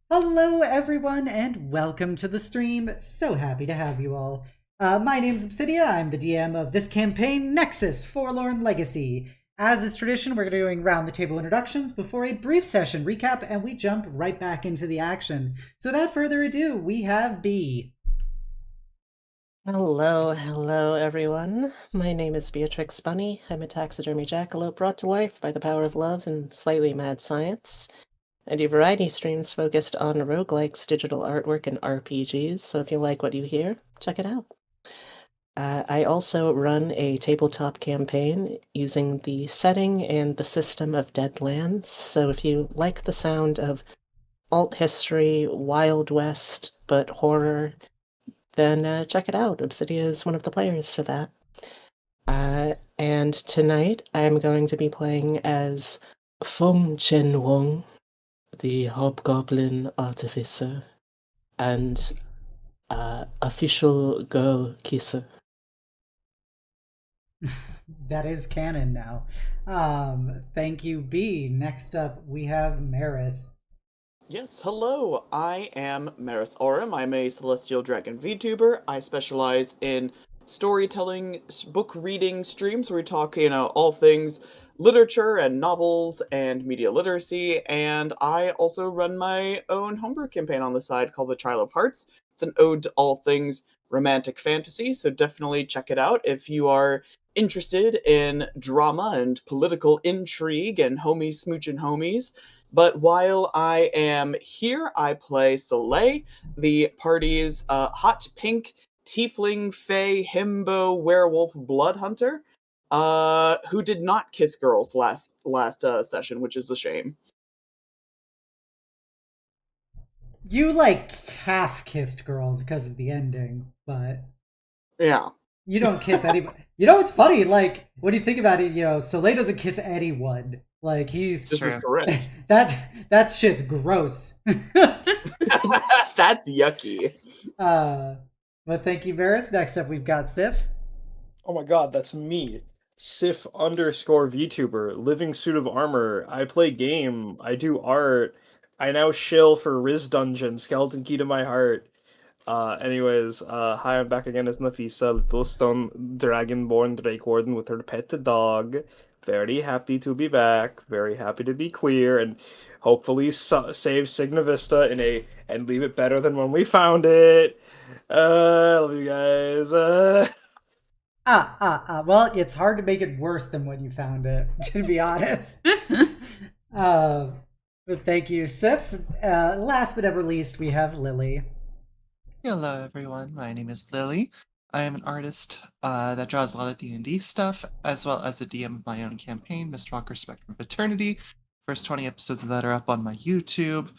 Hello, everyone, and welcome to the stream. So happy to have you all. My name's Obsidia. I'm the DM of this campaign, Nexus, Forlorn Legacy. As is tradition, we're doing round the table introductions before a brief session recap, and we jump right back into the action. So without further ado, we have B. Hello, everyone. My name is Beatrix Bunny. I'm a taxidermy jackalope brought to life by the power of love and slightly mad science. I do variety streams focused on roguelikes, digital artwork, and RPGs, so if you like what you hear, check it out. I also run a tabletop campaign using the setting and the system of Deadlands, so if you like the sound of alt history, Wild West, but horror, then check it out. Obsidia is one of the players for that. And tonight I'm going to be playing as Feng-chen Wong, the Hobgoblin Artificer, and official girl kisser. That is canon now. Thank you, B. Next up, we have Maris. Yes, hello. I am Maris Aurum. I'm a Celestial Dragon VTuber. I specialize in storytelling, book reading streams where we talk, all things literature and novels and media literacy. And I also run my own homebrew campaign on the side called The Trial of Hearts. It's an ode to all things romantic fantasy, so definitely check it out if you are interested in drama and political intrigue and homies smooching homies. But while I am here, I play Soleil, the party's hot pink tiefling fae himbo werewolf blood hunter, who did not kiss girls last session, which is a shame. You, like, half-kissed girls because of the ending, but... Yeah. You don't kiss anybody. You know what's funny? Like, when you think about it, Soleil doesn't kiss anyone. Like, This is correct. that shit's gross. That's yucky. But thank you, Varys. Next up, we've got Sif. Oh my god, that's me. Sif_VTuber, living suit of armor. I play game. I do art. I now shill for Riz Dungeon, skeleton key to my heart. Hi, I'm back again as Nafisa, little stone dragonborn Drake Warden with her pet dog. Very happy to be back. Very happy to be queer, and hopefully save Signa Vista and leave it better than when we found it. Love you guys. Well, it's hard to make it worse than when you found it, to be honest. But thank you, Sif. Last but never least, we have Lily. Hello everyone, my name is Lily. I am an artist that draws a lot of D&D stuff, as well as a DM of my own campaign, Mistwalker Spectrum of Eternity. First 20 episodes of that are up on my YouTube.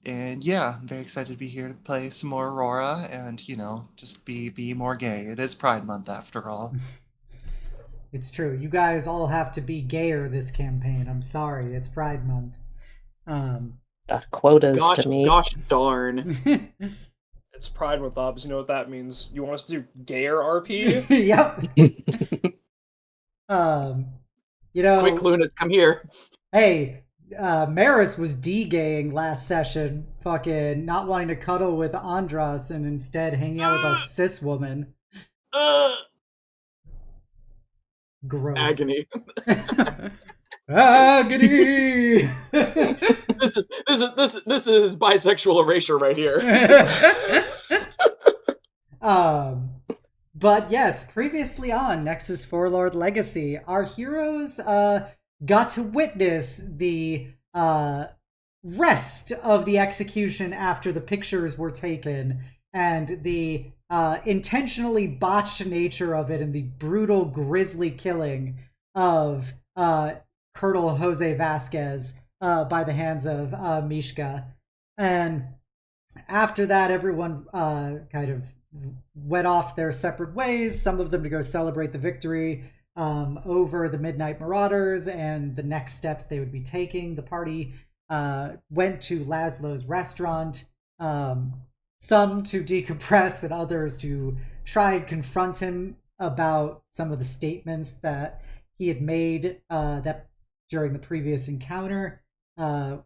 And yeah, I'm very excited to be here to play some more Aurora and, just be more gay. It is Pride Month after all. It's true. You guys all have to be gayer this campaign. I'm sorry. It's Pride Month. Quotas to me. Gosh darn. It's Pride with Obs, you know what that means. You want us to do gayer RP? Yep. Quick, Lunys, come here. Hey, Maris was de-gaying last session, fucking not wanting to cuddle with Andras and instead hanging out with a cis woman. Gross. Agony. Agony. This is bisexual erasure right here. But yes, previously on Nexus Forlorn Legacy, our heroes got to witness the rest of the execution after the pictures were taken, and the intentionally botched nature of it, and the brutal, grisly killing of Colonel Jose Vasquez by the hands of Mishka. And after that, everyone kind of went off their separate ways, some of them to go celebrate the victory over the Midnight Marauders and the next steps they would be taking. The party went to Laszlo's restaurant, some to decompress and others to try and confront him about some of the statements that he had made that during the previous encounter.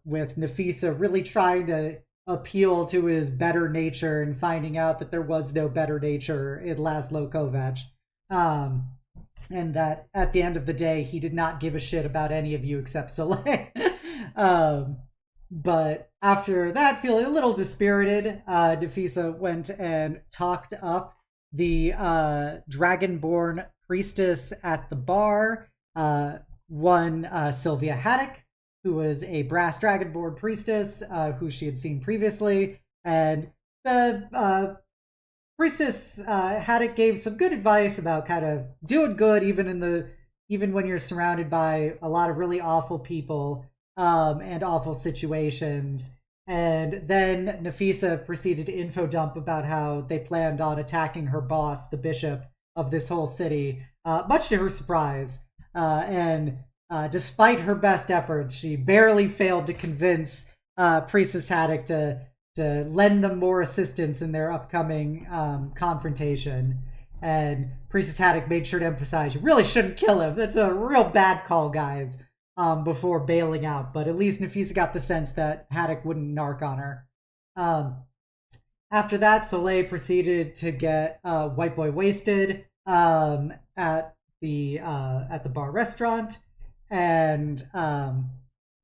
with Nafisa really trying to appeal to his better nature and finding out that there was no better nature in Laszlo Kovac. And that at the end of the day, he did not give a shit about any of you except Soleil. But after that, feeling a little dispirited, Nafisa went and talked up the Dragonborn priestess at the bar, one Sylvia Haddock, who was a brass Dragonborn priestess who she had seen previously. And the priestess Haddock gave some good advice about kind of doing good even when you're surrounded by a lot of really awful people and awful situations. And then Nafisa proceeded to info dump about how they planned on attacking her boss, the bishop of this whole city, much to her surprise. And despite her best efforts, she barely failed to convince Priestess Haddock to lend them more assistance in their upcoming confrontation. And Priestess Haddock made sure to emphasize, you really shouldn't kill him. That's a real bad call, guys, before bailing out. But at least Nafisa got the sense that Haddock wouldn't narc on her. After that, Soleil proceeded to get White Boy wasted at the bar restaurant. And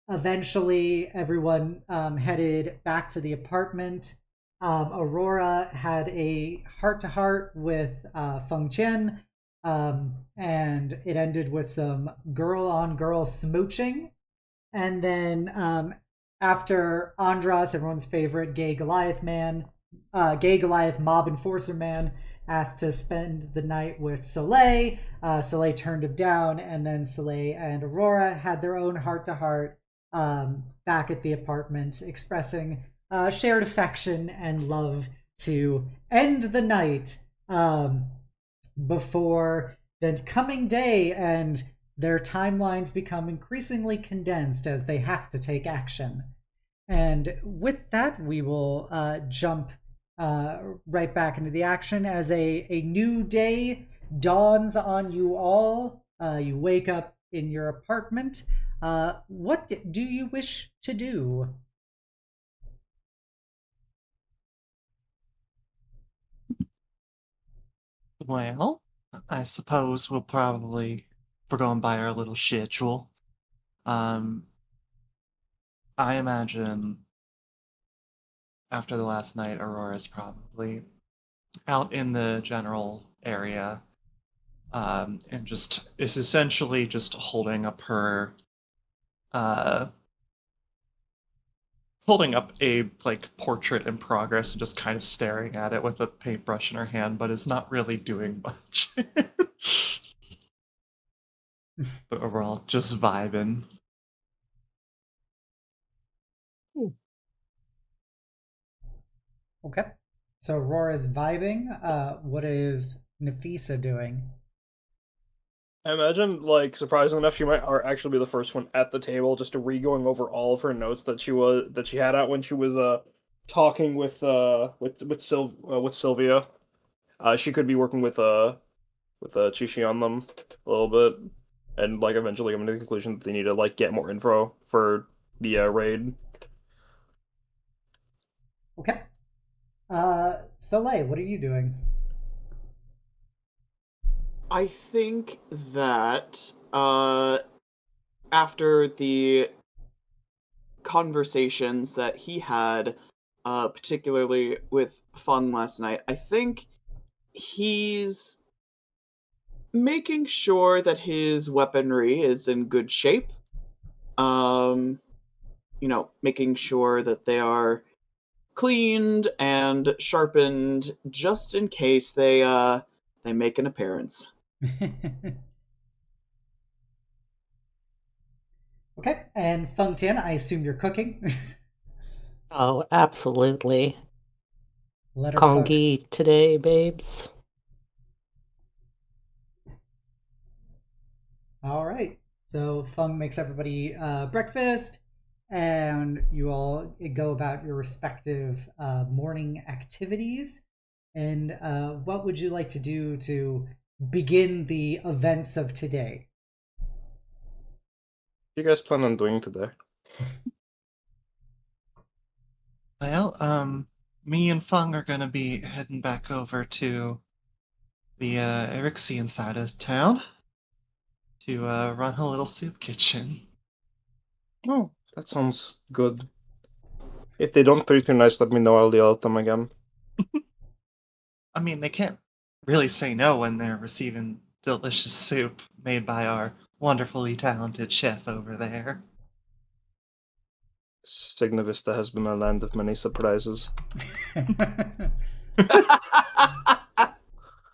eventually everyone headed back to the apartment. Aurora had a heart-to-heart with Feng-chen, and it ended with some girl-on-girl smooching. And then after Andras, everyone's favorite gay Goliath mob enforcer man, asked to spend the night with Soleil. Soleil turned him down, and then Soleil and Aurora had their own heart-to-heart back at the apartment, expressing shared affection and love to end the night before the coming day, and their timelines become increasingly condensed as they have to take action. And with that, we will jump right back into the action as a new day dawns on you all. You wake up in your apartment. What do you wish to do? Well, I suppose we'll probably, if we're going by our little schedule, I imagine after the last night, Aurora's probably out in the general area, and just is essentially just holding up her, holding up a portrait in progress and just kind of staring at it with a paintbrush in her hand, but is not really doing much. But overall, just vibing. Okay. So Aurora's vibing. What is Nafisa doing? I imagine, surprisingly enough, she might actually be the first one at the table, just to re-going over all of her notes that she had out when she was talking with Sylvia. She could be working with Chishi on them a little bit, and eventually coming to the conclusion that they need to get more info for the raid. Okay. Soleil, what are you doing? I think that after the conversations that he had, particularly with Feng last night, I think he's making sure that his weaponry is in good shape. Making sure that they are cleaned and sharpened just in case they make an appearance. Okay, and Feng-chen, I assume you're cooking. Oh, absolutely. Let her cook. Kongi today, babes. All right. So Feng makes everybody breakfast, and you all go about your respective morning activities. And what would you like to do to begin the events of today? What do you guys plan on doing today? Well, me and Feng are gonna be heading back over to the Erixian side of town to run a little soup kitchen. Oh, that sounds good. If they don't treat you nice, let me know. I'll yell at them again. I mean, they can't really say no when they're receiving delicious soup made by our wonderfully talented chef over there. Signavista has been a land of many surprises.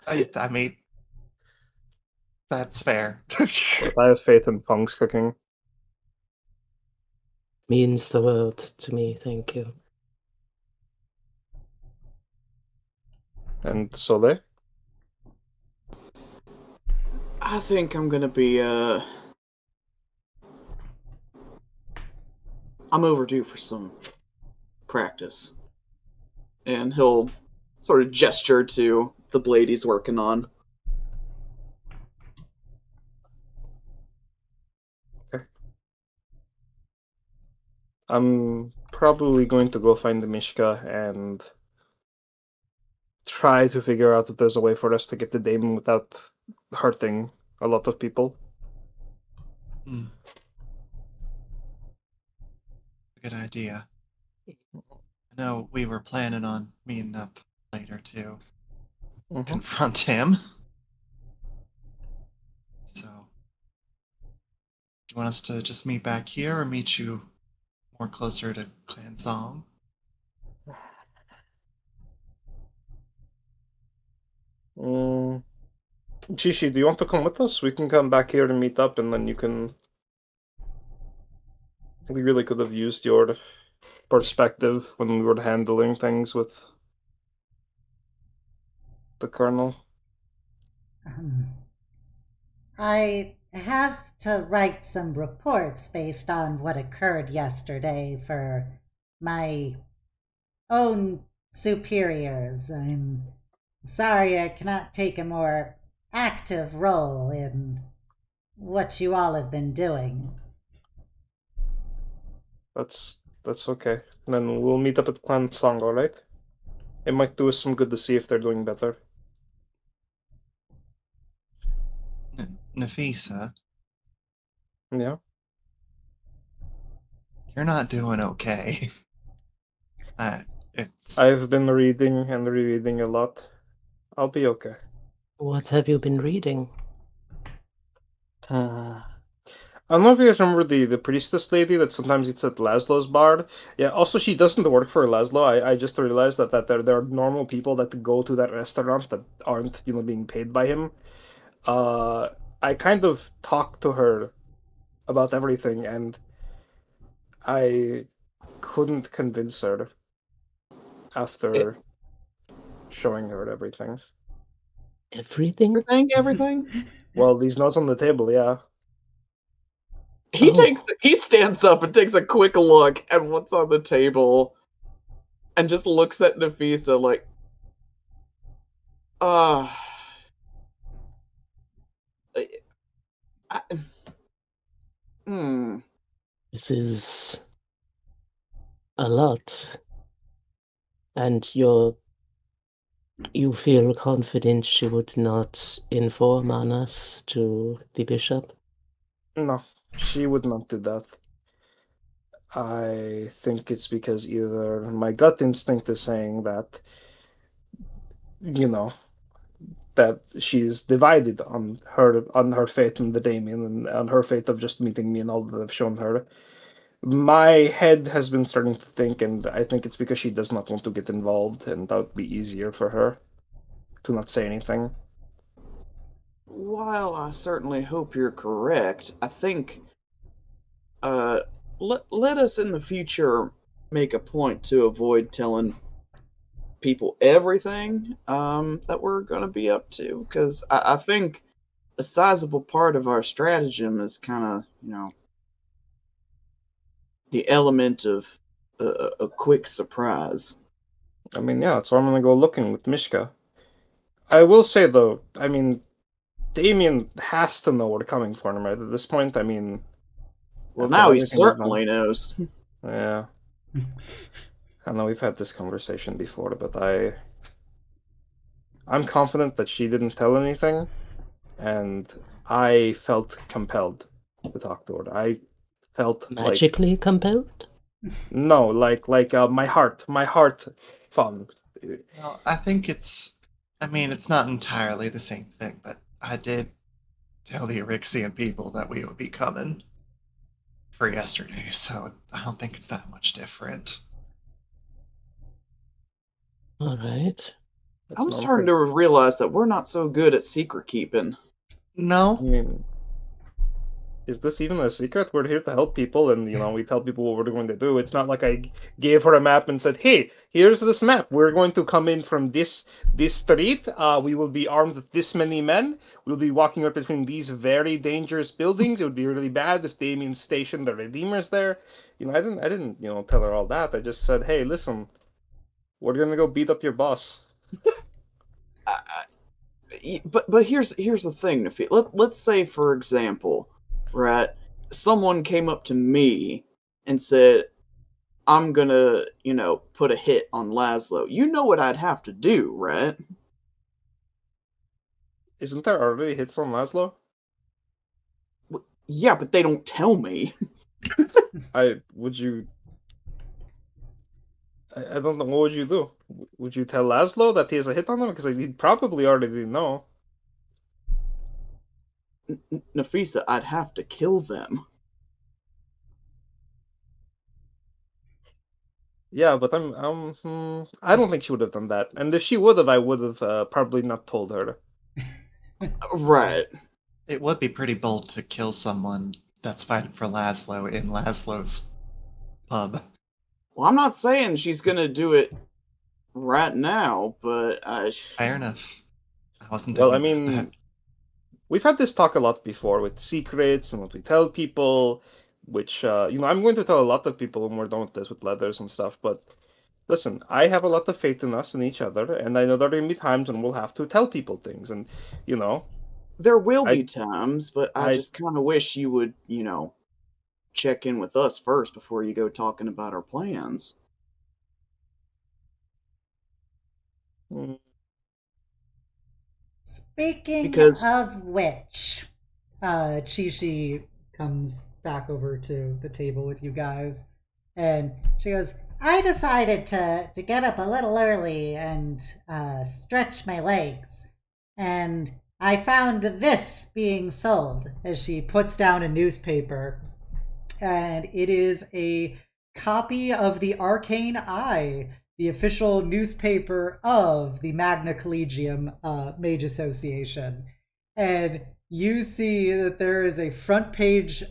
I mean, that's fair. But I have faith in Feng's cooking. Means the world to me, thank you. And Soleil? I think I'm gonna be, I'm overdue for some practice. And he'll sort of gesture to the blade he's working on. I'm probably going to go find the Mishka and try to figure out if there's a way for us to get the daemon without hurting a lot of people. Good idea. I know we were planning on meeting up later to confront him. So, do you want us to just meet back here or meet you more closer to Clan Song? Chishi, do you want to come with us? We can come back here and meet up, and then you can... We really could have used your perspective when we were handling things with the Colonel. I have to write some reports based on what occurred yesterday for my own superiors. I'm sorry I cannot take a more active role in what you all have been doing. That's okay. Then we'll meet up at Clan Song, alright? It might do us some good to see if they're doing better. Nafisa, Yeah? you're not doing okay. I've been reading and rereading a lot. I'll be okay. What have you been reading? I don't know if you guys remember the priestess lady that sometimes eats at Laszlo's bar. Yeah, also she doesn't work for Laszlo. I just realized that there are normal people that go to that restaurant that aren't, being paid by him. I kind of talked to her about everything, and I couldn't convince her after showing her everything. Everything? Everything? Well, these notes on the table, yeah. He stands up and takes a quick look at what's on the table and just looks at Nafisa like, This is a lot. And you feel confident she would not inform on us to the bishop? No, she would not do that. I think it's because either my gut instinct is saying that, that she's divided on her fate in the Damien and on her fate of just meeting me and all that I've shown her. My head has been starting to think, and I think it's because she does not want to get involved, and that would be easier for her to not say anything. While I certainly hope you're correct, I think let us in the future make a point to avoid telling people everything that we're going to be up to, because I think a sizable part of our stratagem is kind of, the element of a quick surprise. I mean, yeah, that's why I'm gonna go looking with Mishka. I will say, though, I mean, Damien has to know we're coming for him, right? At this point, I mean... Well, now he certainly knows. Yeah. I know we've had this conversation before, but I'm confident that she didn't tell anything, and I felt compelled to talk to her. I felt Magically compelled? no, my heart fun. Well, I think it's not entirely the same thing, but I did tell the Erixian people that we would be coming for yesterday, so I don't think it's that much different. All right. I'm starting to realize that we're not so good at secret keeping. No, I mean, is this even a secret? We're here to help people, and we tell people what we're going to do. It's not like I gave her a map and said, "Hey, here's this map. We're going to come in from this street. We will be armed with this many men. We'll be walking up between these very dangerous buildings. It would be really bad if Damien stationed the Redeemers there." I didn't tell her all that. I just said, "Hey, listen, we're gonna go beat up your boss." But here's the thing, Nafisa. Let's say, for example, right, someone came up to me and said, I'm gonna, put a hit on Laszlo. You know what I'd have to do, right? Isn't there already hits on Laszlo? Yeah, but they don't tell me. Would you? I don't know. What would you do? Would you tell Laszlo that he has a hit on him? Because he'd probably already know. Nafisa, I'd have to kill them. Yeah, but I don't think she would have done that. And if she would have, I would have probably not told her. Right. it would be pretty bold to kill someone that's fighting for Laszlo in Laszlo's pub. Well, I'm not saying she's gonna do it right now, but Fair enough. I wasn't Well, I thinking about mean, that. we've had this talk a lot before with secrets and what we tell people, which, I'm going to tell a lot of people when we're done with this with letters and stuff, but listen, I have a lot of faith in us and each other, and I know there are going to be times when we'll have to tell people things, and, there will I- be times, but I I- just kind of wish you would, check in with us first before you go talking about our plans. Mm, Speaking Because- of which, Chi comes back over to the table with you guys, and she goes, I decided to get up a little early and stretch my legs, and I found this being sold, as she puts down a newspaper, and it is a copy of the Arcane Eye, the official newspaper of the Magna Collegium Mage Association. And you see that there is a front page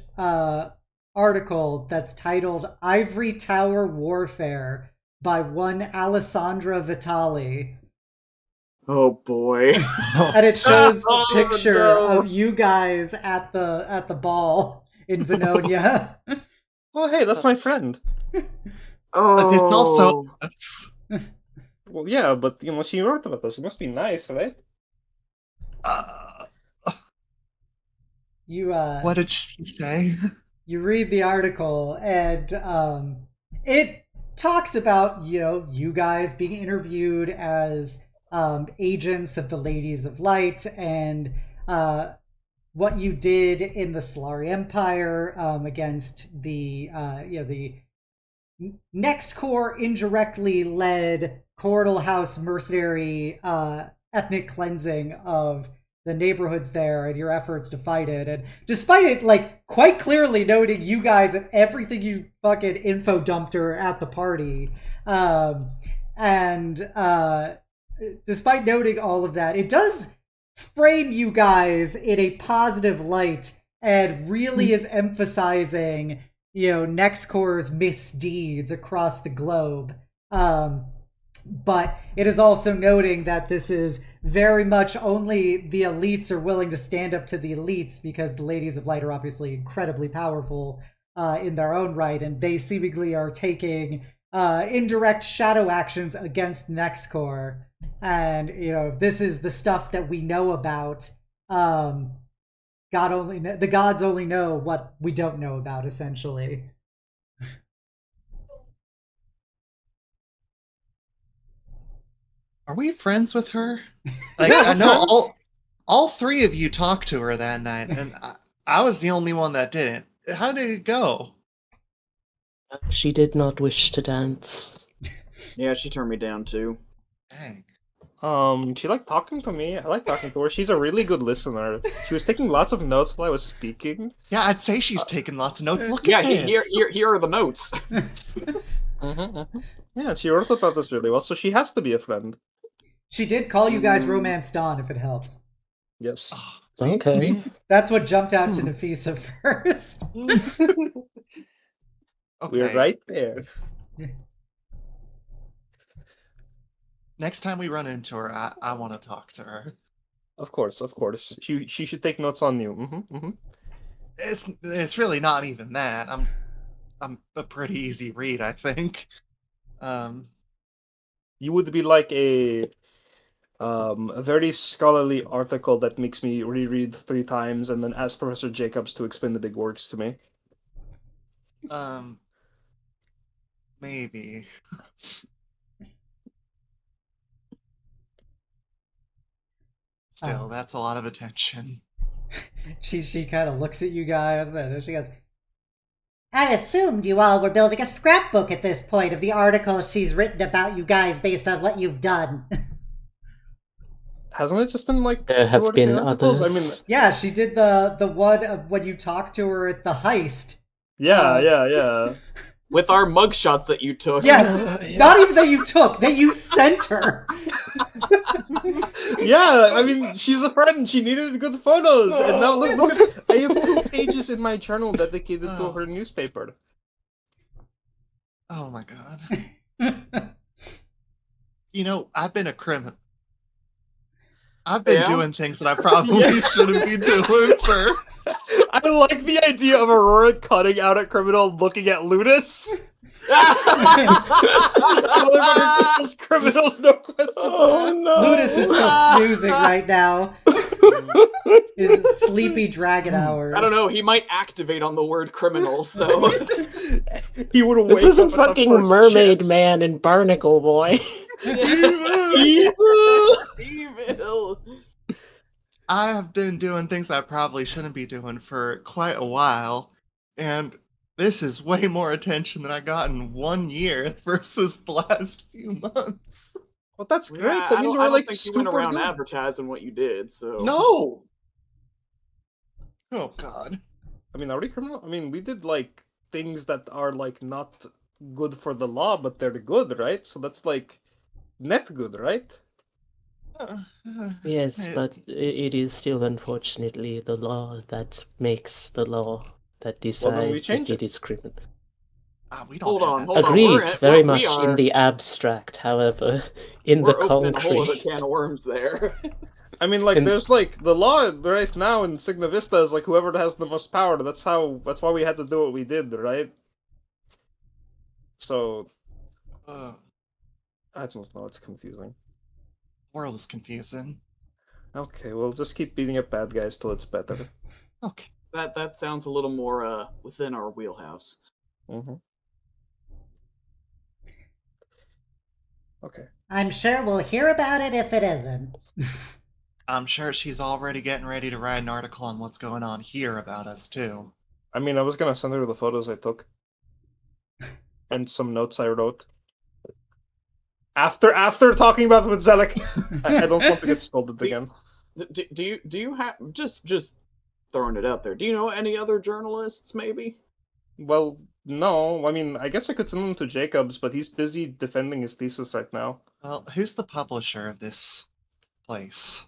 article that's titled Ivory Tower Warfare by one Alessandra Vitali. Oh boy. And it shows a Oh, picture no. of you guys at the ball in Venonia. Oh, hey, that's my friend. Oh. But it's also us. Well, yeah, but, she wrote about us. It must be nice, right? You What did she say? you read the article, and it talks about you guys being interviewed as agents of the Ladies of Light, and what you did in the Solari Empire against the the Next Corps indirectly led Corridal House mercenary ethnic cleansing of the neighborhoods there, and your efforts to fight it. And despite it, like, quite clearly noting you guys and everything you fucking info dumped her at the party, and despite noting all of that, it does frame you guys in a positive light and really is emphasizing Next Corps' misdeeds across the globe. But it is also noting that this is very much only the elites are willing to stand up to the elites, because the Ladies of Light are obviously incredibly powerful in their own right, and they seemingly are taking indirect shadow actions against Next Corps. And this is the stuff that we know about. The gods only know what we don't know about, essentially. Are we friends with her? Like, Yeah, I we're know friends. all three of you talked to her that night, and I was the only one that didn't. How did it go? She did not wish to dance. Yeah, she turned me down too. Dang. She liked talking to me. I like talking to her. She's a really good listener. She was taking lots of notes while I was speaking. Yeah, I'd say she's taking lots of notes. Look Yeah, at this. here are the notes. Yeah, she wrote about this really well, so she has to be a friend. She did call you guys Romance Dawn, if it helps. Yes. Oh, see? Okay. That's what jumped out to Nafisa first. Okay. We're right there. Next time we run into her, I want to talk to her. Of course, of course. She should take notes on you. It's really not even that. I'm a pretty easy read, I think. You would be like a very scholarly article that makes me reread 3 times and then ask Professor Jacobs to explain the big words to me. Maybe. Still, that's a lot of attention. She kind of looks at you guys and she goes, I assumed you all were building a scrapbook at this point of the articles she's written about you guys based on what you've done. Hasn't it just been like There have 2 or 3 been articles? others. I mean, Yeah, she did the one of when you talked to her at the heist. yeah. With our mugshots that you took. Yes, not even that you took, that you sent her. Yeah, I mean, she's a friend. She needed good photos, and now look at. I have 2 pages in my journal dedicated to her newspaper. Oh my god. You know, I've been a criminal. I've been doing things that I probably shouldn't be doing for. I like the idea of Aurora cutting out a criminal looking at Lunys. Criminals, no questions asked. no. Ludus is still snoozing right now. His sleepy dragon hours. I don't know, he might activate on the word criminal, so... He would wake This isn't up at the fucking first Mermaid chance. Man and Barnacle Boy. Evil! I have been doing things I probably shouldn't be doing for quite a while, and this is way more attention than I got in 1 year versus the last few months. Well, that's great. Yeah, That I means don't, we're I don't like think you super went around good. advertising what you did, so... No! Oh god. I mean, are we criminal? I mean, we did like things that are like not good for the law, but they're good, right? So that's like net good, right? Yes, but it is still unfortunately the law that makes the law that Well, then we decides change if it it. is criminal. We don't Hold have on, that. hold on. Agreed, very we much are- in the abstract, however, in the We're opening a whole other concrete. can of worms there. I mean, like, And- there's like the law right now in Signa Vista is like whoever has the most power. That's why we had to do what we did, right? So I don't know. It's confusing. World is confusing. Okay, we'll just keep beating up bad guys till it's better. Okay. That sounds a little more within our wheelhouse. Mm-hmm. Okay. I'm sure we'll hear about it if it isn't. I'm sure she's already getting ready to write an article on what's going on here about us, too. I mean, I was gonna send her the photos I took and some notes I wrote. After talking about it with Zelik, I don't want to get scolded again. Do you have just throwing it out there? Do you know any other journalists, maybe? Well, no. I mean, I guess I could send them to Jacobs, but he's busy defending his thesis right now. Well, who's the publisher of this place?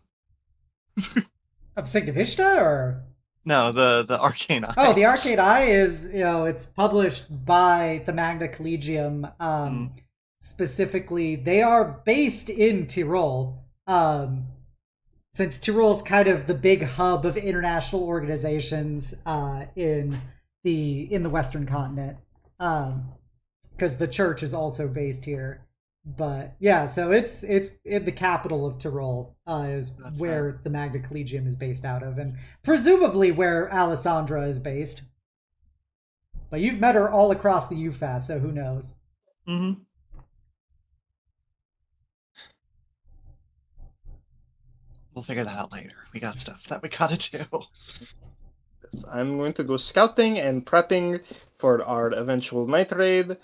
Of Signavista or? No, the Arcane Eye. Oh, the Arcade Eye is, it's published by the Magna Collegium. Specifically, they are based in Tyrol. Since Tyrol's kind of the big hub of international organizations in the Western continent, because the church is also based here. But yeah, so it's in the capital of Tyrol is where the Magna Collegium is based out of, and presumably where Alessandra is based. But you've met her all across the UFAS, so who knows? Mm-hmm. We'll figure that out later. We got stuff that we gotta do. I'm going to go scouting and prepping for our eventual night raid.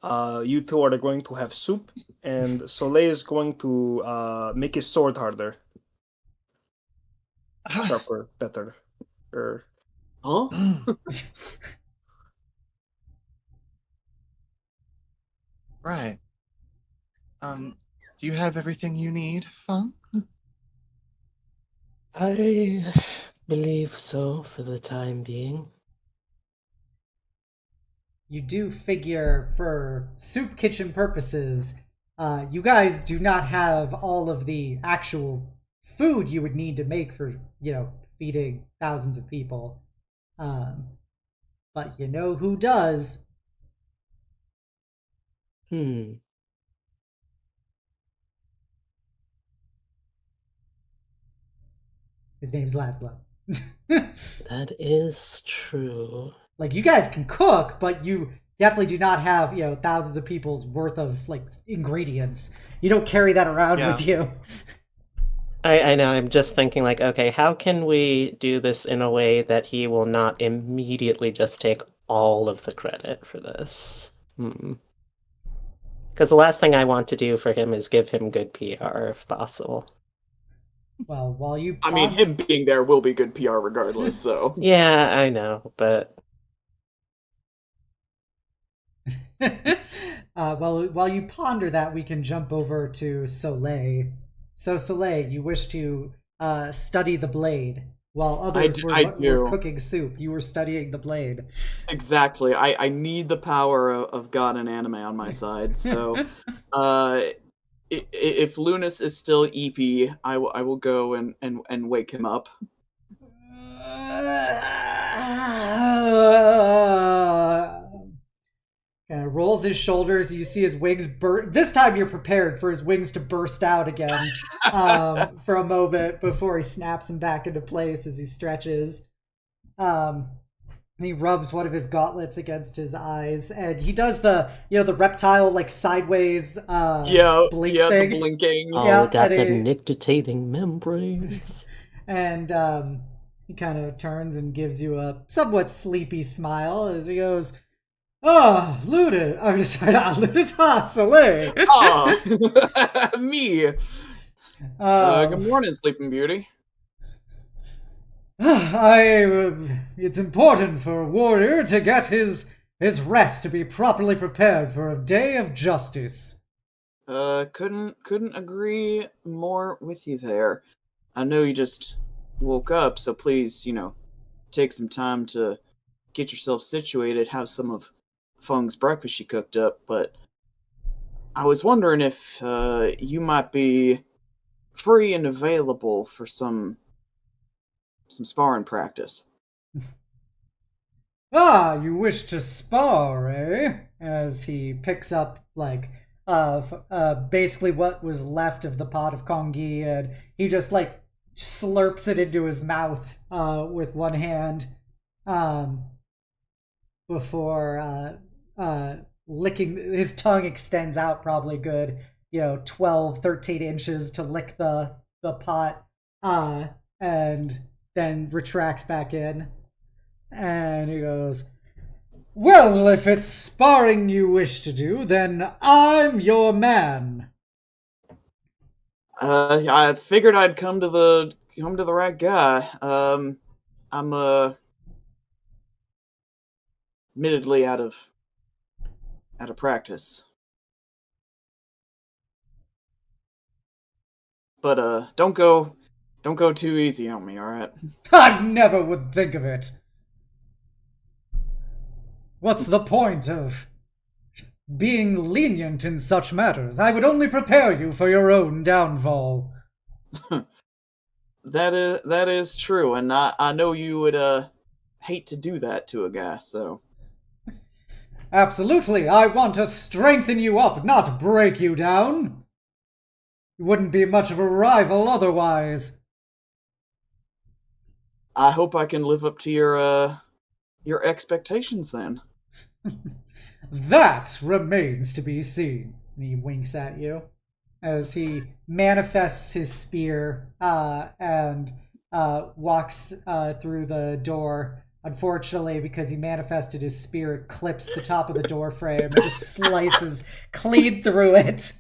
You two are going to have soup, and Soleil is going to make his sword harder, sharper, better. Huh? Right. Do you have everything you need, Feng? I believe so for the time being. You do figure for soup kitchen purposes, you guys do not have all of the actual food you would need to make for, feeding thousands of people. But you know who does. Hmm. His name's Laszlo. That is true. Like, you guys can cook, but you definitely do not have, thousands of people's worth of, ingredients. You don't carry that around with you. I know, I'm just thinking, okay, how can we do this in a way that he will not immediately just take all of the credit for this? Because the last thing I want to do for him is give him good PR, if possible. Well, while you... I mean, him being there will be good PR regardless, so... Yeah, I know, but... while you ponder that, we can jump over to Soleil. So, Soleil, you wish to study the blade, while others were cooking soup. You were studying the blade. Exactly. I need the power of God and anime on my side. So, if Lunys is still EP, I will go and wake him up. Kind of rolls his shoulders. You see his wings burst. This time you're prepared for his wings to burst out again for a moment before he snaps them back into place as he stretches. He rubs one of his gauntlets against his eyes, and he does the reptile sideways blink thing. The blinking. Oh, got the nictitating membranes. And he kind of turns and gives you a somewhat sleepy smile as he goes, "Oh, Ludus. I'm just sorry, not Ludus. Soleil." Oh, me. Good morning, Sleeping Beauty. It's important for a warrior to get his rest to be properly prepared for a day of justice. Couldn't agree more with you there. I know you just woke up, so please, take some time to get yourself situated, have some of Feng's breakfast she cooked up, but I was wondering if you might be free and available for some sparring practice. You wish to spar, eh? As he picks up basically what was left of the pot of congee, and he just slurps it into his mouth with one hand before licking. His tongue extends out probably good 12 13 inches to lick the pot, and then retracts back in, and he goes, "Well, if it's sparring you wish to do, then I'm your man." I figured I'd come to the right guy. I'm admittedly out of practice, but don't go too easy on me, all right? I never would think of it. What's the point of being lenient in such matters? I would only prepare you for your own downfall. That is true, and I know you would hate to do that to a guy, so. Absolutely, I want to strengthen you up, not break you down. You wouldn't be much of a rival otherwise. I hope I can live up to your expectations then. That remains to be seen. And he winks at you. as he manifests his spear and walks through the door. Unfortunately, because he manifested his spear, it clips the top of the door frame and just slices clean through it.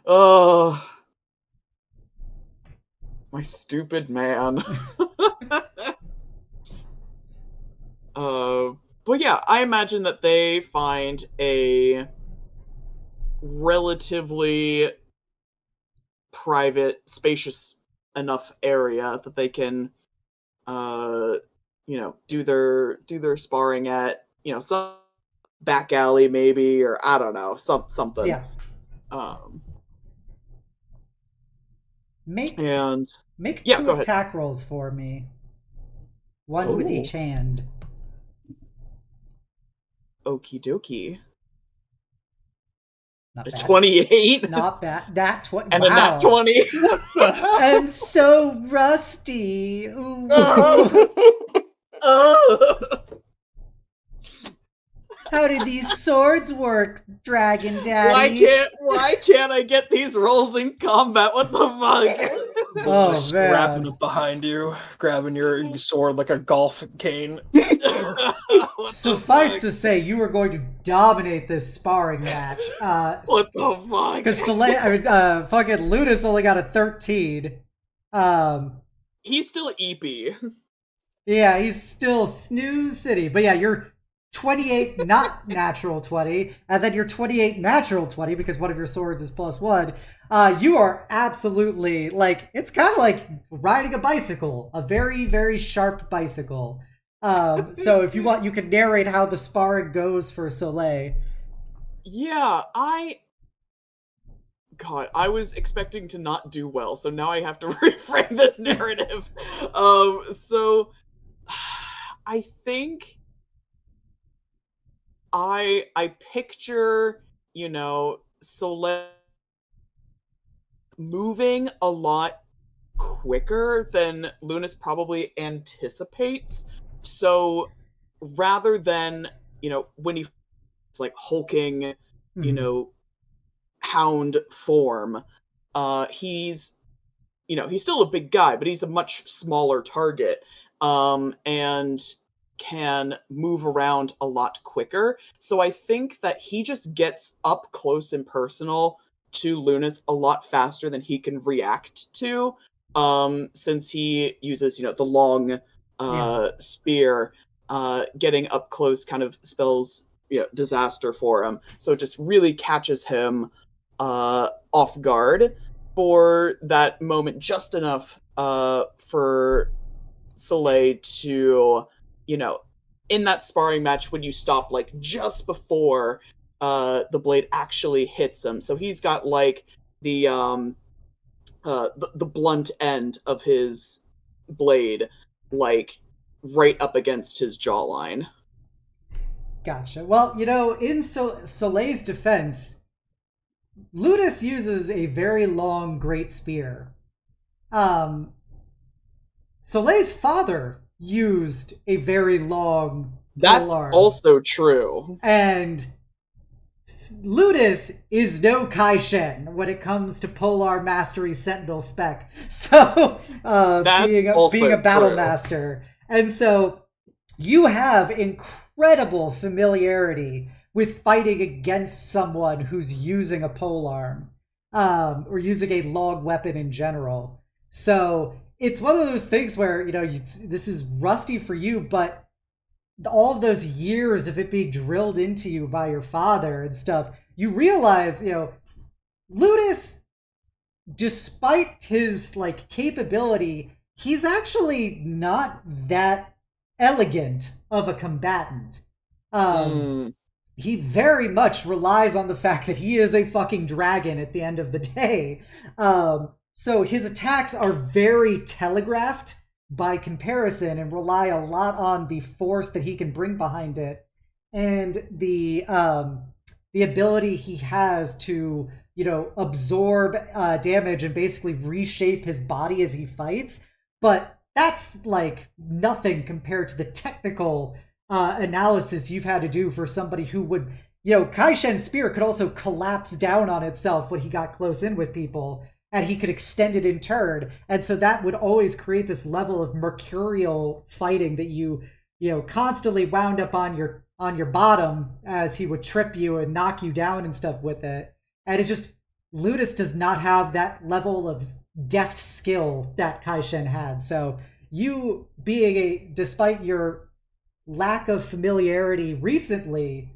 Oh, my stupid man. But yeah, I imagine that they find a relatively private, spacious enough area that they can, do their sparring at, some back alley maybe, or I don't know, something. Yeah. Make And two go ahead. attack rolls for me. One with each hand. Okie dokie. Not A bad. 28. Not bad. Nat 20. And wow. a nat 20. I'm so rusty. Ooh. How did these swords work, Dragon Daddy? Why can't I get these rolls in combat? What the fuck? Oh, man. Wrapping it behind you, grabbing your sword like a golf cane. Suffice to say, you are going to dominate this sparring match. What the fuck? Because fucking Lunys only got a 13. He's still EP. Yeah, he's still Snooze City. But yeah, you're 28 not natural 20, and then you're 28 natural 20 because one of your swords is +1. You are absolutely, like, it's kind of like riding a bicycle, a very, very sharp bicycle. So if you want, you can narrate how the sparring goes for Soleil. Yeah, I was expecting to not do well, so now I have to reframe this narrative. So I think I picture, Soleil moving a lot quicker than Lunys probably anticipates. So rather than, when he's like hulking, hound form, he's still a big guy, but he's a much smaller target, and can move around a lot quicker. So I think that he just gets up close and personal to Lunys a lot faster than he can react to, since he uses, the long spear. Getting up close kind of spells, disaster for him. So it just really catches him off guard for that moment, just enough for Soleil to, in that sparring match when you stop like just before the blade actually hits him. So he's got like the blunt end of his blade like right up against his jawline. Gotcha. Well, in Soleil's defense, Lunys uses a very long great spear. Soleil's father used a very long That's polearm. also true. And Lunys is no Kai-Shen when it comes to polearm mastery sentinel spec. So, being a battle true. master. And so, you have incredible familiarity with fighting against someone who's using a polearm, or using a long weapon in general. So, it's one of those things where, this is rusty for you, but all of those years of it being drilled into you by your father and stuff, you realize, Lunys, despite his, like, capability, he's actually not that elegant of a combatant. He very much relies on the fact that he is a fucking dragon at the end of the day. So his attacks are very telegraphed by comparison and rely a lot on the force that he can bring behind it and the ability he has to, absorb damage and basically reshape his body as he fights. But that's like nothing compared to the technical analysis you've had to do for somebody who would Kai-Shen's spear could also collapse down on itself when he got close in with people, and he could extend it in turn. And so that would always create this level of mercurial fighting that constantly wound up on your bottom as he would trip you and knock you down and stuff with it. And it's just Ludus does not have that level of deft skill that Kai-Shen had. So you despite your lack of familiarity recently,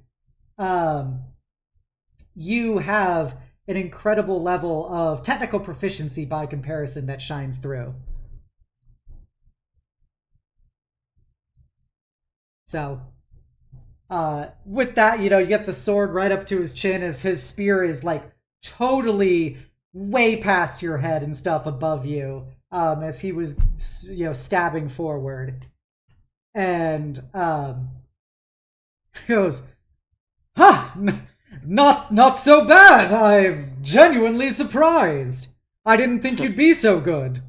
you have an incredible level of technical proficiency by comparison that shines through. So, with that, you get the sword right up to his chin as his spear is like totally way past your head and stuff above you, as he was, stabbing forward. And, he goes, not so bad. I'm genuinely surprised. I didn't think you'd be so good.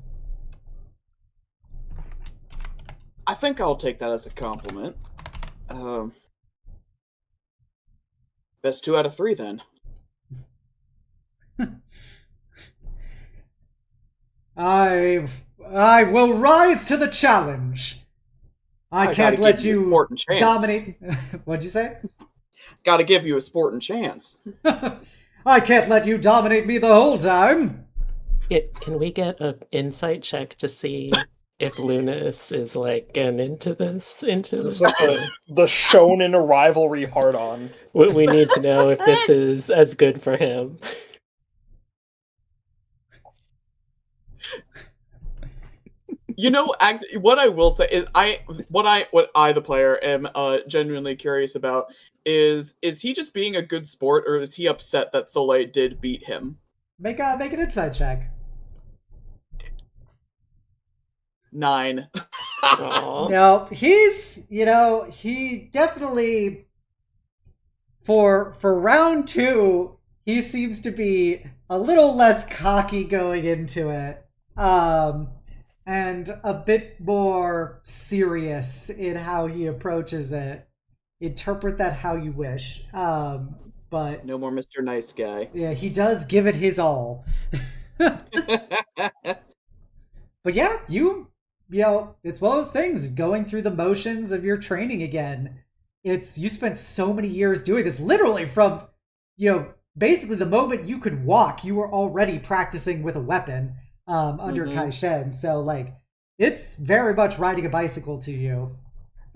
I think I'll take that as a compliment. Best 2 out of 3 then. I will rise to the challenge. I can't let you dominate. What'd you say? Gotta give you a sporting chance. I can't let you dominate me the whole time. Can we get an insight check to see if Lunys is like getting into this? This is like the shonen rivalry hard on. We need to know if this is as good for him. What I will say is what I the player am genuinely curious about is he just being a good sport, or is he upset that Soleil did beat him? Make an insight check. 9. No, he's he definitely for round 2 he seems to be a little less cocky going into it. And a bit more serious in how he approaches it. Interpret that how you wish. But no more Mr. Nice Guy. Yeah, he does give it his all. But yeah, it's one of those things, going through the motions of your training again. You spent so many years doing this, literally from, basically the moment you could walk, you were already practicing with a weapon. Under Kai-Shen, so it's very much riding a bicycle to you.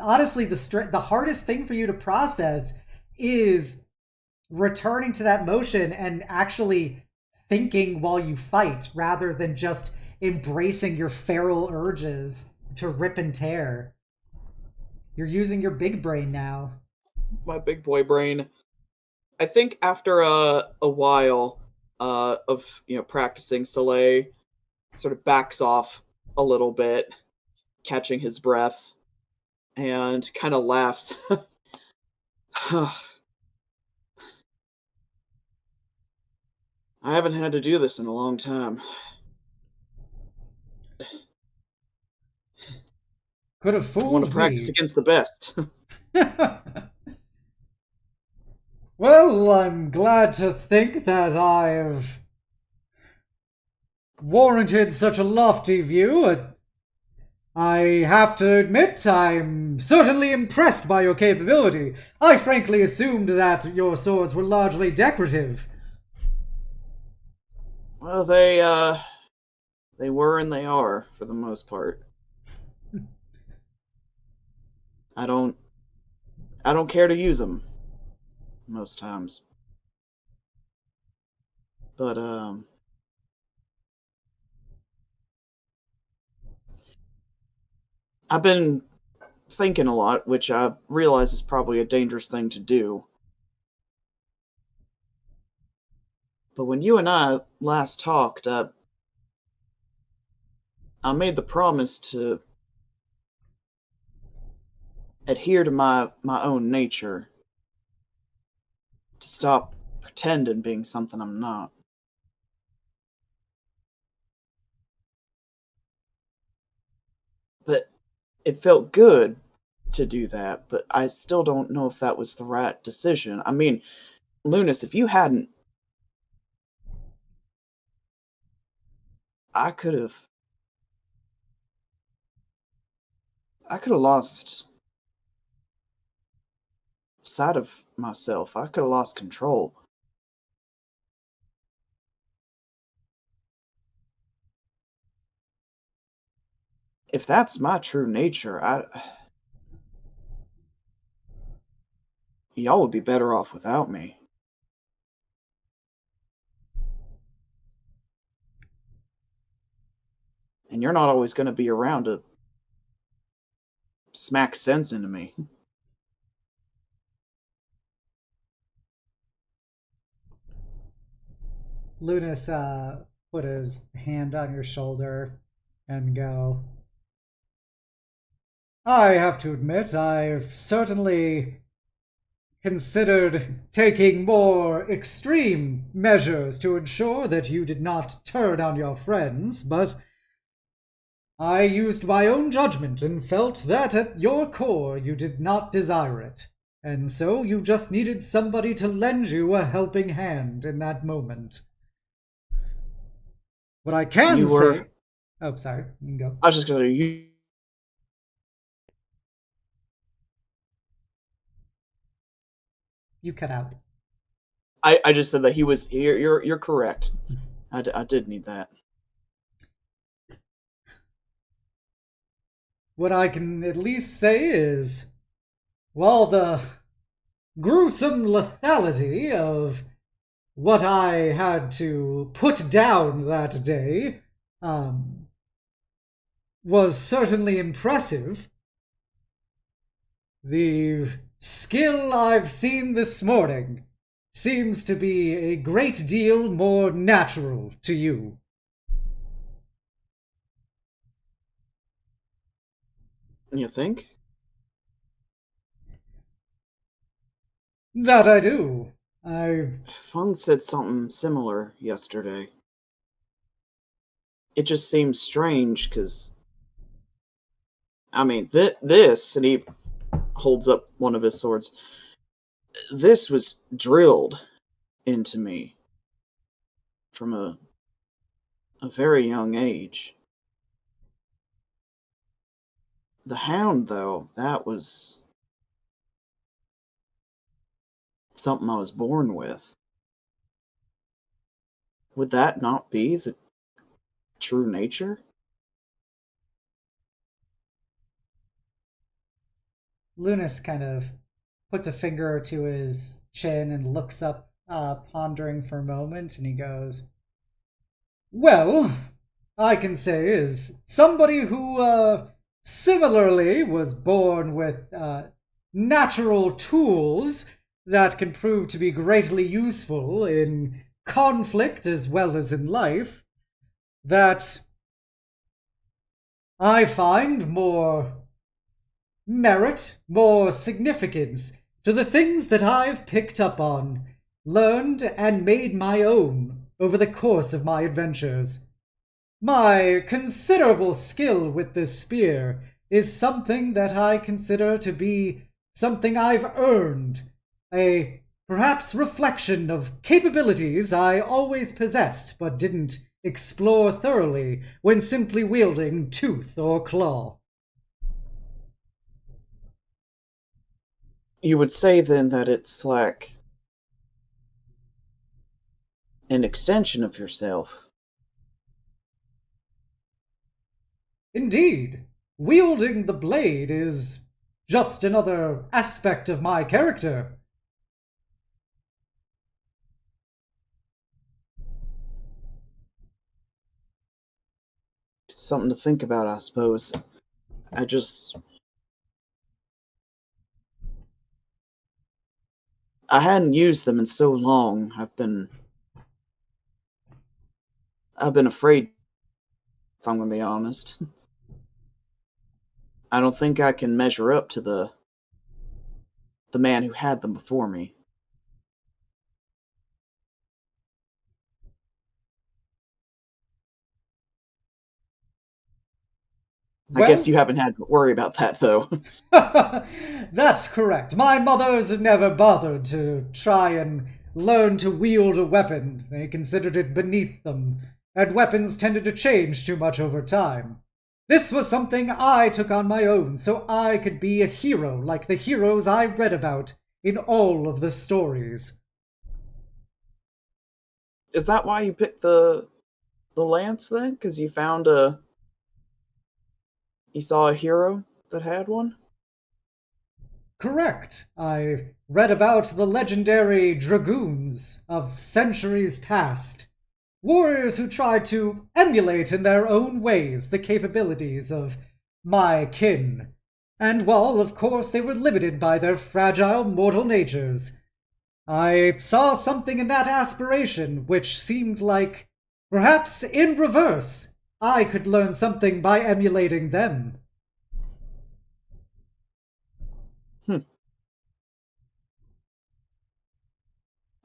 Honestly, the hardest thing for you to process is returning to that motion and actually thinking while you fight, rather than just embracing your feral urges to rip and tear. You're using your big brain now. My big boy brain. I think after a while of practicing, Soleil sort of backs off a little bit, catching his breath, and kind of laughs. I haven't had to do this in a long time. Could have fooled me. I want to practice against the best. Well, I'm glad to think that I've warranted such a lofty view. I have to admit, I'm certainly impressed by your capability. I frankly assumed that your swords were largely decorative. Well, they were and they are, for the most part. I don't care to use them most times. But I've been thinking a lot, which I realize is probably a dangerous thing to do. But when you and I last talked, I made the promise to adhere to my own nature, to stop pretending being something I'm not. But it felt good to do that, but I still don't know if that was the right decision. I mean, Lunys, if you hadn't, I could have lost sight of myself. I could have lost control. If that's my true nature, y'all would be better off without me. And you're not always going to be around to smack sense into me. Lunys put his hand on your shoulder and go, I have to admit, I've certainly considered taking more extreme measures to ensure that you did not turn on your friends, but I used my own judgment and felt that at your core you did not desire it, and so you just needed somebody to lend you a helping hand in that moment. What I can say... Oh, sorry. You can go. I was just going to say, You cut out. I just said that he was... You're correct. I did need that. What I can at least say is, while the gruesome lethality of what I had to put down that day was certainly impressive, the skill I've seen this morning seems to be a great deal more natural to you. You think? That I do. Feng said something similar yesterday. It just seems strange, because... I mean, this, and he holds up one of his swords, this was drilled into me from a very young age. The hound, though, that was something I was born with. Would that not be the true nature? Lunys kind of puts a finger to his chin and looks up, pondering for a moment, and he goes, Well, I can say is somebody who similarly was born with natural tools that can prove to be greatly useful in conflict as well as in life, that I find more merit, more significance to the things that I've picked up on, learned, and made my own over the course of my adventures. My considerable skill with this spear is something that I consider to be something I've earned, a perhaps reflection of capabilities I always possessed but didn't explore thoroughly when simply wielding tooth or claw. You would say then that it's like an extension of yourself. Indeed, wielding the blade is just another aspect of my character. It's something to think about, I suppose. I hadn't used them in so long. I've been afraid, if I'm going to be honest. I don't think I can measure up to the man who had them before me. I guess you haven't had to worry about that, though. That's correct. My mothers never bothered to try and learn to wield a weapon. They considered it beneath them, and weapons tended to change too much over time. This was something I took on my own so I could be a hero like the heroes I read about in all of the stories. Is that why you picked the lance, then? Because you found you saw a hero that had one? Correct. I read about the legendary dragoons of centuries past. Warriors who tried to emulate in their own ways the capabilities of my kin. And while, of course, they were limited by their fragile mortal natures, I saw something in that aspiration which seemed like, perhaps in reverse, I could learn something by emulating them.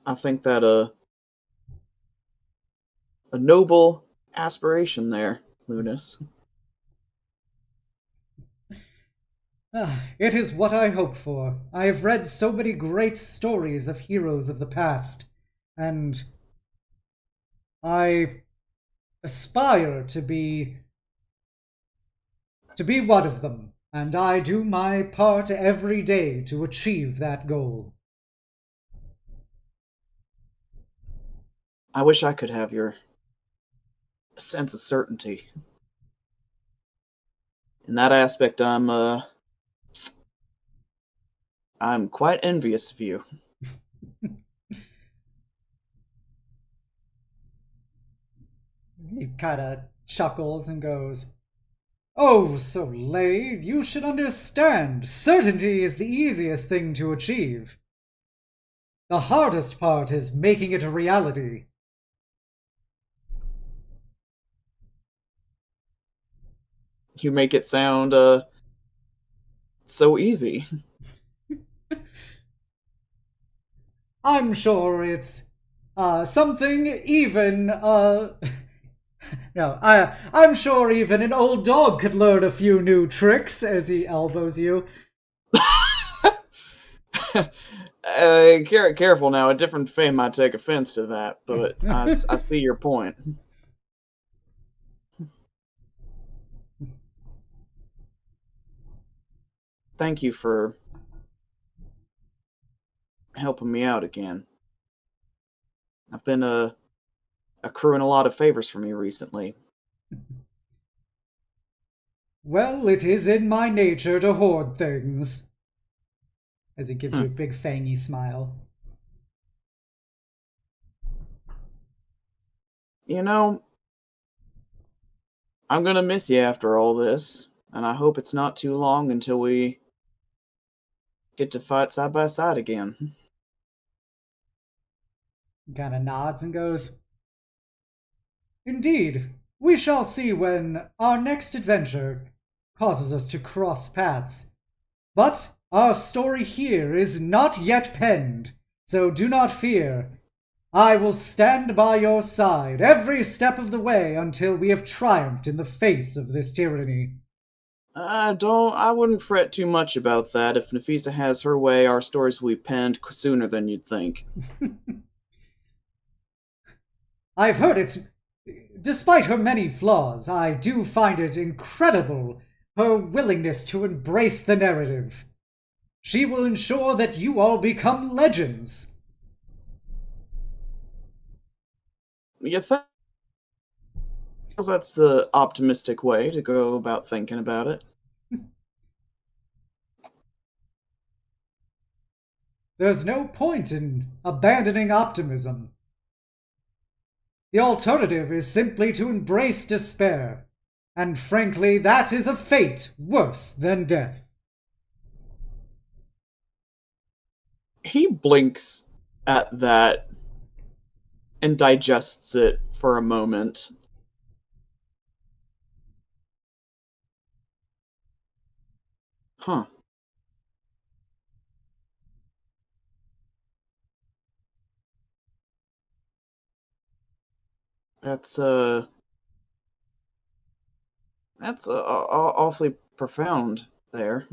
I think that a noble aspiration there, Lunys. It is what I hope for. I have read so many great stories of heroes of the past, and I aspire to be one of them, and I do my part every day to achieve that goal. I wish I could have your sense of certainty. In that aspect, I'm quite envious of you. He kind of chuckles and goes, "Oh, Soleil, you should understand. Certainty is the easiest thing to achieve. The hardest part is making it a reality." You make it sound so easy. I'm sure it's something even no, I'm sure even an old dog could learn a few new tricks as he elbows you. Careful now. A different fan might take offense to that, but I see your point. Thank you for helping me out again. I've been accruing a lot of favors from you recently. Well, it is in my nature to hoard things. As he gives you a big fangy smile. You know, I'm gonna miss you after all this, and I hope it's not too long until we get to fight side by side again. He kind of nods and goes, "Indeed, we shall see when our next adventure causes us to cross paths. But our story here is not yet penned, so do not fear. I will stand by your side every step of the way until we have triumphed in the face of this tyranny." I wouldn't fret too much about that. If Nafisa has her way, our stories will be penned sooner than you'd think. I've heard it's. Despite her many flaws, I do find it incredible her willingness to embrace the narrative. She will ensure that you all become legends. You think that's the optimistic way to go about thinking about it? There's no point in abandoning optimism. The alternative is simply to embrace despair, and frankly, that is a fate worse than death. He blinks at that and digests it for a moment. Huh. That's That's awfully profound there.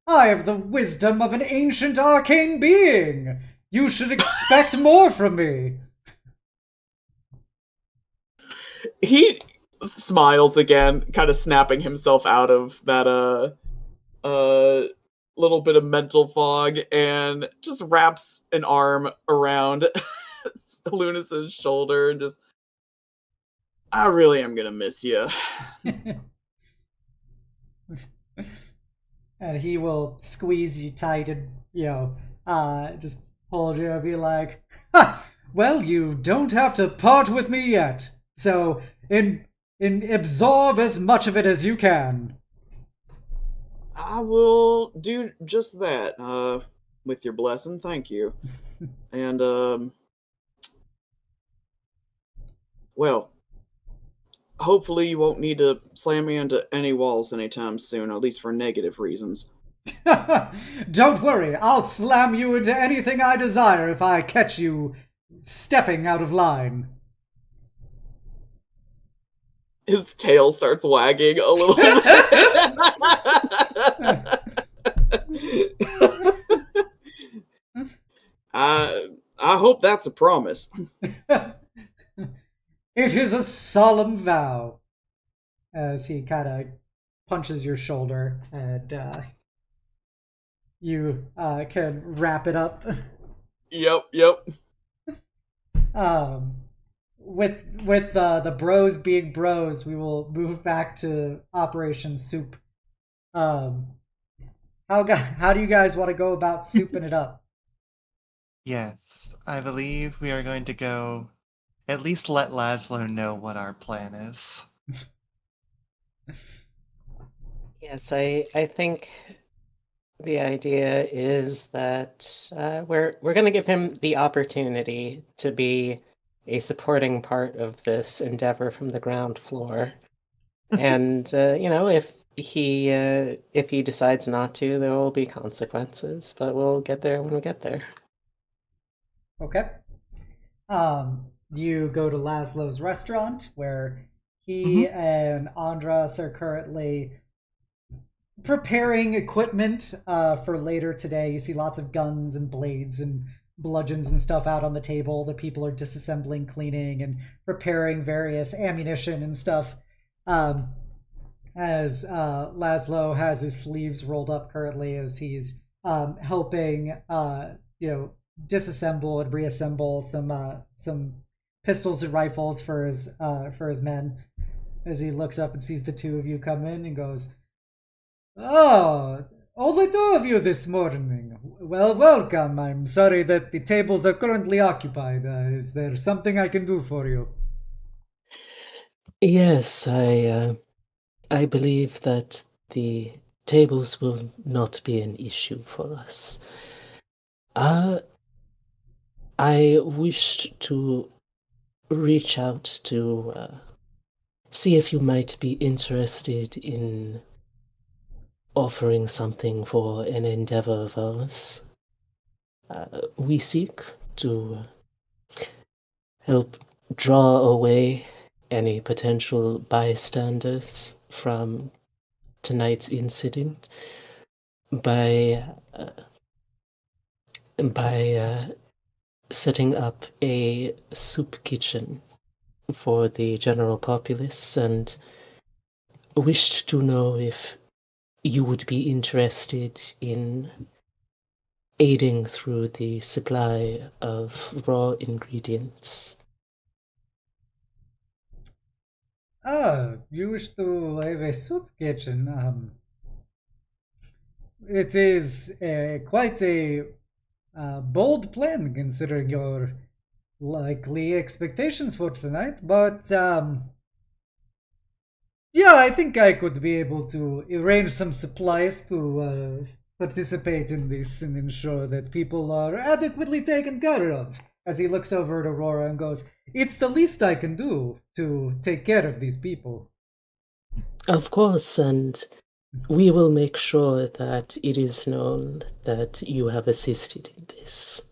I have the wisdom of an ancient arcane being. You should expect more from me. He smiles again, kind of snapping himself out of that little bit of mental fog, and just wraps an arm around Lunas's shoulder and just, I really am gonna miss you. And he will squeeze you tight and, just hold you and be like, ha! Well, you don't have to part with me yet. So, absorb as much of it as you can. I will do just that, with your blessing, thank you. And, well, hopefully you won't need to slam me into any walls anytime soon, at least for negative reasons. Don't worry, I'll slam you into anything I desire if I catch you stepping out of line. His tail starts wagging a little bit. I hope that's a promise. It is a solemn vow. As he kind of punches your shoulder, and you can wrap it up. Yep. With the bros being bros, we will move back to Operation Soup. How do you guys want to go about souping it up? Yes, I believe we are going to go at least let Laszlo know what our plan is. Yes, I think the idea is that we're going to give him the opportunity to be a supporting part of this endeavor from the ground floor. And if he decides not to, there will be consequences, but we'll get there when we get there. Okay. You go to Laszlo's restaurant where he and Andras are currently preparing equipment for later today. You see lots of guns and blades and bludgeons and stuff out on the table. The people are disassembling, cleaning, and preparing various ammunition and stuff. As Laszlo has his sleeves rolled up currently as he's helping, disassemble and reassemble some pistols and rifles for his men. As he looks up and sees the two of you come in and goes, "Oh, only two of you this morning. Well, welcome. I'm sorry that the tables are currently occupied. Is there something I can do for you?" Yes, I believe that the tables will not be an issue for us. I wished to reach out to see if you might be interested in offering something for an endeavor of ours. We seek to help draw away any potential bystanders from tonight's incident by setting up a soup kitchen for the general populace, and wished to know if you would be interested in aiding through the supply of raw ingredients. You wish to have a soup kitchen. It is quite a bold plan considering your likely expectations for tonight, but yeah, I think I could be able to arrange some supplies to participate in this and ensure that people are adequately taken care of. As he looks over at Aurora and goes, "It's the least I can do to take care of these people." Of course, and we will make sure that it is known that you have assisted in this.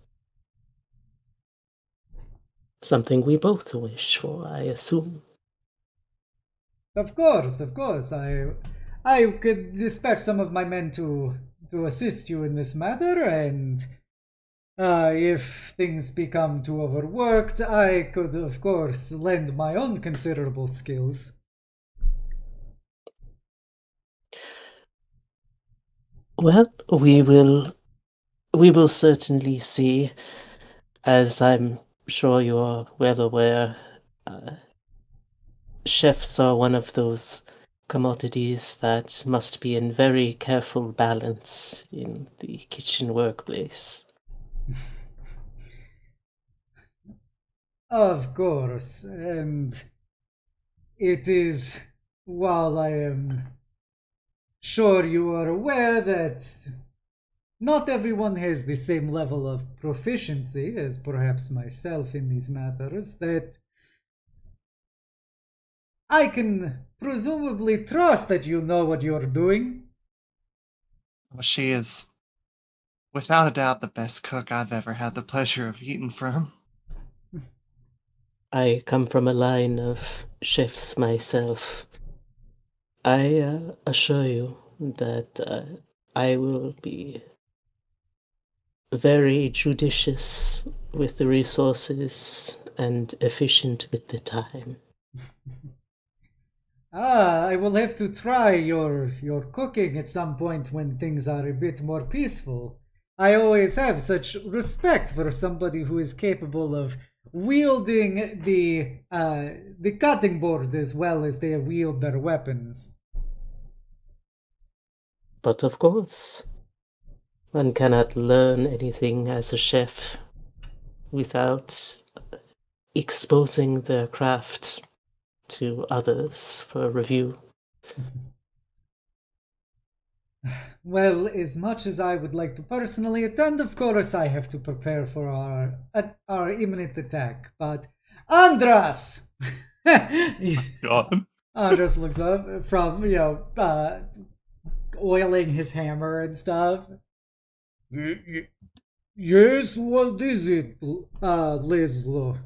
Something we both wish for, I assume. Of course, of course. I could dispatch some of my men to assist you in this matter, and if things become too overworked, I could, of course, lend my own considerable skills. Well, we will certainly see. As I'm sure you are well aware, chefs are one of those commodities that must be in very careful balance in the kitchen workplace. Of course, and it is, while I am sure you are aware that not everyone has the same level of proficiency as perhaps myself in these matters, that I can presumably trust that you know what you're doing. Well, she is, without a doubt, the best cook I've ever had the pleasure of eating from. I come from a line of chefs myself. I assure you that I will be very judicious with the resources and efficient with the time. I will have to try your cooking at some point when things are a bit more peaceful. I always have such respect for somebody who is capable of wielding the cutting board as well as they wield their weapons. But of course, one cannot learn anything as a chef without exposing their craft to others for review. Well, as much as I would like to personally attend, of course I have to prepare for our imminent attack. But Andras, God. Andras looks up from oiling his hammer and stuff. Yes, what is it, Leslo?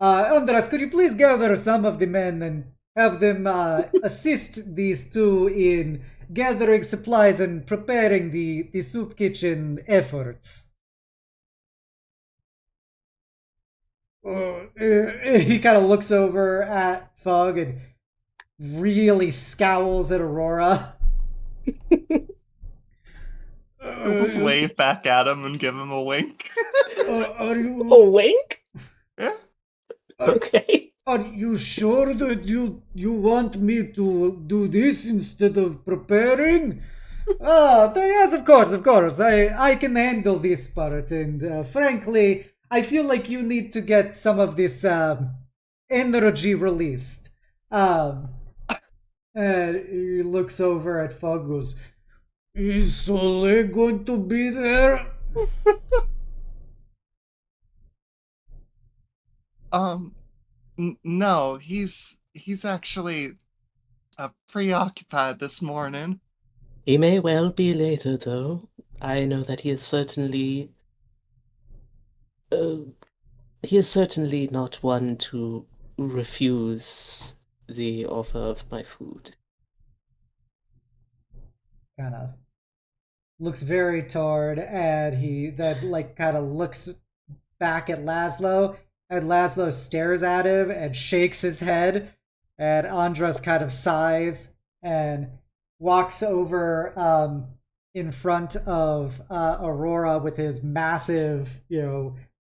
Andras, could you please gather some of the men and have them assist these two in gathering supplies and preparing the soup kitchen efforts? He kind of looks over at Fug and really scowls at Aurora. I'll just wave back at him and give him a wink. Are you? A wink? Yeah. Okay. Are you sure that you want me to do this instead of preparing? Yes, of course, of course. I can handle this part, and frankly, I feel like you need to get some of this energy released. He looks over at Fog, goes, "Is Soleil going to be there?" No, he's actually preoccupied this morning. He may well be later, though. I know that he is certainly not one to refuse the offer of my food. Kind of looks very tired, and kind of looks back at Laszlo, and Laszlo stares at him and shakes his head, and Andras kind of sighs and walks over in front of Aurora with his massive,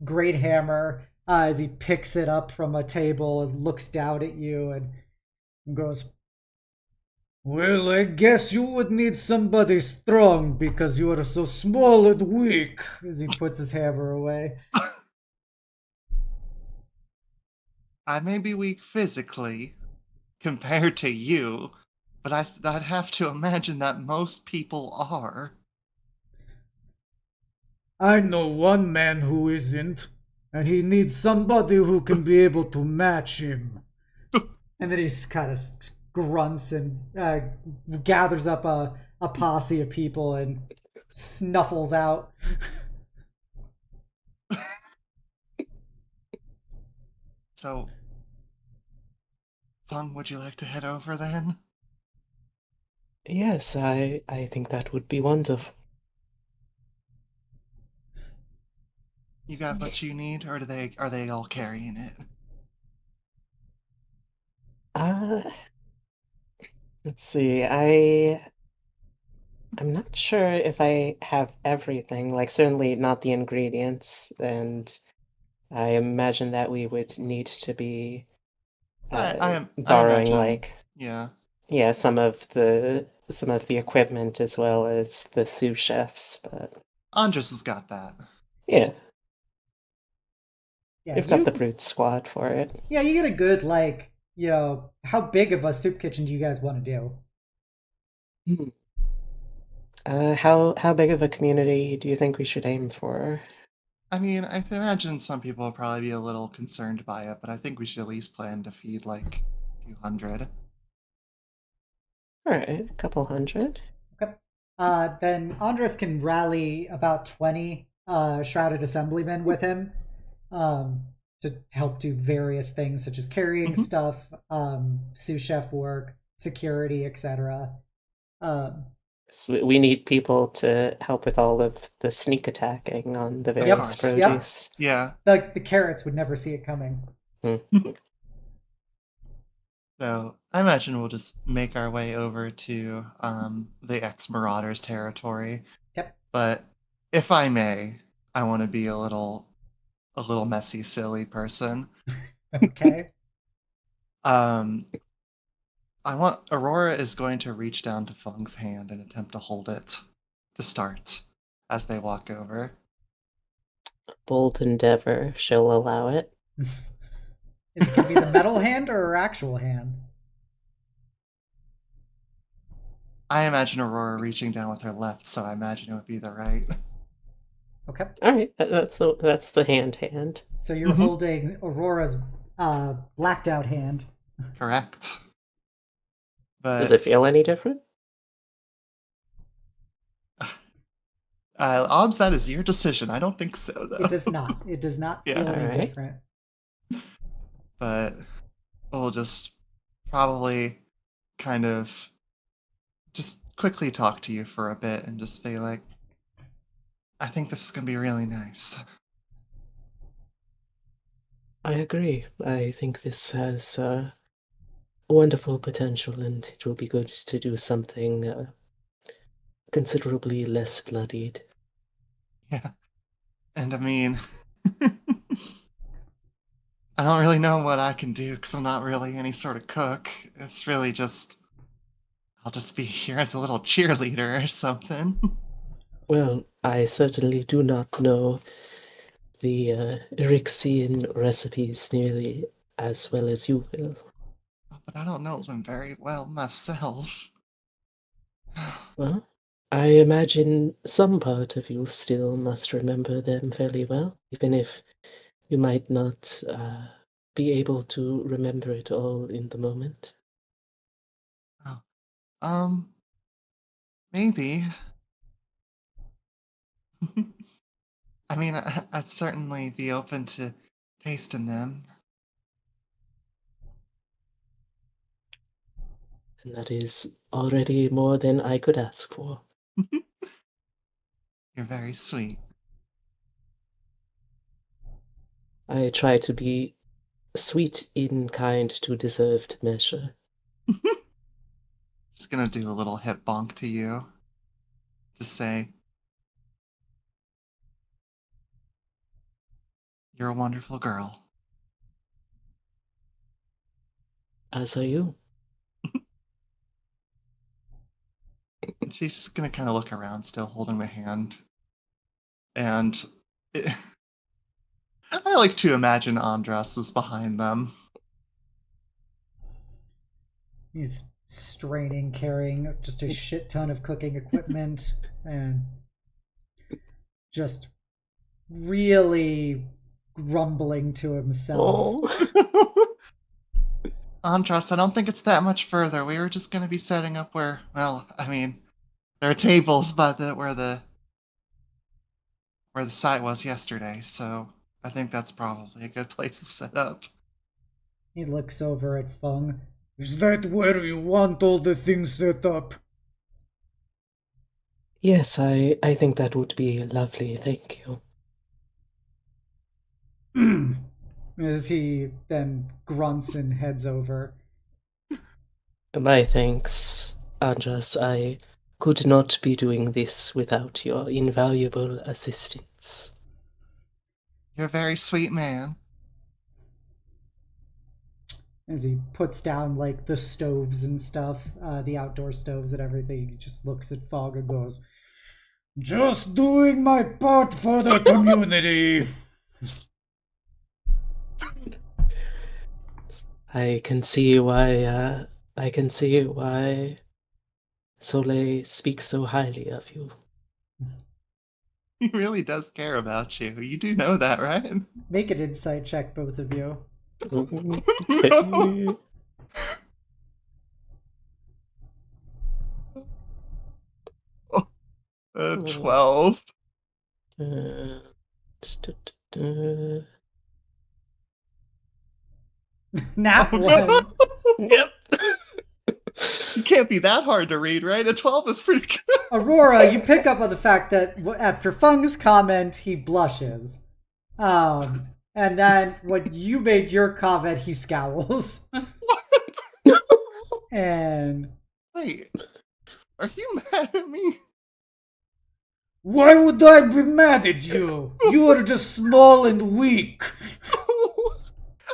great hammer as he picks it up from a table and looks down at you and goes, "Well, I guess you would need somebody strong because you are so small and weak," as he puts his hammer away. I may be weak physically compared to you, but I'd have to imagine that most people are. I know one man who isn't, and he needs somebody who can be able to match him. And then he kind of grunts and gathers up a posse of people and snuffles out. So, Feng, would you like to head over then? Yes, I think that would be wonderful. You got what you need, or are they all carrying it? Uh, let's see. I'm not sure if I have everything, like certainly not the ingredients, and I imagine that we would need to be I borrowing imagine, like yeah. yeah, some of the equipment as well as the sous chefs, but Andras has got that. yeah, Yeah, we've got the you brute squad for it. yeah, you get a good like, how big of a soup kitchen do you guys want to do? Hmm. How big of a community do you think we should aim for? I mean, I imagine some people will probably be a little concerned by it, but I think we should at least plan to feed like a few hundred. All right, a couple hundred. Okay. Then Andres can rally about 20 shrouded assemblymen with him um, to help do various things such as carrying Mhm. stuff, sous chef work, security, etc. Um, So we need people to help with all of the sneak attacking on the Of various course. yep. produce. Yeah. Like the carrots would never see it coming. Hmm. So I imagine we'll just make our way over to the ex-Marauders territory. Yep. But if I may, I want to be a little messy, silly person. Okay. Um, I want Aurora is going to reach down to Feng's hand and attempt to hold it to start as they walk over. Bold endeavor, she'll allow it. Is it going to be the metal hand or her actual hand? I imagine Aurora reaching down with her left, so I imagine it would be the right. Okay. All right, that's the hand. So you're Mhm. holding Aurora's blacked out hand. Correct. Does it But feel any different? Obs, that is your decision. I don't think so, though. It does not. It does not Yeah. feel any Alright. different. But we'll just probably kind of just quickly talk to you for a bit and just be like, I think this is going to be really nice. I agree. I think this has wonderful potential, and it will be good to do something considerably less bloodied. Yeah. And I mean, I don't really know what I can do because I'm not really any sort of cook. It's really just, I'll just be here as a little cheerleader or something. Well, I certainly do not know the Erixian recipes nearly as well as you will. But I don't know them very well myself. Well, I imagine some part of you still must remember them fairly well, even if you might not be able to remember it all in the moment. Oh, um, maybe. I mean, I'd certainly be open to tasting them. And that is already more than I could ask for. You're very sweet. I try to be sweet in kind to deserved measure. Just gonna do a little hip bonk to you. Just say, you're a wonderful girl. As are you. And she's just gonna kind of look around, still holding the hand. And it, I like to imagine Andras is behind them. He's straining, carrying just a shit ton of cooking equipment, and just really grumbling to himself. Oh, Andras, I don't think it's that much further. We were just gonna be setting up where, well, I mean, there are tables by where the site was yesterday, so I think that's probably a good place to set up. He looks over at Feng. Is that where you want all the things set up? Yes, I think that would be lovely, thank you. As he then grunts and heads over. My thanks, Andras. I could not be doing this without your invaluable assistance. You're a very sweet man. As he puts down like the stoves and stuff, the outdoor stoves and everything, he just looks at Fog and goes, "Just doing my part for the community." I can see why Soleil speaks so highly of you. He really does care about you. You do know that, right? Make an insight check, both of you. No. 12. Nat Oh, one. no. Yep. It can't be that hard to read, right? A 12 is pretty good. Aurora, you pick up on the fact that after Feng's comment, he blushes. And then when you made your comment, he scowls. What? And Wait, are you mad at me? why would I be mad at you? You are just small and weak.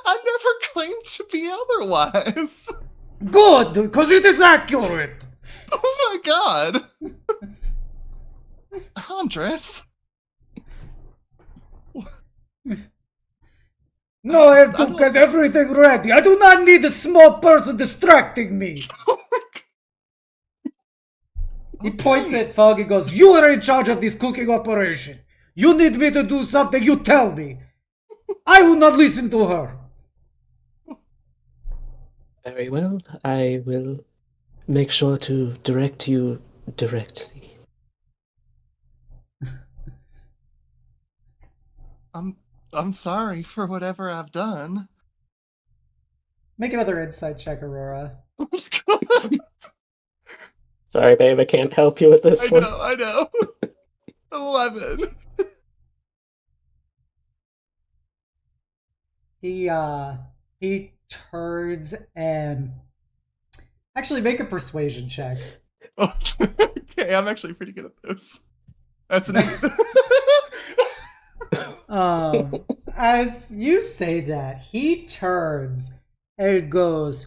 I never claimed to be otherwise. Good, because it is accurate. Oh my god. Andras. No, I have to get everything ready. I do not need a small person distracting me. Oh my god. He points at Fog and goes, "You are in charge of this cooking operation. You need me to do something, you tell me. I will not listen to her." Very well. I will make sure to direct you directly. I'm sorry for whatever I've done. Make another insight check, Aurora. Oh my god. Sorry, babe, I can't help you with this one. I know. 11. He turns and actually make a persuasion check. Oh, okay, I'm actually pretty good at those. That's an 8. As you say that, he turns and goes,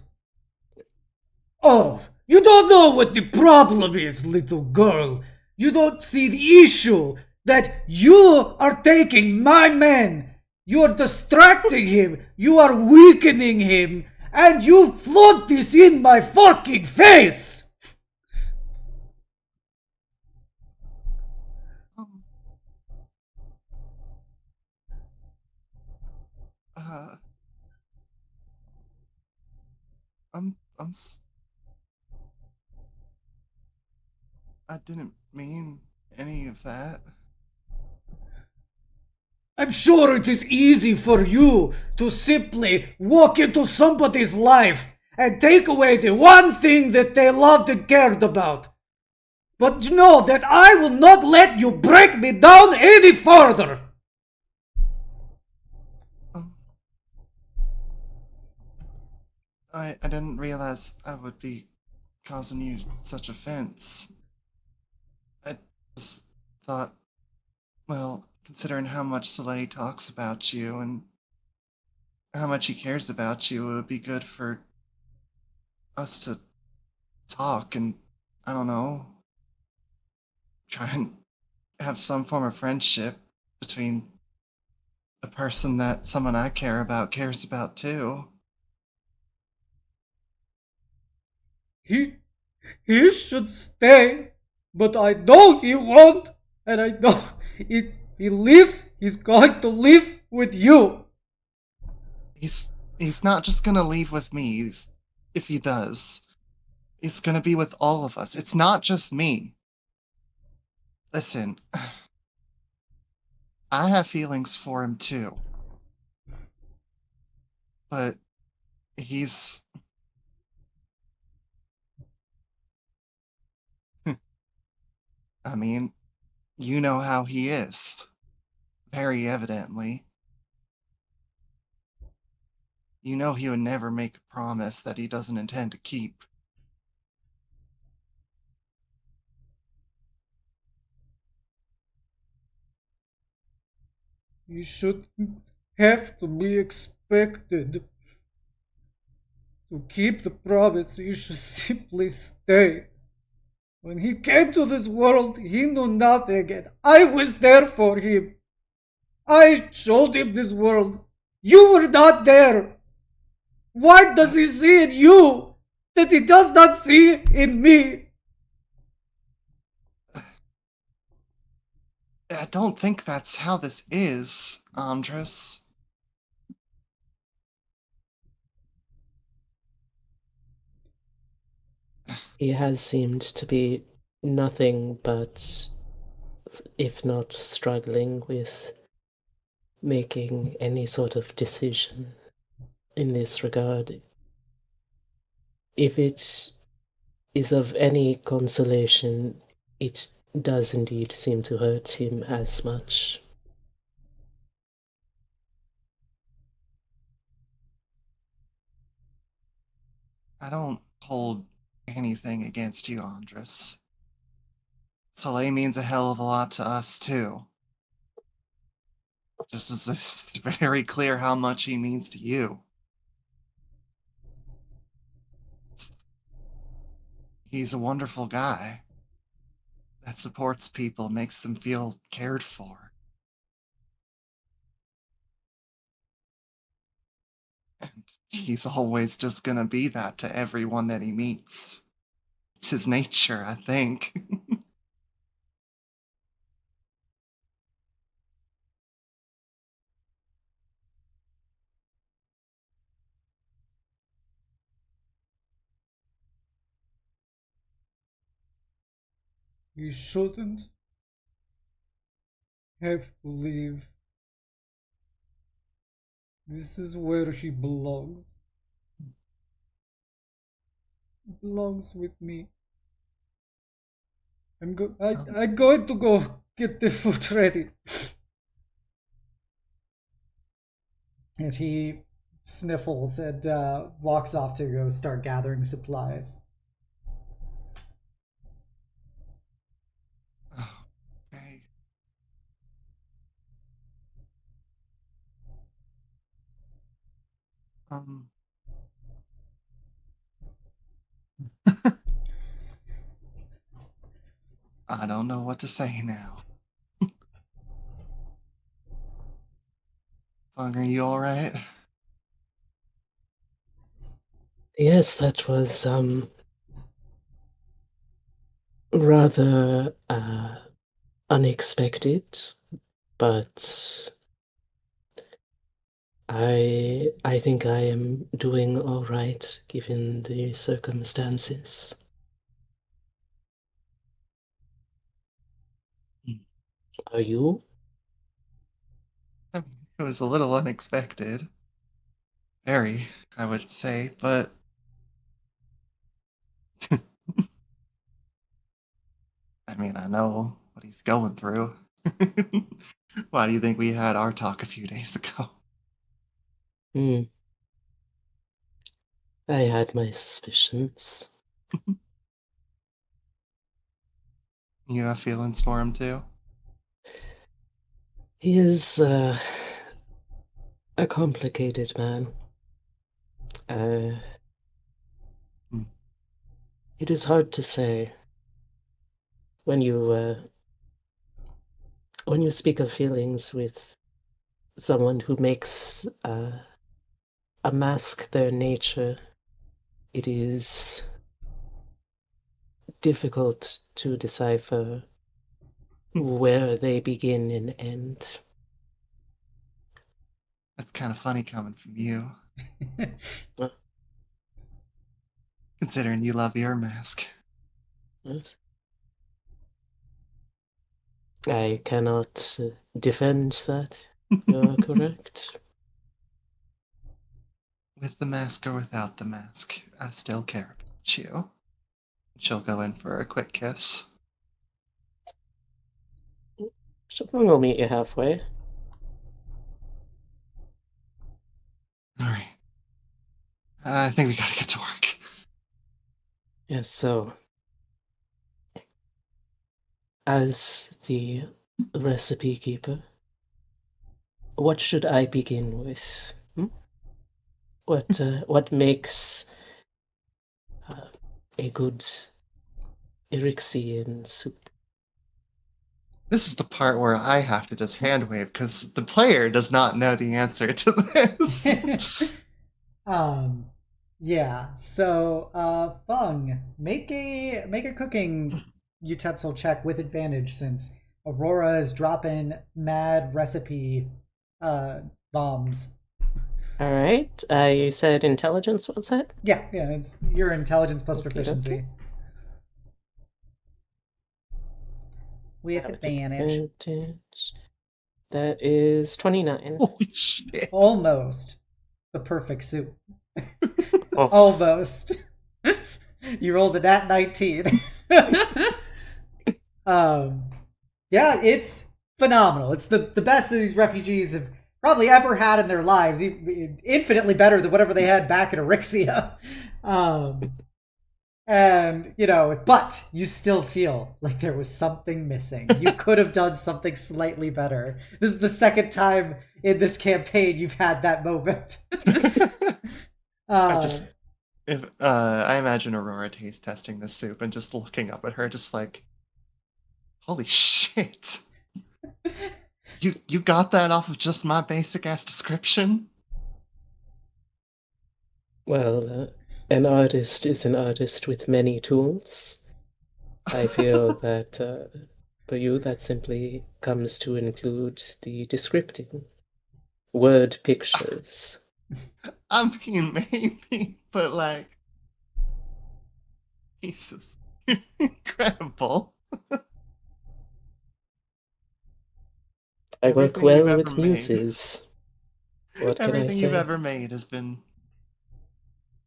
"Oh, you don't know what the problem is, little girl. You don't see the issue that you are taking my man. You are distracting him. You are weakening him. And you float this in my fucking face." I'm I didn't mean any of that. I'm sure it is easy for you to simply walk into somebody's life and take away the one thing that they loved and cared about. But know that I will not let you break me down any further. I didn't realize I would be causing you such offense. I just thought, well, considering how much Soleil talks about you and how much he cares about you, it would be good for us to talk and, I don't know, try and have some form of friendship between a person that someone I care about cares about too. He should stay, but I know he won't, and I know if he leaves, he's going to leave with you. He's not just gonna leave with me. If he does, he's gonna be with all of us. It's not just me. Listen, I have feelings for him too. But he's... I mean, you know how he is. Very evidently. You know he would never make a promise that he doesn't intend to keep. You shouldn't have to be expected to keep the promise. You should simply stay. When he came to this world, he knew nothing, and I was there for him. I showed him this world. You were not there. What does he see in you that he does not see in me? I don't think that's how this is, Andras. He has seemed to be nothing but, if not struggling with making any sort of decision in this regard. If it is of any consolation, it does indeed seem to hurt him as much. I don't hold anything against you, Andras. Soleil means a hell of a lot to us, too. Just as it's very clear how much he means to you. He's a wonderful guy that supports people, makes them feel cared for. And he's always just gonna be that to everyone that he meets. It's his nature, I think. You shouldn't have to leave. This is where he belongs. He belongs with me. I'm going to go get the food ready. And he sniffles and walks off to go start gathering supplies. Okay. I don't know what to say now. Fung, are you alright? Yes, that was rather unexpected, but I think I am doing all right given the circumstances. Are you? I mean, it was a little unexpected. Very, I would say, but I mean, I know what he's going through. Why do you think we had our talk a few days ago? Hmm. I had my suspicions. You have feelings for him too? He is a complicated man. Hmm. It is hard to say when you speak of feelings with someone who makes a mask their nature. It is difficult to decipher where they begin and end. That's kind of funny coming from you, considering you love your mask. Yes. I cannot defend that. You are correct. With the mask or without the mask, I still care about you. She'll go in for a quick kiss. We'll meet you halfway. Alright. I think we gotta get to work. Yes, so as the recipe keeper, what should I begin with? What makes a good Erixian soup? This is the part where I have to just hand wave because the player does not know the answer to this. Yeah. So, Feng, make a cooking utensil check with advantage since Aurora is dropping mad recipe bombs. All right. You said intelligence. What's that? Yeah, it's your intelligence plus Okay, proficiency. okay. With advantage. That is 29. Holy shit. Almost the perfect soup. Oh. Almost. You rolled a nat 19. Yeah, it's phenomenal. It's the best that these refugees have probably ever had in their lives. Infinitely better than whatever they had back in Erixia. And, but you still feel like there was something missing. You could have done something slightly better. This is the second time in this campaign you've had that moment. I imagine Aurora taste testing the soup and just looking up at her, just like, holy shit. You got that off of just my basic ass description? Well, an artist is an artist with many tools. I feel that for you, that simply comes to include the descripting word pictures. I mean, maybe, but like, Jesus, incredible. I work Everything well you've with ever made. muses. What can I Everything say? you've ever made has been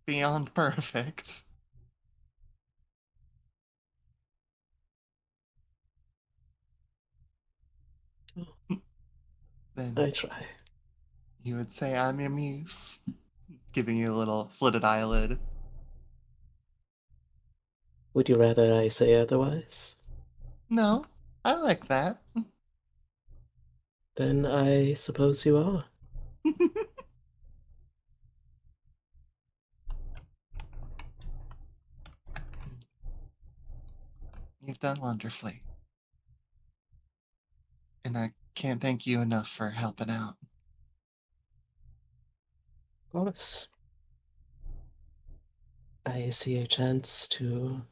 beyond perfect. Then I try. you would say I'm your muse, giving you a little flitted eyelid. Would you rather I say otherwise? No, I like that. Then I suppose you are. You've done wonderfully. And I can't thank you enough for helping out. Of course. I see a chance to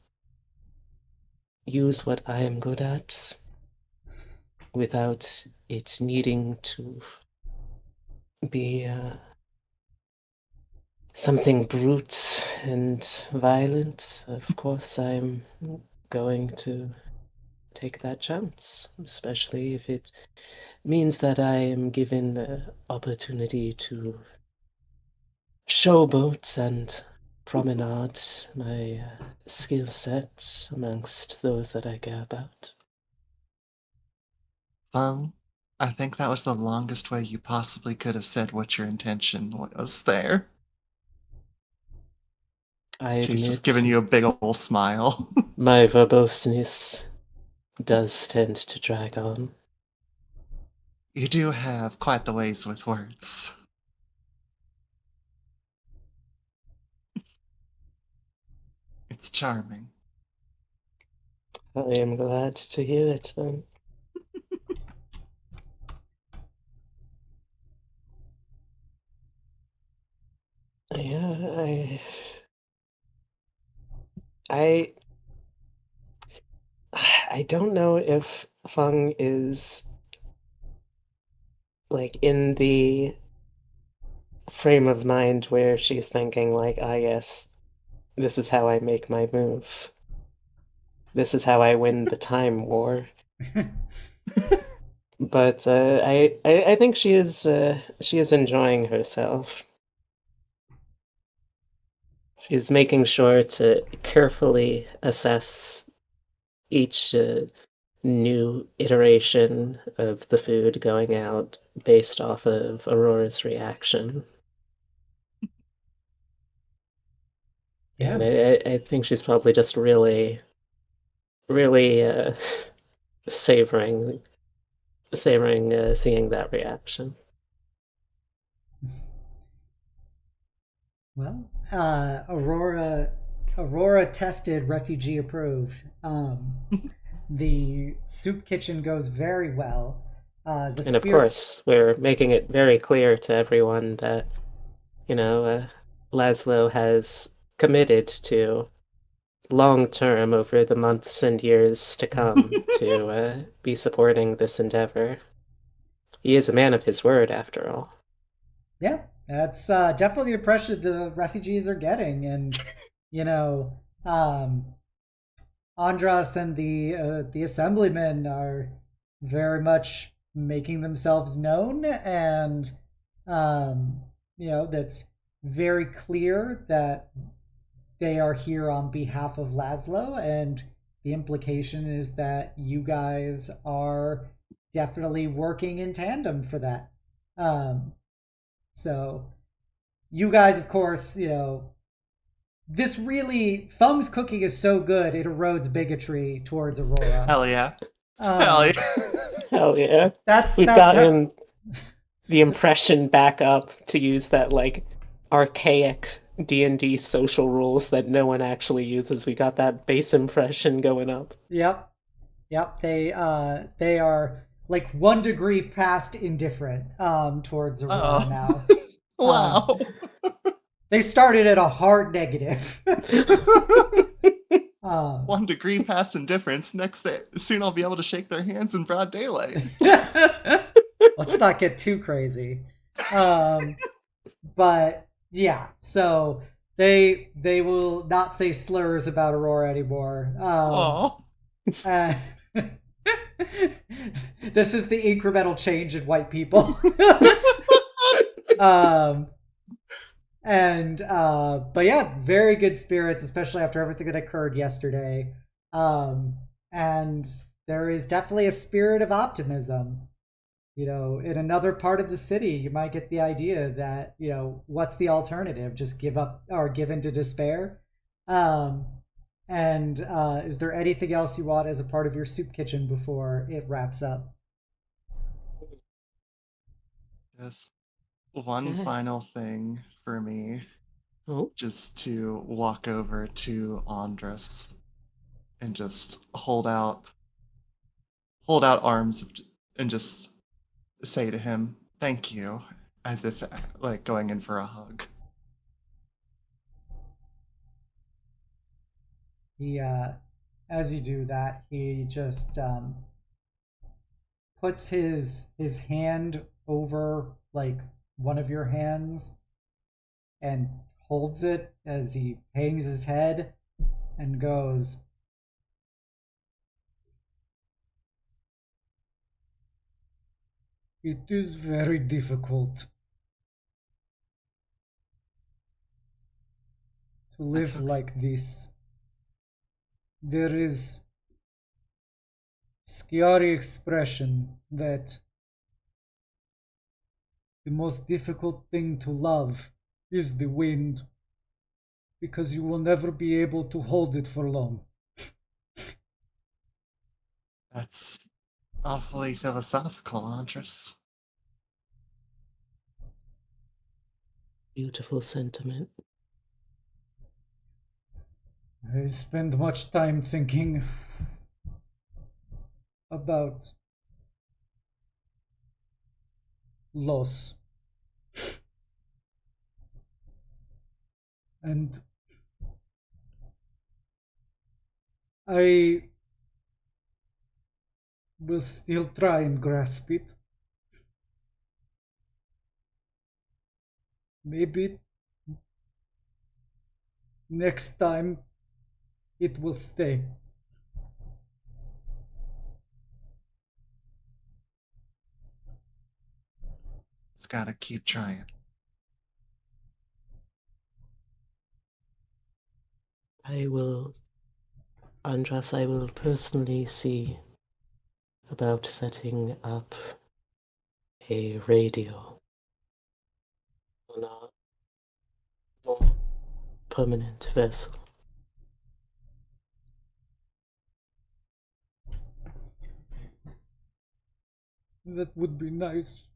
use what I am good at without it needing to be something brute and violent. Of course, I'm going to take that chance, especially if it means that I am given the opportunity to showboat and promenade my skill set amongst those that I care about. I think that was the longest way you possibly could have said what your intention was there. I She's just admit giving you a big ol' smile. my verboseness does tend to drag on. You do have quite the ways with words. It's charming. I am glad to hear it, then. Yeah, I don't know if Feng is like in the frame of mind where she's thinking like, ah yes, this is how I make my move. This is how I win the time war. But I think she is enjoying herself. She's making sure to carefully assess each new iteration of the food going out based off of Aurora's reaction. Yeah. And I think she's probably just really, really savoring seeing that reaction. Well, Aurora tested, refugee approved. The soup kitchen goes very well. And of course, we're making it very clear to everyone that, Laszlo has committed to long term over the months and years to come to be supporting this endeavor. He is a man of his word, after all. Yeah, that's definitely the impression the refugees are getting, and you know, Andras and the assemblymen are very much making themselves known, and that's very clear that they are here on behalf of Laszlo, and the implication is that you guys are definitely working in tandem for that. Um, so you guys, of course, this really Fung's cooking is so good it erodes bigotry towards Aurora. Hell yeah. Hell yeah. Hell yeah. That's We've that's gotten the impression back up, to use that like archaic D&D social rules that no one actually uses. We got that base impression going up. Yep. They are like 1 degree past indifferent towards Aurora now. Wow. They started at a hard negative. 1 degree past indifference. Next day, soon I'll be able to shake their hands in broad daylight. Let's not get too crazy. But yeah, so they will not say slurs about Aurora anymore. Oh. This is the incremental change in white people. But yeah, very good spirits, especially after everything that occurred yesterday. And there is definitely a spirit of optimism. In another part of the city, you might get the idea that, what's the alternative? Just give up or give in to despair? Is there anything else you want as a part of your soup kitchen before it wraps up? Yes. One final thing for me, just to walk over to Andras and just hold out arms and just say to him, "Thank you," as if like going in for a hug. He, as you do that, he just puts his hand over like one of your hands and holds it as he hangs his head and goes, "It is very difficult to live like this. There is scary expression that the most difficult thing to love is the wind, because you will never be able to hold it for long." That's awfully philosophical, Andras. Beautiful sentiment. I spend much time thinking about loss. And I will still try and grasp it. Maybe next time it will stay. It's gotta keep trying. Andras, I will personally see about setting up a radio on a more permanent vessel. That would be nice.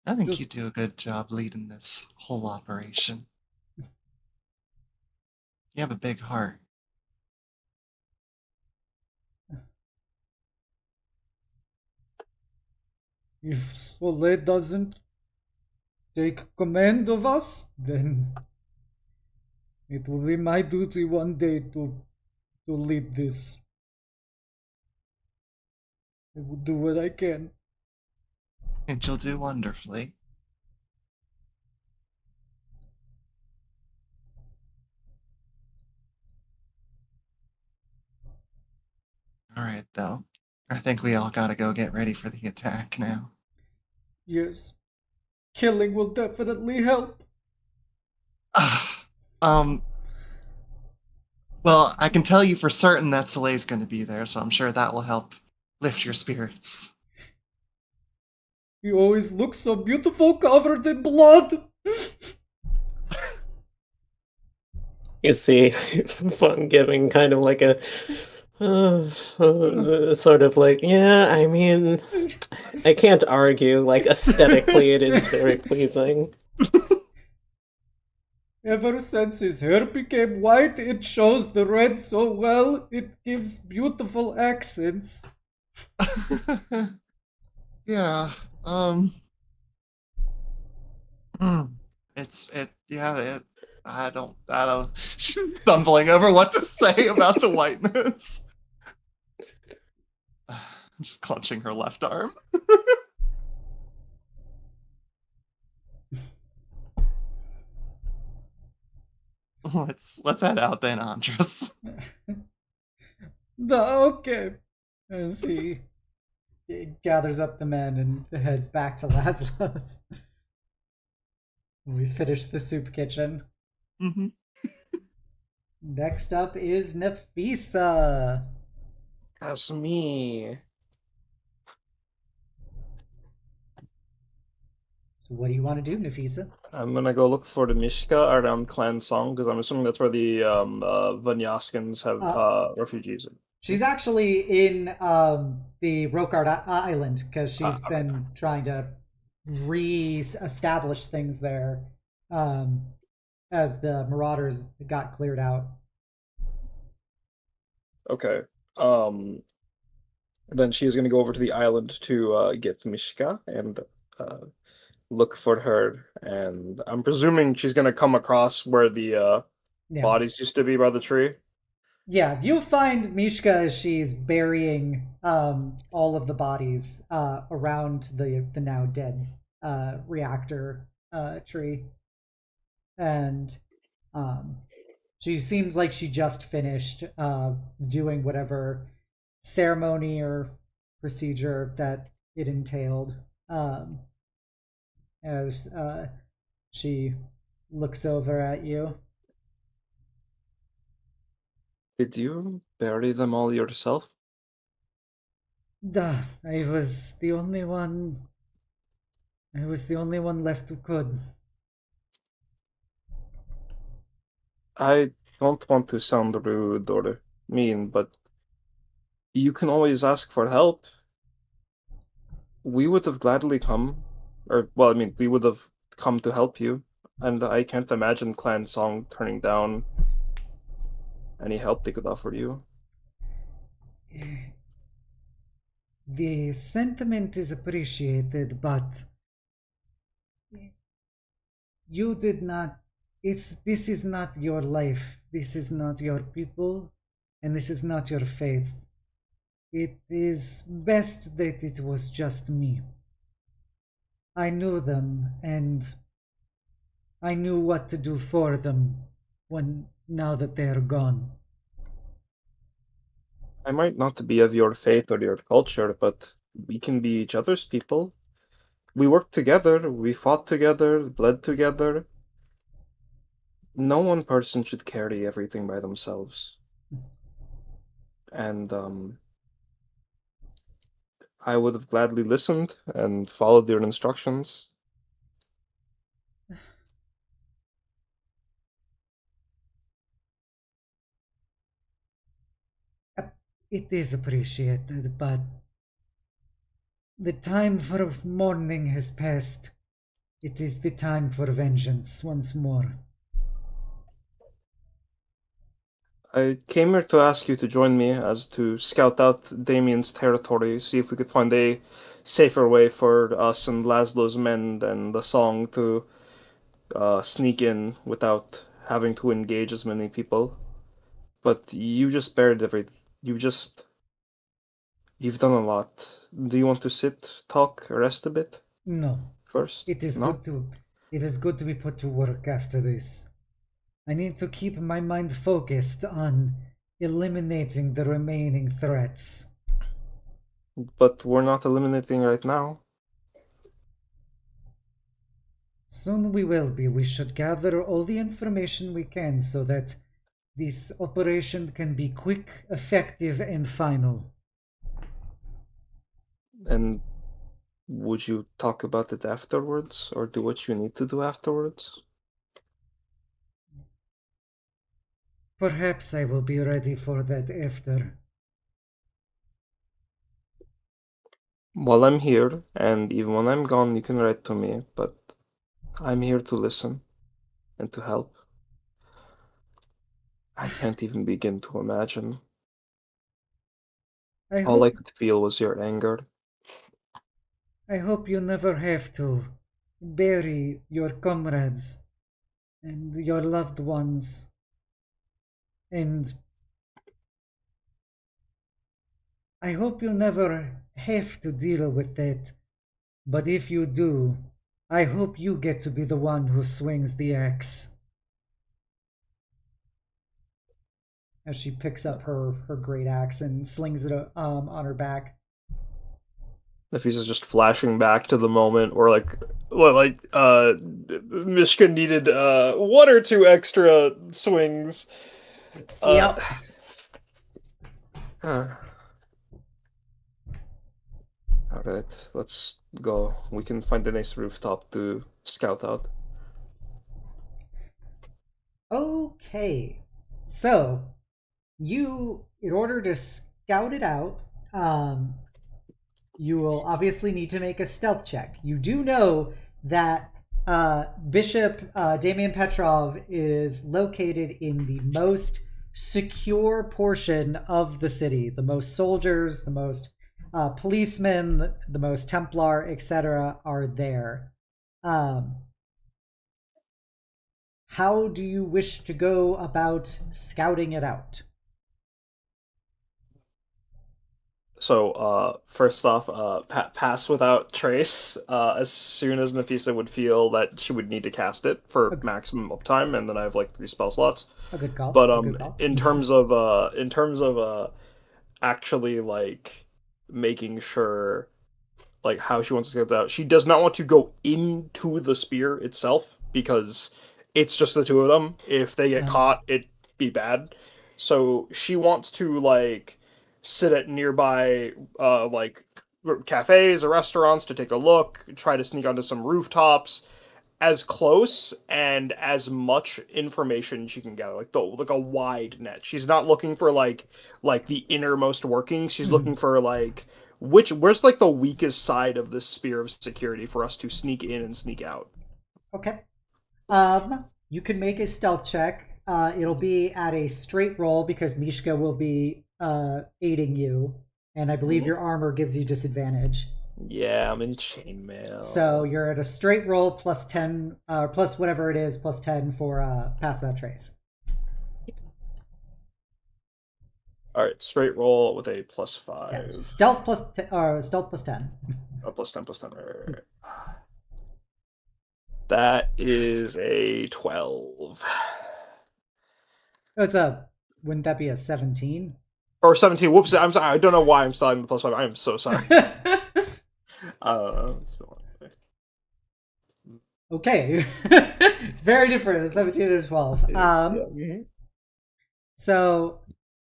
I think Just- you do a good job leading this whole operation. You have a big heart. If Soleil doesn't take command of us, then it will be my duty one day to lead this. I will do what I can. And you'll do wonderfully. Alright, though. I think we all gotta go get ready for the attack now. Yes. Killing will definitely help. Well, I can tell you for certain that Soleil's gonna be there, so I'm sure that will help lift your spirits. You always look so beautiful covered in blood. You see, Fun giving kind of like a sort of like, yeah, I mean, I can't argue. Like, aesthetically, it is very pleasing. Ever since his hair became white, it shows the red so well. It gives beautiful accents. Yeah, I don't, stumbling over what to say about the whiteness. I'm just clenching her left arm. Let's head out then, Andras. Okay. As he gathers up the men and heads back to Laszlo's. We finish the soup kitchen. Mm-hmm. Next up is Nafisa. That's me. So what do you want to do, Nafisa? I'm gonna go look for the Mishka around Clan Song because I'm assuming that's where the Vanyaskins have refugees. She's actually in the Rokard Island because she's been trying to re-establish things there as the Marauders got cleared out. Okay. Then she's gonna go over to the island to get Mishka and look for her. And I'm presuming she's gonna come across where the Yeah. bodies used to be by the tree. Yeah, you'll find Mishka as she's burying all of the bodies around the now dead reactor tree. And she seems like she just finished doing whatever ceremony or procedure that it entailed. As she looks over at you. Did you bury them all yourself? Duh, I was the only one left who could. I don't want to sound rude or mean, but you can always ask for help. We would have gladly come, we would have come to help you, and I can't imagine Clan Song turning down any help they could offer you. The sentiment is appreciated, but you did not. This is not your life. This is not your people, and this is not your faith. It is best that it was just me. I knew them, and I knew what to do for them now that they are gone. I might not be of your faith or your culture, but we can be each other's people. We worked together, we fought together, bled together. No one person should carry everything by themselves. And, I would have gladly listened and followed your instructions. It is appreciated, but the time for mourning has passed. It is the time for vengeance once more. I came here to ask you to join me as to scout out Damien's territory, see if we could find a safer way for us and Laszlo's men and the song to sneak in without having to engage as many people. But you just buried everything. You've done a lot. Do you want to sit, talk, rest a bit No, first? it is No? good to be put to work after this. I need to keep my mind focused on eliminating the remaining threats. But we're not eliminating right now. Soon we will be. We should gather all the information we can so that this operation can be quick, effective, and final. And would you talk about it afterwards, or do what you need to do afterwards? Perhaps I will be ready for that after. While I'm here, and even when I'm gone, you can write to me, but I'm here to listen and to help. I can't even begin to imagine. All I could feel was your anger. I hope you never have to bury your comrades and your loved ones. And I hope you never have to deal with that. But if you do, I hope you get to be the one who swings the axe. As she picks up her great axe and slings it on her back. Nafisa's just flashing back to the moment where Mishka needed 1 or 2 extra swings. Yep. Alright, let's go. We can find a nice rooftop to scout out. Okay. So, you, in order to scout it out, you will obviously need to make a stealth check. You do know that Bishop Damien Petrov is located in the most secure portion of the city. The most soldiers, the most policemen, the most Templar, etc. are there. How do you wish to go about scouting it out? So, first off, pass without trace. As soon as Nafisa would feel that she would need to cast it for maximum uptime, and then I have like 3 spell slots. A good call. But a good call. in terms of actually like making sure like how she wants to get that out, she does not want to go into the spear itself because it's just the 2 of them. If they get caught, it'd be bad. So she wants to like sit at nearby like cafes or restaurants to take a look, try to sneak onto some rooftops, as close and as much information she can gather, like a wide net. She's not looking for like the innermost workings. She's looking for like where's like the weakest side of this sphere of security for us to sneak in and sneak out. Okay. You can make a stealth check. It'll be at a straight roll because Mishka will be aiding you, and I believe your armor gives you disadvantage. Yeah, I'm in chainmail. So you're at a straight roll plus 10, plus whatever it is, plus 10 for pass that trace. Alright, straight roll with a +5. Yeah, stealth plus 10. +10. That is a 12. Wouldn't that be a 17? Or 17. Whoops, I'm sorry. I don't know why I'm starting the +5. I am so sorry. Okay. It's very different. It's 17 or 12. So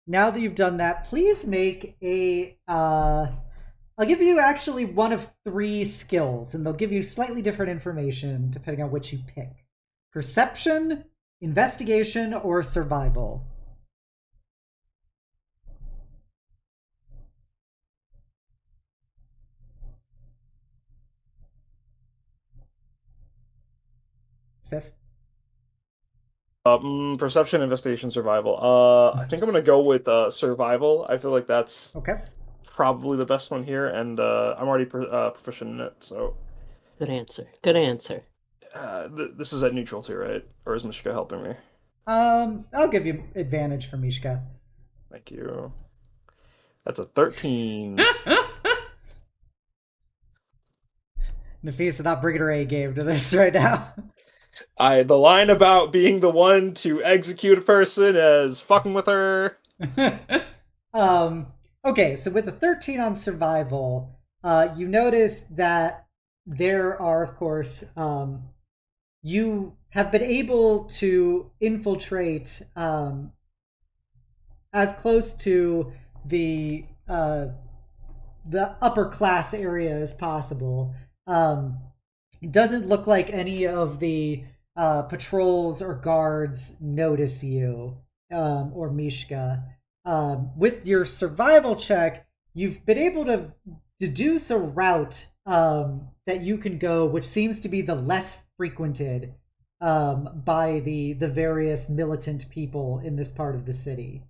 now that you've done that, please make a I'll give you actually one of 3 skills, and they'll give you slightly different information depending on which you pick. Perception, investigation, or survival. Sif? Perception, investigation, survival. I think I'm gonna go with survival. I feel like that's Okay. probably the best one here, and I'm already proficient in it, so Good answer. Good answer. this is at neutral too, right? Or is Mishka helping me? I'll give you advantage for Mishka. Thank you. That's a 13. Nafisa not bringing her A game to this right now. The line about being the one to execute a person as fucking with her. Okay, so with a 13 on survival, you notice that there are, of course, you have been able to infiltrate as close to the upper class area as possible. It doesn't look like any of the patrols or guards notice you or Mishka. With your survival check, you've been able to deduce a route that you can go, which seems to be the less frequented by the various militant people in this part of the city.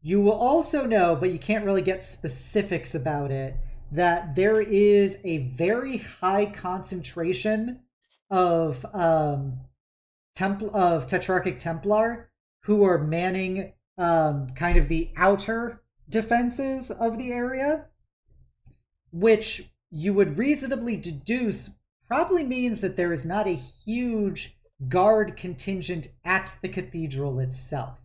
You will also know, but you can't really get specifics about it, that there is a very high concentration of Tetrarchic Templar who are manning kind of the outer defenses of the area, which you would reasonably deduce probably means that there is not a huge guard contingent at the cathedral itself.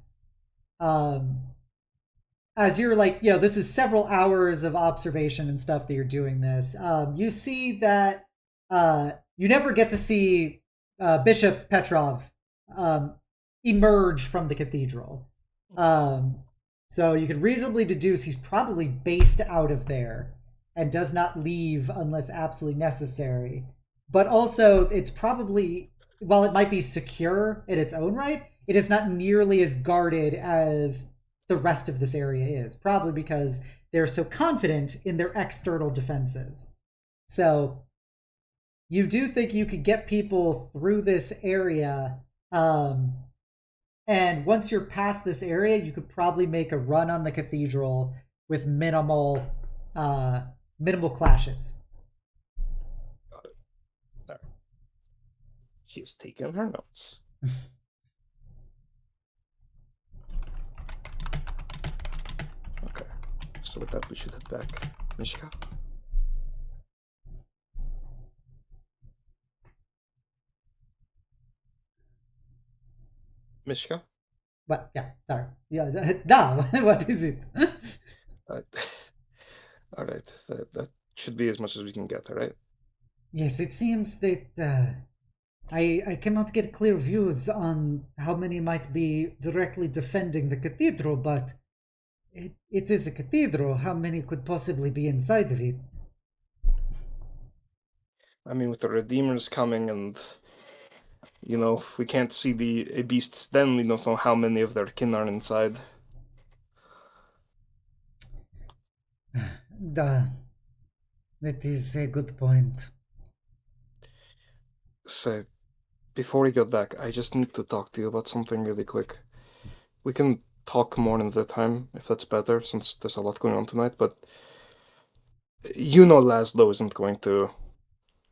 As you're like, this is several hours of observation and stuff that you're doing this. You see that you never get to see Bishop Petrov emerge from the cathedral. So you can reasonably deduce he's probably based out of there and does not leave unless absolutely necessary. But also, it's probably, while it might be secure in its own right, it is not nearly as guarded as the rest of this area is, probably because they're so confident in their external defenses. So you do think you could get people through this area, and once you're past this area, you could probably make a run on the cathedral with minimal clashes. Got it. There. She is taking her notes. Okay, so with that we should head back. Mishka? Mishka? But yeah, sorry. Yeah, da, what is it? Alright, that should be as much as we can get, alright? Yes, it seems that I cannot get clear views on how many might be directly defending the cathedral, but it is a cathedral. How many could possibly be inside of it? I mean, with the Redeemers coming and, if we can't see the beasts then, we don't know how many of their kin are inside. That is a good point. So, before we get back, I just need to talk to you about something really quick. We can talk more another time, if that's better, since there's a lot going on tonight, but Laszlo isn't going to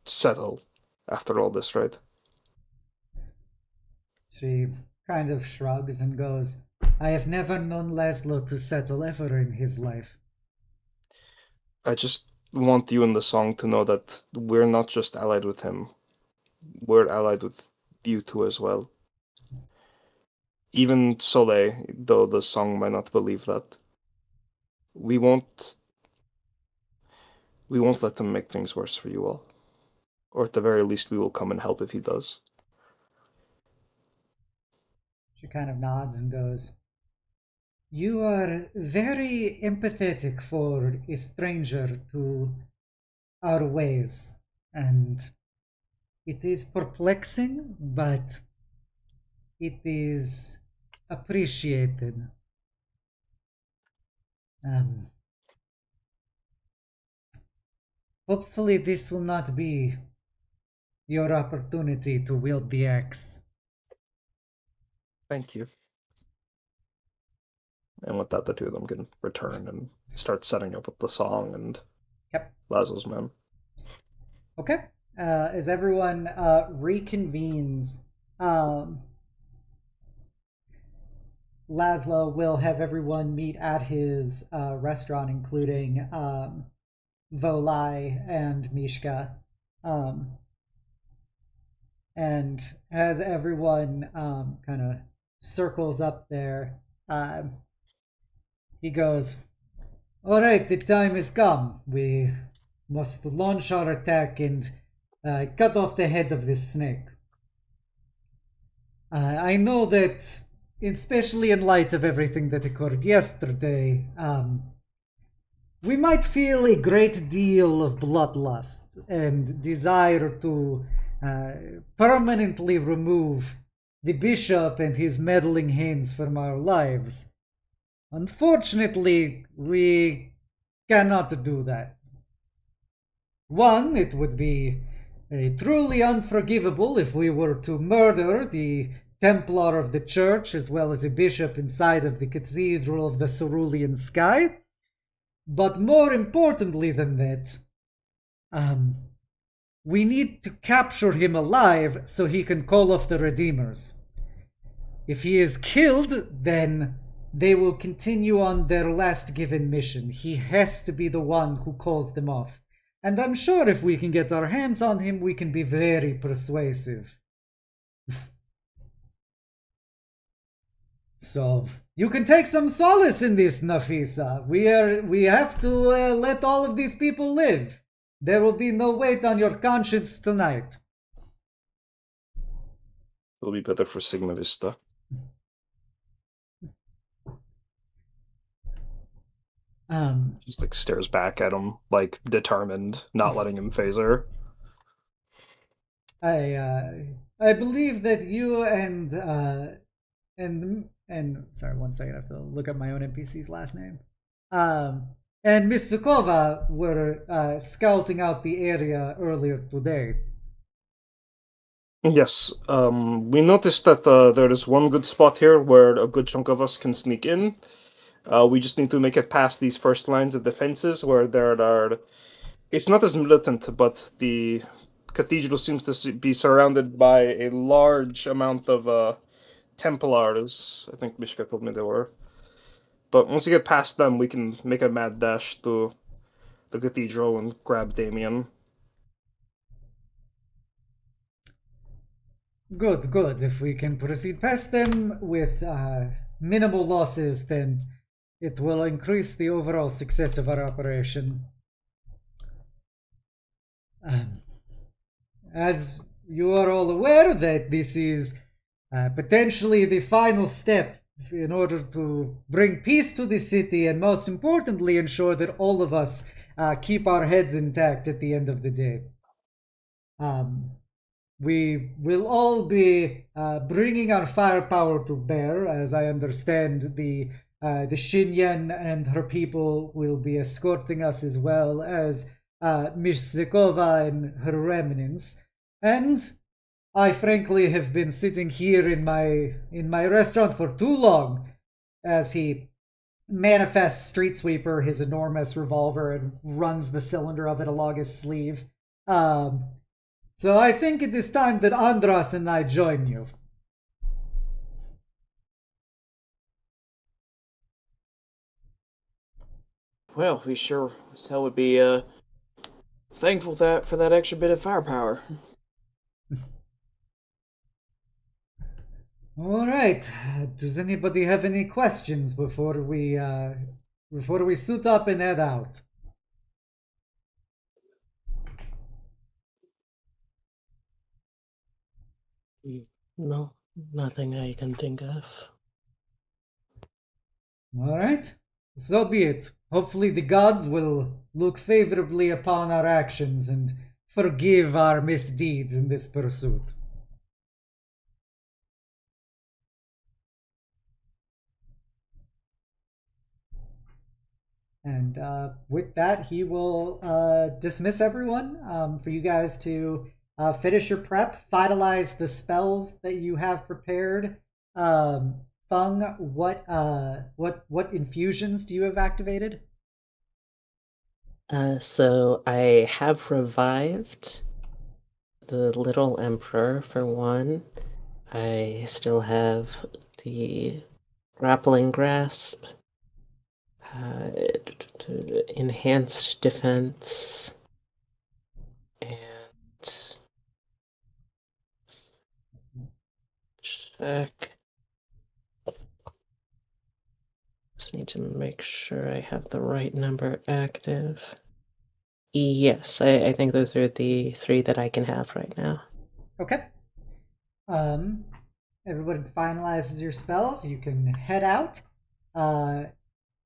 settle after all this, right? She kind of shrugs and goes, I have never known Laszlo to settle ever in his life. I just want you and the song to know that we're not just allied with him. We're allied with you two as well. Even Soleil, though the song might not believe that. We won't let them make things worse for you all. Or at the very least, we will come and help if he does. She kind of nods and goes, "You are very empathetic for a stranger to our ways, and it is perplexing, but it is appreciated. Hopefully this will not be your opportunity to wield the axe." Thank you. And with that, the two of them can return and start setting up with the song and Laszlo's men. Okay. As everyone reconvenes, Laszlo will have everyone meet at his restaurant, including Volai and Mishka. And as everyone kind of circles up there, he goes, "All right, the time has come. We must launch our attack and cut off the head of this snake. I know that, especially in light of everything that occurred yesterday, we might feel a great deal of bloodlust and desire to permanently remove the bishop and his meddling hands from our lives. Unfortunately, we cannot do that. One, it would be truly unforgivable if we were to murder the Templar of the Church as well as a bishop inside of the Cathedral of the Cerulean Sky. But more importantly than that, we need to capture him alive so he can call off the Redeemers. If he is killed, then they will continue on their last given mission. He has to be the one who calls them off. And I'm sure if we can get our hands on him, we can be very persuasive. So, you can take some solace in this, Nafisa. We have to let all of these people live. There will be no weight on your conscience tonight." It'll be better for Sigma Vista. Just like stares back at him, like determined, not letting him phase her. I believe that you and sorry, one second, I have to look up my own NPC's last name. And Miss Sukova were scouting out the area earlier today. Yes, we noticed that there is one good spot here where a good chunk of us can sneak in. We just need to make it past these first lines of defenses where there are... It's not as militant, but the Cathedral seems to be surrounded by a large amount of Templars. I think Mishka told me they were. But once you get past them, we can make a mad dash to the Cathedral and grab Damien. Good, good. If we can proceed past them with minimal losses, then it will increase the overall success of our operation. As you are all aware, that this is potentially the final step in order to bring peace to the city and, most importantly, ensure that all of us keep our heads intact at the end of the day. We will all be bringing our firepower to bear. As I understand, the Shinyan and her people will be escorting us, as well as Miss Zekova and her remnants. And I frankly have been sitting here in my restaurant for too long, as he manifests Street Sweeper, his enormous revolver, and runs the cylinder of it along his sleeve. So I think it is time that Andras and I join you. Well, we sure as hell would be thankful for that extra bit of firepower. All right. Does anybody have any questions before we suit up and head out? No, nothing I can think of. All right, so be it. Hopefully, the gods will look favorably upon our actions and forgive our misdeeds in this pursuit. And with that, he will dismiss everyone for you guys to finish your prep, finalize the spells that you have prepared. Feng, what infusions do you have activated? So I have revived the Little Emperor for one. I still have the Grappling Grasp, enhanced defense, and check. Just need to make sure I have the right number active. Yes, I think those are the 3 that I can have right now. Okay. Everybody finalizes your spells. You can head out.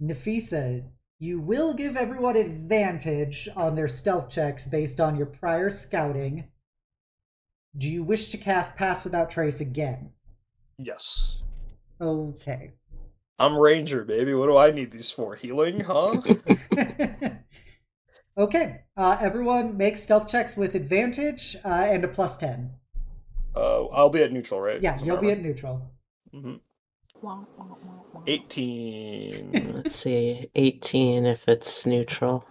Nafisa, you will give everyone advantage on their stealth checks based on your prior scouting. Do you wish to cast Pass Without Trace again? Yes. Okay. I'm Ranger, baby. What do I need these for? Healing, huh? Okay. Everyone make stealth checks with advantage and a +10. I'll be at neutral, right? Yeah, you'll be at neutral. Mm-hmm. 18. Let's see, 18 if it's neutral.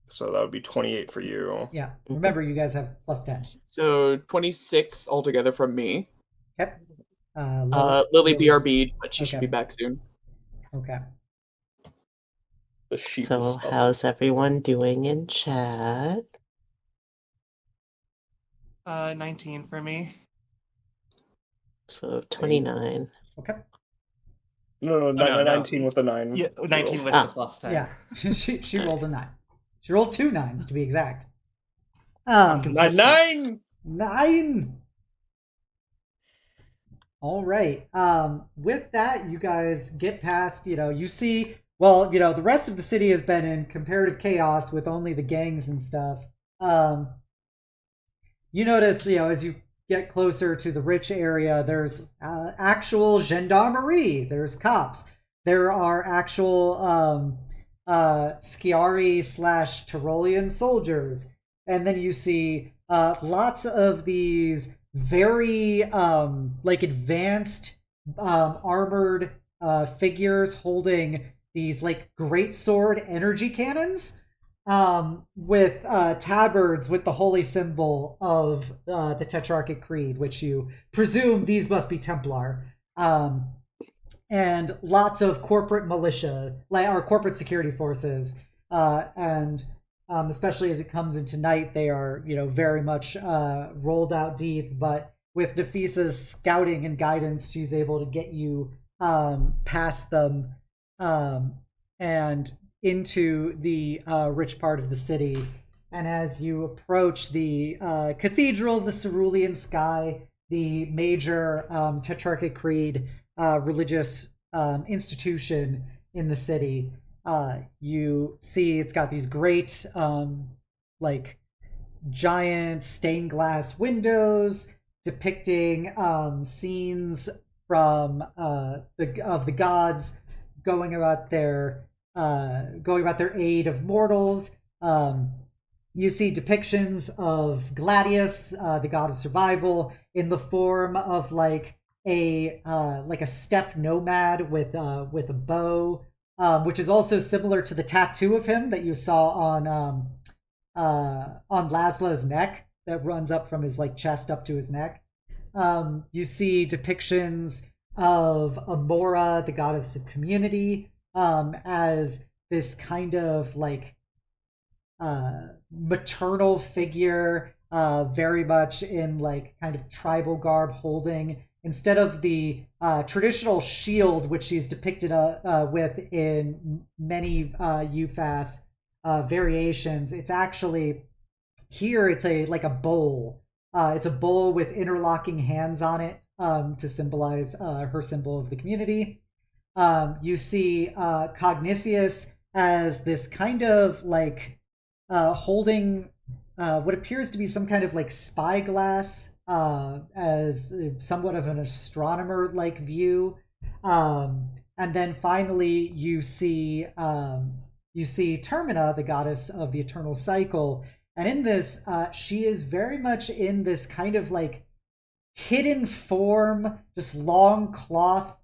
So that would be 28 for you. Yeah. Remember, you guys have +10. So 26 altogether from me. Yep. Lily BRB, but she should Okay. be back soon. Okay. The sheep. So how's everyone doing in chat? 19 for me. So 29. Okay. No, no. 19 with a 9. Yeah, 19 with Ah. the +10. Yeah. she rolled a 9. She rolled 2 9s to be exact. Consistent. 9! 9. All right. With that, you guys get past, you see, well, the rest of the city has been in comparative chaos with only the gangs and stuff. You notice, as you get closer to the rich area, there's actual gendarmerie, there's cops, there are actual Sciari / Tyrolean soldiers, and then you see lots of these very advanced armored figures holding these greatsword energy cannons with tabards with the holy symbol of the Tetrarchic Creed, which you presume these must be Templar, and lots of corporate militia, or corporate security forces, and especially as it comes into night, they are very much rolled out deep. But with Nafisa's scouting and guidance, she's able to get you past them and into the rich part of the city. And as you approach the Cathedral of the Cerulean Sky, the major Tetrarchic Creed religious institution in the city, you see it's got these great giant stained glass windows depicting scenes from the gods going about their aid of mortals. You see depictions of Gladius, the god of survival, in the form of a steppe nomad with a bow, which is also similar to the tattoo of him that you saw on Laszlo's neck that runs up from his chest up to his neck. You see depictions of Amora, the goddess of community, as this kind of maternal figure, very much in kind of tribal garb, holding, instead of the traditional shield which she's depicted with in many UFAS variations, it's actually here it's a bowl It's a bowl with interlocking hands on it to symbolize her symbol of the community. You see Cognitius as this kind of like holding what appears to be some kind of like spyglass as somewhat of an astronomer-like view. And then finally, you see Termina, the goddess of the eternal cycle, and in this, she is very much in this kind of like hidden form, just long cloth.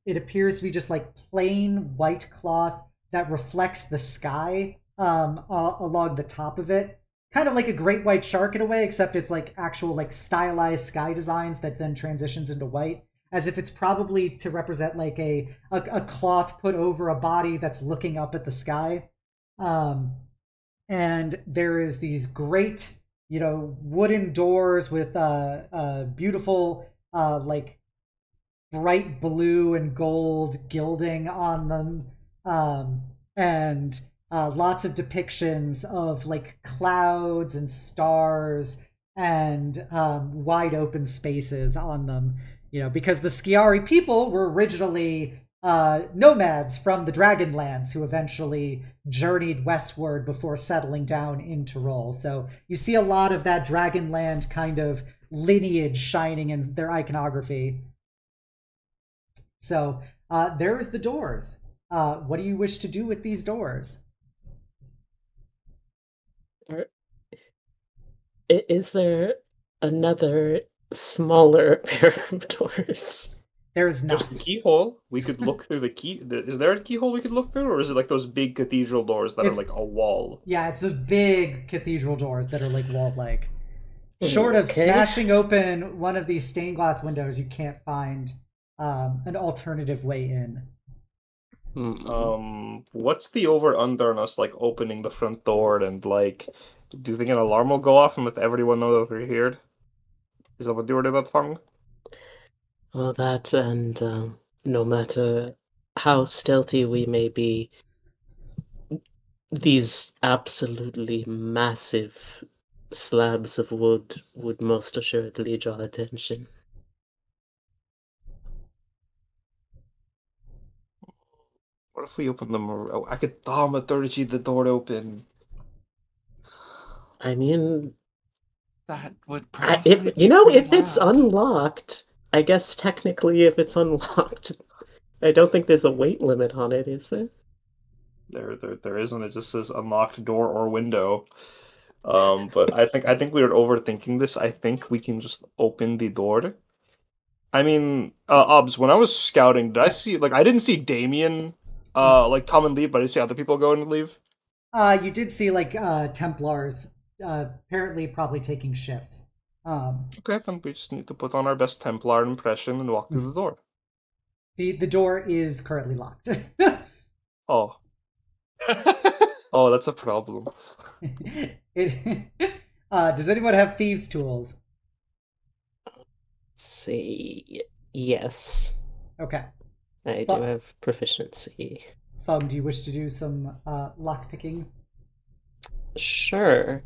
It appears to be just like plain white cloth that reflects the sky along the top of it. Kind of like a great white shark in a way, except it's like actual like stylized sky designs that then transitions into white, as if it's probably to represent like a cloth put over a body that's looking up at the sky. And there is these great, wooden doors with beautiful like bright blue and gold gilding on them, and lots of depictions of like clouds and stars and wide open spaces on them. Because the Skiari people were originally nomads from the Dragonlands who eventually journeyed westward before settling down in Tyrol. So you see a lot of that Dragonland kind of lineage shining in their iconography. So there's the doors. What do you wish to do with these doors? Is there another smaller pair of doors? There's not. There's the keyhole. We could look through the key. Is there a keyhole we could look through, or is it like those big cathedral doors that are like a wall? Yeah, it's the big cathedral doors that are like wall-like. Short of smashing open one of these stained glass windows, you can't find an alternative way in. What's the over/under on us like opening the front door and like, do you think an alarm will go off and let everyone know that we're here? Is that what you were about, Fang? Well, that and no matter how stealthy we may be, these absolutely massive slabs of wood would most assuredly draw attention. What if we open them? I could thaumaturgy the door open. That would probably if it's unlocked, I guess technically if it's unlocked, I don't think there's a weight limit on it, is there? There isn't. It just says unlocked door or window. But I think we are overthinking this. I think we can just open the door. I mean, Obs, when I was scouting, did I see I didn't see Damien come and leave, but I did see other people go and leave? You did see Templars apparently probably taking shifts. Okay, then we just need to put on our best Templar impression and walk through the door. The door is currently locked. Oh. Oh, that's a problem. Does anyone have thieves' tools? Let's see. Yes. Okay. I do have proficiency. Fung, do you wish to do some lockpicking? Sure.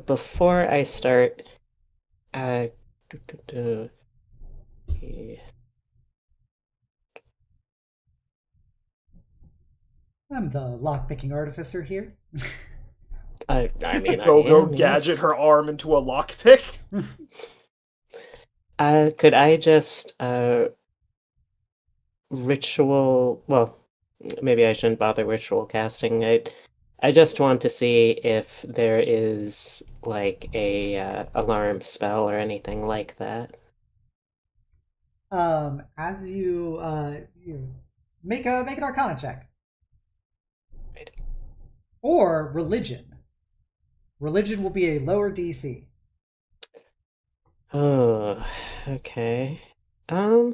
Before I start, yeah. I'm the lockpicking artificer here. I mean, go gadget her arm into a lockpick. Could I just ritual? Well, maybe I shouldn't bother ritual casting. I just want to see if there is like a alarm spell or anything like that. As you make an Arcana check. Right. Or religion. Religion will be a lower DC. Oh, okay. I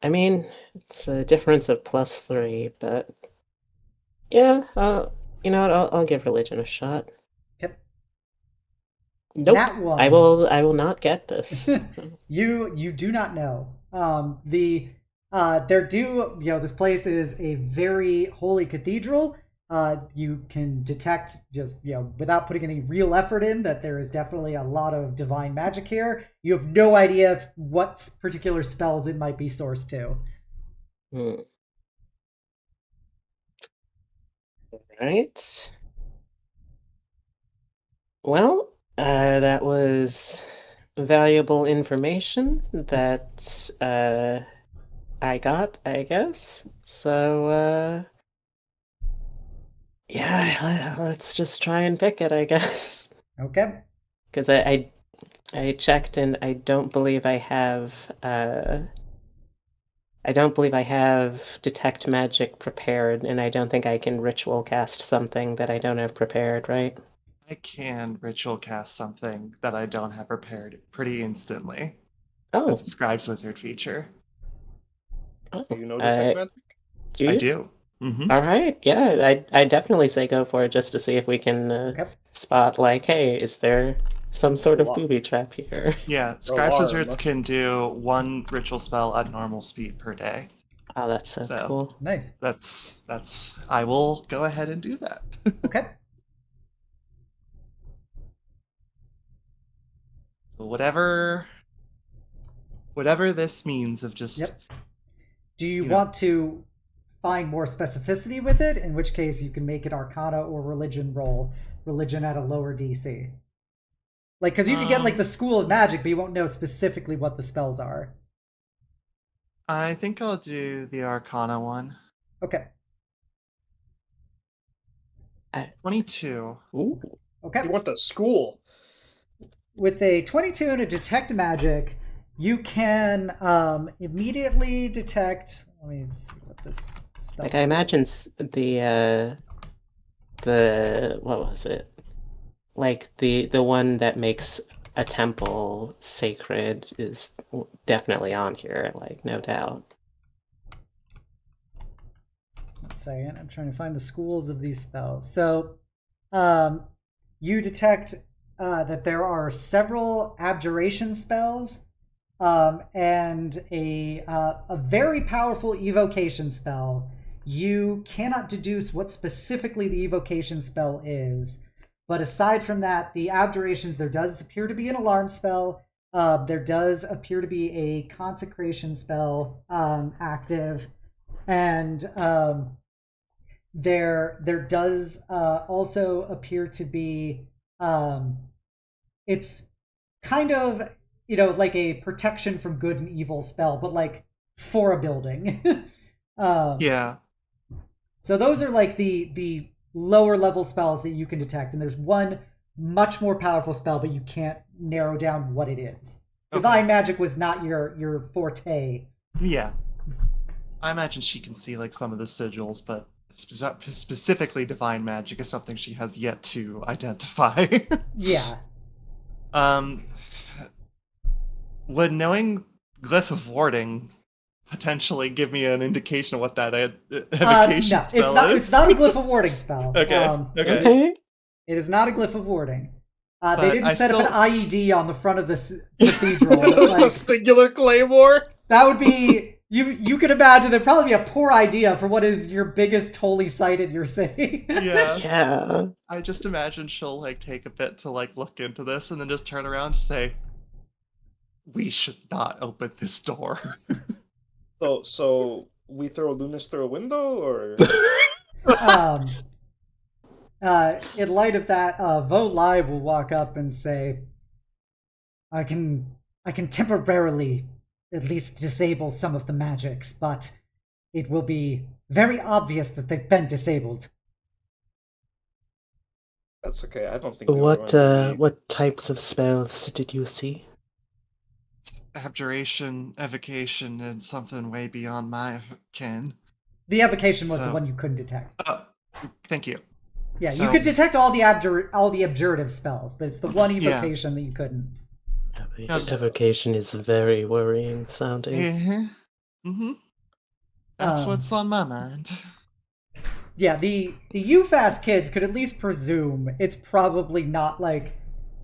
mean, it's a difference of +3, but yeah, you know what? I'll give religion a shot. Yep. Nope. That one. I will not get this. You do not know. This place is a very holy cathedral. you can detect, just without putting any real effort in, that there is definitely a lot of divine magic here. You have no idea what particular spells it might be sourced to. Right. Well, that was valuable information that I got, I guess. So, yeah, let's just try and pick it, I guess. Okay. Because I checked and I don't believe I have detect magic prepared, and I don't think I can ritual cast something that I don't have prepared, right? I can ritual cast something that I don't have prepared pretty instantly. Oh, That's a scribe's wizard feature. oh. Do you know detect magic? Do I you? do. Mm-hmm. All right, yeah, I definitely say go for it just to see if we can Okay. spot, like, hey, is there some sort of Wow. booby trap here? Yeah, scribe's Alarm. wizards can do one ritual spell at normal speed per day. Oh, that's so So- cool. Nice. That's I will go ahead and do that. Okay. So whatever this means of just Yep. Do you You know. want to find more specificity with it? In which case, you can make it Arcana or Religion roll. Religion at a lower DC. Like, because you can get like the School of Magic, but you won't know specifically what the spells are. I think I'll do the Arcana one. Okay. 22. Ooh. Okay. You want the school? With a 22 and a Detect Magic, you can immediately detect. Let me see what this spell. Like, I imagine the what was it? Like the one that makes a temple sacred is definitely on here, like, no doubt. 1 second. I'm trying to find the schools of these spells. So, you detect that there are several abjuration spells, and a very powerful evocation spell. You cannot deduce what specifically the evocation spell is, but aside from that, the abjurations, there does appear to be an alarm spell. There does appear to be a consecration spell active, and there does also appear to be it's kind of like a protection from good and evil spell, but like for a building. Yeah. So those are like the lower level spells that you can detect, and there's one much more powerful spell, but you can't narrow down what it is. Okay. Divine magic was not your forte. Yeah. I imagine she can see like some of the sigils, but specifically divine magic is something she has yet to identify. Yeah. Would knowing Glyph of Warding potentially give me an indication of what that evocation No, spell is? it's not a Glyph of Warding spell. Okay. Okay. Okay. It is not a Glyph of Warding. They But didn't I set up still- an IED on the front of this cathedral. A Like, singular claymore? that would be you could imagine that'd probably be a poor idea for what is your biggest holy site in your city. Yeah. Yeah. I just imagine she'll like take a bit to like look into this and then just turn around and say, "We should not open this door." So we throw Lunys through a window, or In light of that, Vo Lai will walk up and say, I can temporarily at least disable some of the magics, but it will be very obvious that they've been disabled. that's okay. I don't think we were going to be- What types of spells did you see? Abjuration, evocation, and something way beyond my ken. The evocation was the So- one you couldn't detect. Oh, thank you. Yeah, you so- could detect all the abjurative spells, but it's the one Yeah. evocation that you couldn't. Evocation is very worrying sounding. Yeah. Mm-hmm. That's Um, what's on my mind. Yeah, the UFAS kids could at least presume it's probably not like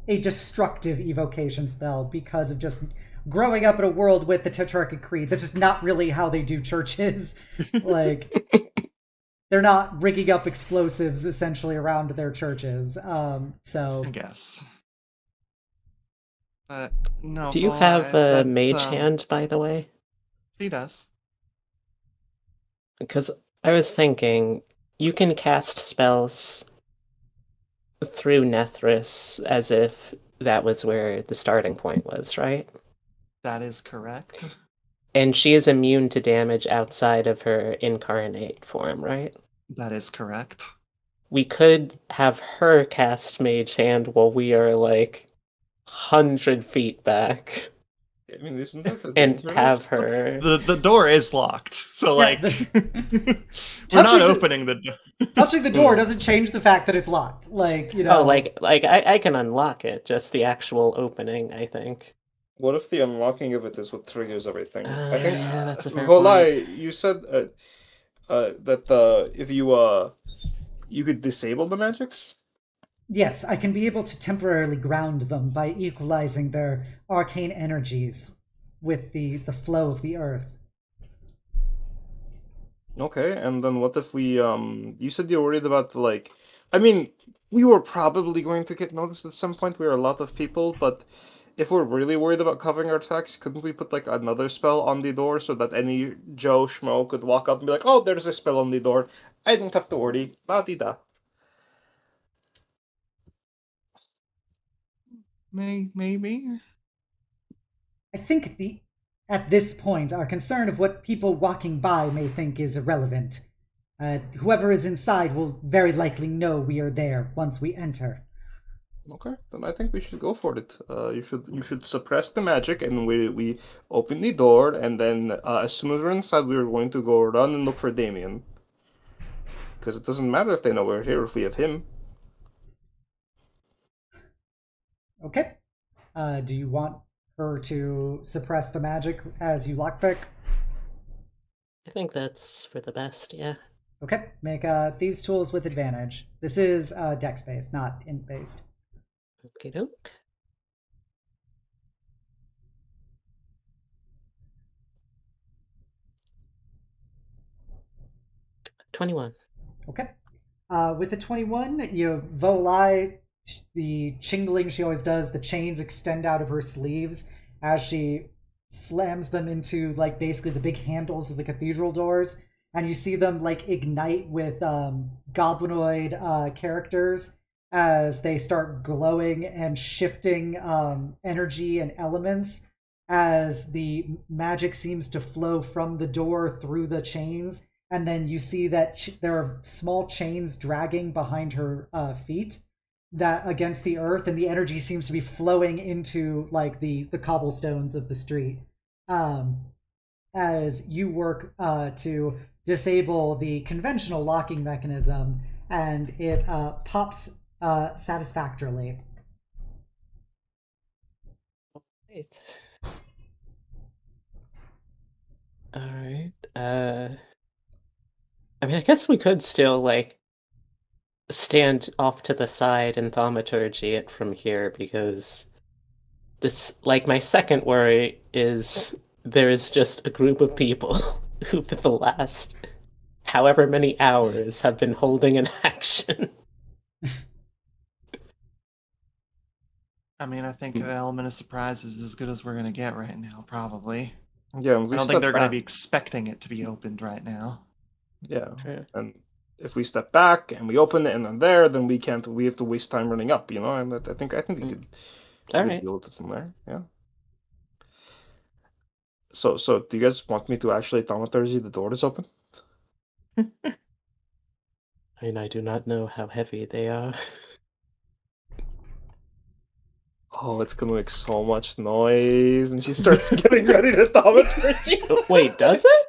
a destructive evocation spell because of just growing up in a world with the Tetrarchic Creed. That's just not really how they do churches. Like, they're not rigging up explosives essentially around their churches. So I guess. But no. Do you well, have a that, mage hand, by the way? He does. Because I was thinking, you can cast spells through Nethris as if that was where the starting point was, right? That is correct. And she is immune to damage outside of her incarnate form, right? That is correct. We could have her cast Mage Hand while we are like 100 feet back. I mean, isn't that the And dangerous? have her. The door is locked, so Yeah, we're Touching not the- opening the door. touching the door doesn't change the fact that it's locked. Like, you know. Oh, like I can unlock it, just the actual opening, I think. What if the unlocking of it is what triggers everything? I think. Yeah, that's a fair Volai, you said that if you could disable the magics. Yes, I can be able to temporarily ground them by equalizing their arcane energies with the flow of the earth. Okay, and then what if we you said you were worried about like I mean, we were probably going to get noticed at some point. We are a lot of people, but if we're really worried about covering our tracks, couldn't we put like another spell on the door so that any Joe Schmo could walk up and be like, "Oh, there's a spell on the door. I don't have to worry." La-di-da. Maybe. I think at this point, our concern of what people walking by may think is irrelevant. Whoever is inside will very likely know we are there once we enter. Okay, then I think we should go for it. You should suppress the magic, and we open the door, and then as soon as we're inside, we're going to go run and look for Damien. Because it doesn't matter if they know we're here if we have him. Okay. Do you want her to suppress the magic as you lockpick? I think that's for the best, yeah. Okay. Make thieves' tools with advantage. This is dex based, not int based. Okie doke. $21. Okay. With the 21, you Volai, the chingling she always does, the chains extend out of her sleeves as she slams them into like basically the big handles of the cathedral doors, and you see them like ignite with goblinoid characters as they start glowing and shifting energy and elements as the magic seems to flow from the door through the chains, and then you see that there are small chains dragging behind her feet that against the earth, and the energy seems to be flowing into like the cobblestones of the street as you work to disable the conventional locking mechanism, and it pops satisfactorily. Right. Alright. I mean, I guess we could still, like, stand off to the side and thaumaturgy it from here, because this, like, my second worry is there is just a group of people who, for the last however many hours, have been holding an action. I mean, I think the element of surprise is as good as we're gonna get right now, probably. Yeah, I don't think they're gonna be expecting it to be opened right now. Yeah, Sure. and if we step back and we open it and then there, then we can't. We have to waste time running up, you know. And I think we could. All we could right. deal with it in there. Yeah. So do you guys want me to actually thaumaturgy the door is open? I mean, I do not know how heavy they are. Oh, it's gonna make so much noise, and she starts getting ready to thaumaturgy. Wait, does it?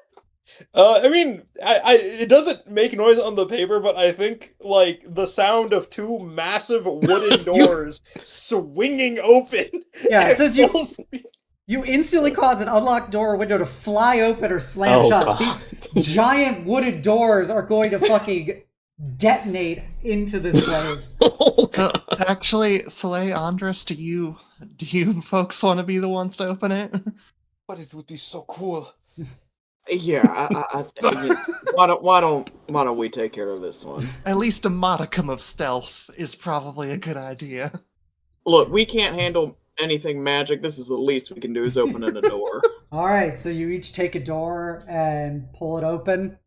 I mean, it doesn't make noise on the paper, but I think like the sound of two massive wooden doors swinging open. Yeah, it says full speed. you instantly cause an unlocked door or window to fly open or slam Oh, shut. God. These giant wooden doors are going to fucking detonate into this place. So, actually, Soleil, Andras, do you folks want to be the ones to open it? But it would be so cool. Yeah, why don't we take care of this one? At least a modicum of stealth is probably a good idea. Look, we can't handle anything magic. This is the least we can do is open in a door. All right, so you each take a door and pull it open.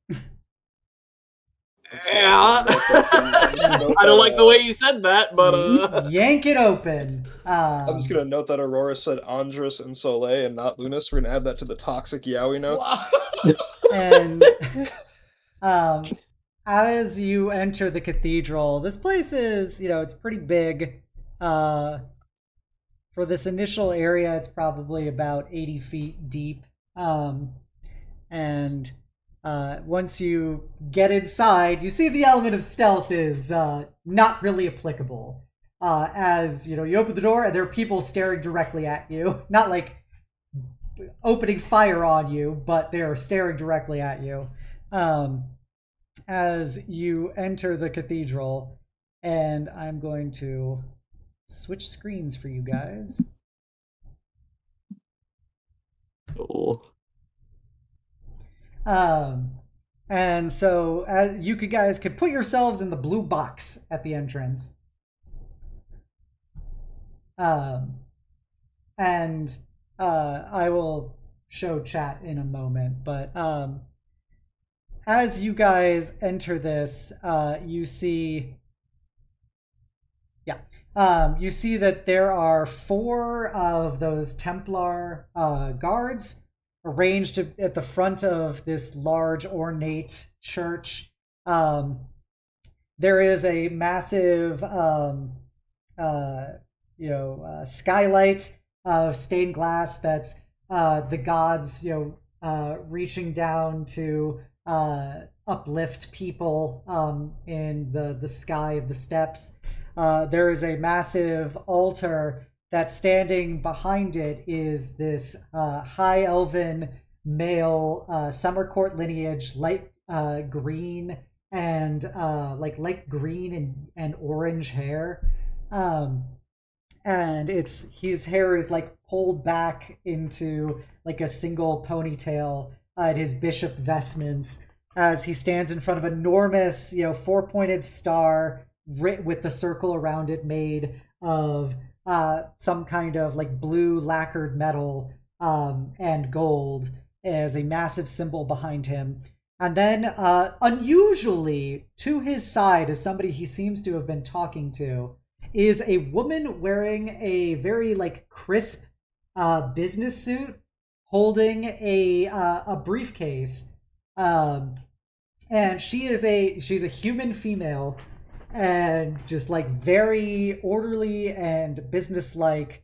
Yeah. I don't like the way you said that, but Yank it open. I'm just gonna note that Aurora said Andras and Soleil and not Lunys. We're gonna add that to the toxic yaoi notes. And as you enter the cathedral, this place is, it's pretty big. For this initial area, it's probably about 80 feet deep. And once you get inside, you see the element of stealth is not really applicable. As you open the door and there are people staring directly at you, not like opening fire on you, but they're staring directly at you. As you enter the cathedral, and I'm going to switch screens for you guys. Cool. And so you guys could put yourselves in the blue box at the entrance. And I will show chat in a moment, but as you guys enter this, you see that there are 4 of those Templar guards arranged at the front of this large ornate church. There is a massive skylight of stained glass that's the gods reaching down to uplift people in the sky of the steps. There is a massive altar that's standing behind it is this high elven male summer court lineage, light green and light green and orange hair. And his hair is pulled back into a single ponytail at his bishop vestments as he stands in front of an enormous 4-pointed star with the circle around it made of some kind of blue lacquered metal and gold as a massive symbol behind him. And then unusually to his side, as somebody he seems to have been talking to, is a woman wearing a very crisp business suit, holding a briefcase, and she's a human female, and just very orderly and businesslike.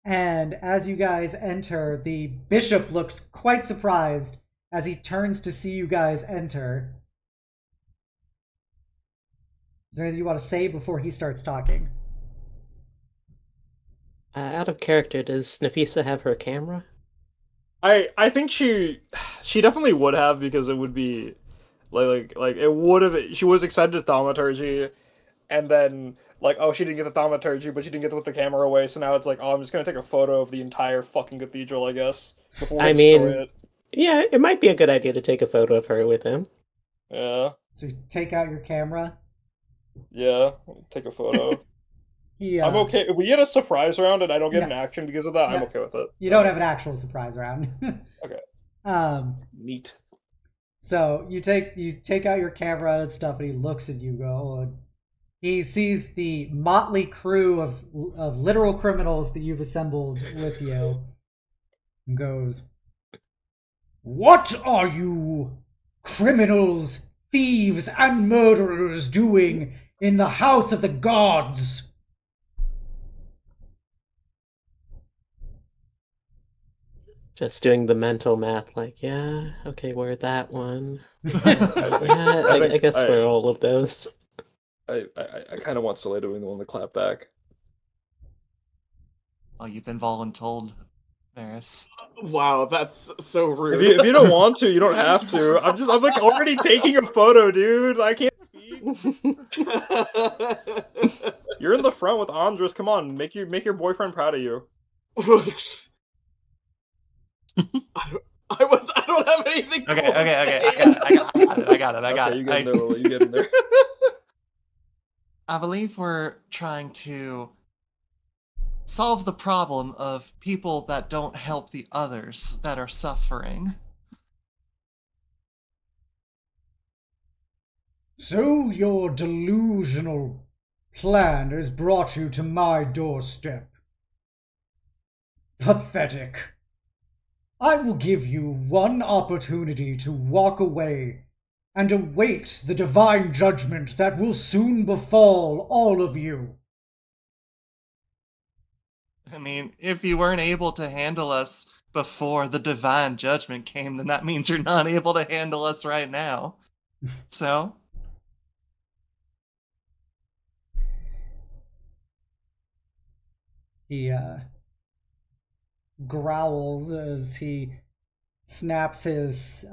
And as you guys enter, the bishop looks quite surprised as he turns to see you guys enter. Is there anything you want to say before he starts talking? Out of character, does Nafisa have her camera? I think she definitely would have, because it would be like it would have. She was excited at thaumaturgy, and then she didn't get the thaumaturgy, but she didn't get to put the camera away. So now it's I'm just gonna take a photo of the entire fucking cathedral, I guess. Before I destroy mean, it. Yeah, it might be a good idea to take a photo of her with him. Yeah. So take out your camera. Yeah, take a photo. Yeah. I'm okay if we get a surprise round and I don't get an action because of that. I'm okay with it. You don't have an actual surprise round. Okay. Neat. So you take out your camera and stuff, and he looks at you. And he sees the motley crew of literal criminals that you've assembled with you, and goes, "What are you criminals, thieves, and murderers doing in the house of the gods?" Just doing the mental math, yeah, okay, we're that one. I guess we're all of those. I kind of want Soleil doing the one to clap back. Well, you've been voluntold, Varys. Wow, that's so rude. If you don't want to, you don't have to. I'm already taking a photo, dude. I can't speak. You're in the front with Andras. Come on, make your boyfriend proud of you. I don't have anything cool Okay. to say. I got it. Okay, you get in there, Lily. You get in there. I believe we're trying to solve the problem of people that don't help the others that are suffering. So your delusional plan has brought you to my doorstep. Pathetic. I will give you one opportunity to walk away and await the divine judgment that will soon befall all of you. I mean, if you weren't able to handle us before the divine judgment came, then that means you're not able to handle us right now. So? He growls as he snaps his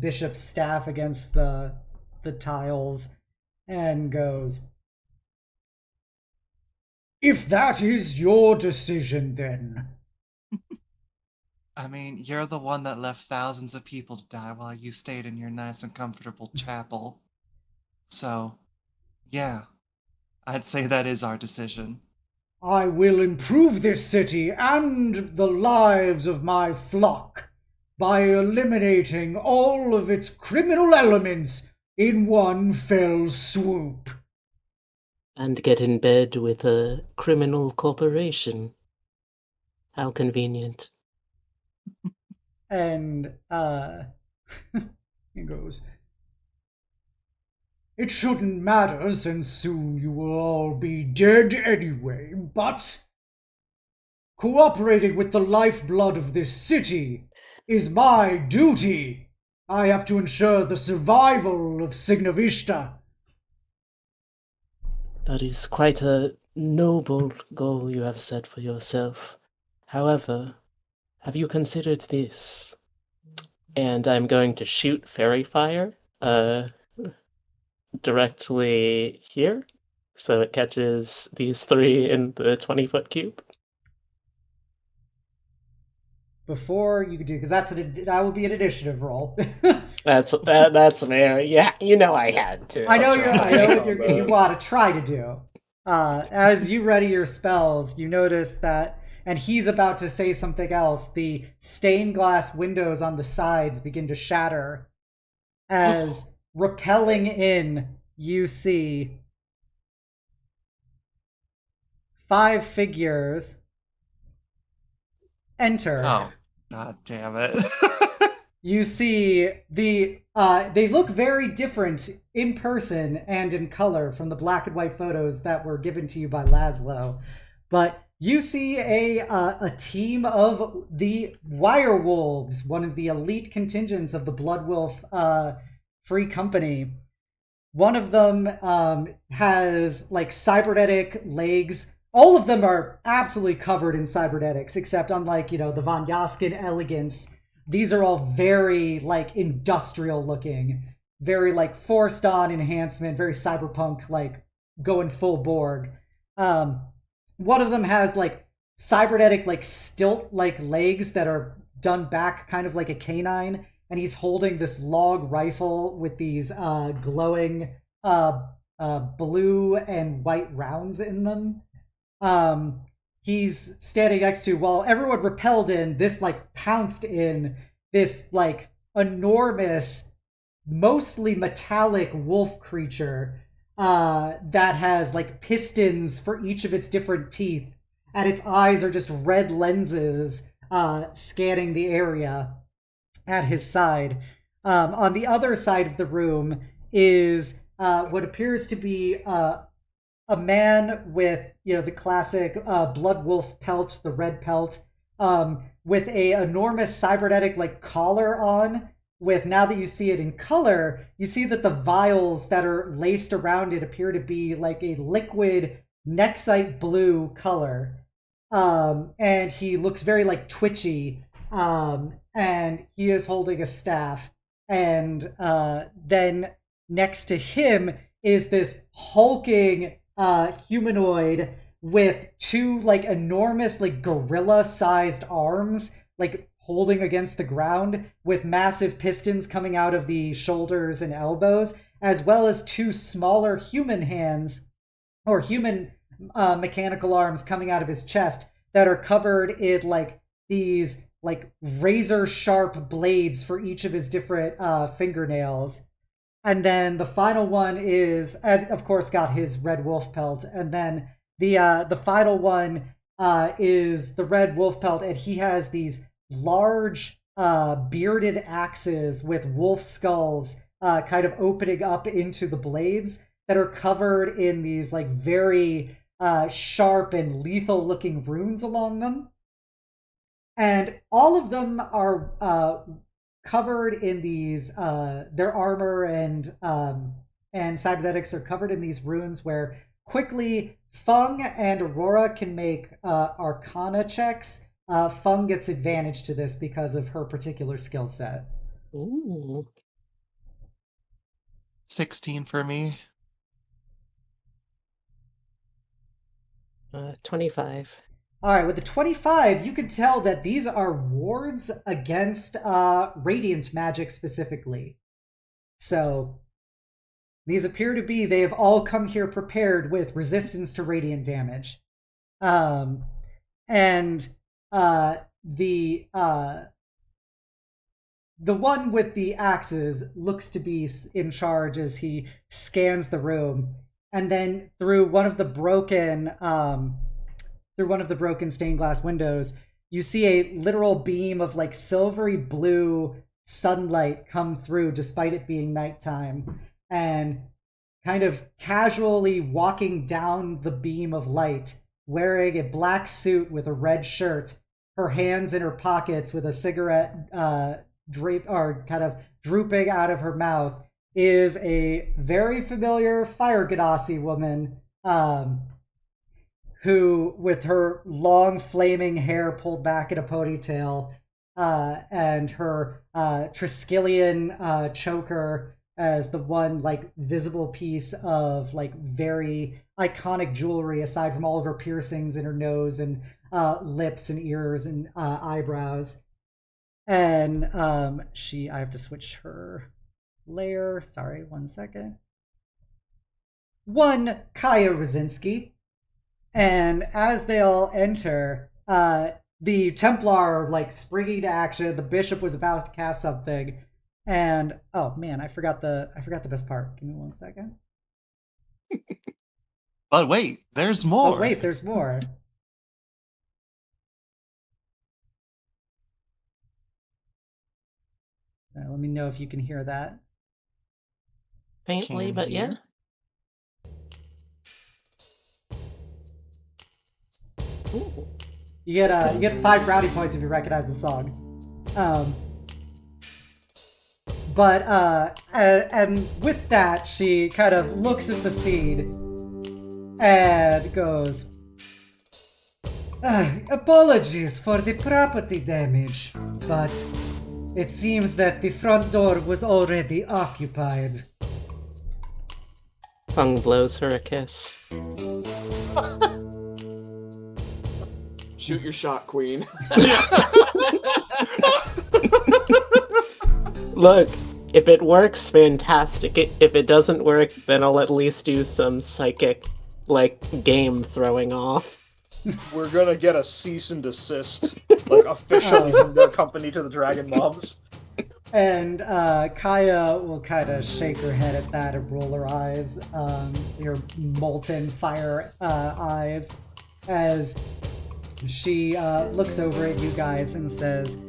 bishop's staff against the tiles and goes, "If that is your decision, then." I mean, you're the one that left thousands of people to die while you stayed in your nice and comfortable chapel. So, yeah, I'd say that is our decision. I will improve this city and the lives of my flock by eliminating all of its criminal elements in one fell swoop. And get in bed with a criminal corporation. How convenient. And, he goes, "It shouldn't matter since soon you will all be dead anyway, but cooperating with the lifeblood of this city is my duty. I have to ensure the survival of Signavista." That is quite a noble goal you have set for yourself. However, have you considered this? And I'm going to shoot fairy fire directly here, so it catches these three in the 20-foot cube. Before you could do, because that would be an initiative roll. That's fair. Yeah, you know I had to. I know you want to try to do. As you ready your spells, you notice that, and he's about to say something else, the stained glass windows on the sides begin to shatter. As repelling in, you see 5 figures enter. Oh, god damn it. You see they look very different in person and in color from the black and white photos that were given to you by Laszlo. But you see a team of the Wirewolves, one of the elite contingents of the Bloodwolf Free Company. One of them has like cybernetic legs. All of them are absolutely covered in cybernetics, except unlike, the Von Yaskin elegance, these are all very like industrial looking, very like forced on enhancement, very cyberpunk, like going full Borg. One of them has like cybernetic like stilt like legs that are done back kind of like a canine, and he's holding this log rifle with these glowing blue and white rounds in them. He's standing next to, while everyone repelled in, this like pounced in this like enormous, mostly metallic wolf creature that has like pistons for each of its different teeth, and its eyes are just red lenses scanning the area at his side. On the other side of the room is what appears to be a man with, the classic blood wolf pelt, the red pelt, with a enormous cybernetic like collar on. With, now that you see it in color, you see that the vials that are laced around it appear to be like a liquid nexite blue color. And he looks very like twitchy. And he is holding a staff. And then next to him is this hulking humanoid with 2 like enormous like gorilla sized arms, like holding against the ground with massive pistons coming out of the shoulders and elbows, as well as two smaller human hands or human mechanical arms coming out of his chest that are covered in like these like razor sharp blades for each of his different fingernails. And then the final one is, and of course, got his red wolf pelt. And then the final one is the red wolf pelt, and he has these large bearded axes with wolf skulls kind of opening up into the blades that are covered in these like very sharp and lethal looking runes along them. And all of them are covered in these, their armor and cybernetics are covered in these runes where quickly Feng and Aurora can make arcana checks. Feng gets advantage to this because of her particular skill set. Ooh. 16 for me. 25. All right, with the 25, you can tell that these are wards against radiant magic specifically. So these appear to be, they have all come here prepared with resistance to radiant damage. And the one with the axes looks to be in charge as he scans the room, and then through one of the broken stained glass windows, you see a literal beam of like silvery blue sunlight come through despite it being nighttime, and kind of casually walking down the beam of light, wearing a black suit with a red shirt, her hands in her pockets with a cigarette kind of drooping out of her mouth, is a very familiar Fire Ganassi woman, who, with her long flaming hair pulled back in a ponytail, and her Triskelion choker as the one like visible piece of like very iconic jewelry aside from all of her piercings in her nose and lips and ears and eyebrows. And I have to switch her layer. Sorry, 1 second. One, Kaja Rosinski. And as they all enter, the Templar like springing to action. The bishop was about to cast something, and oh man, I forgot the best part. Give me 1 second. But wait, there's more. Oh wait, there's more. So let me know if you can hear that. Faintly, Can but hear. yeah. Ooh. You get 5 brownie points if you recognize the song. And with that, she kind of looks at the scene and goes, apologies for the property damage, but it seems that the front door was already occupied. Feng blows her a kiss. Shoot your shot, queen. Look, if it works, fantastic. If it doesn't work, then I'll at least do some psychic, like, game throwing off. We're gonna get a cease and desist, like, officially from their company to the Dragon Mobs. And Kaja will kind of shake her head at that and roll her eyes, her molten fire eyes, as she looks over at you guys and says,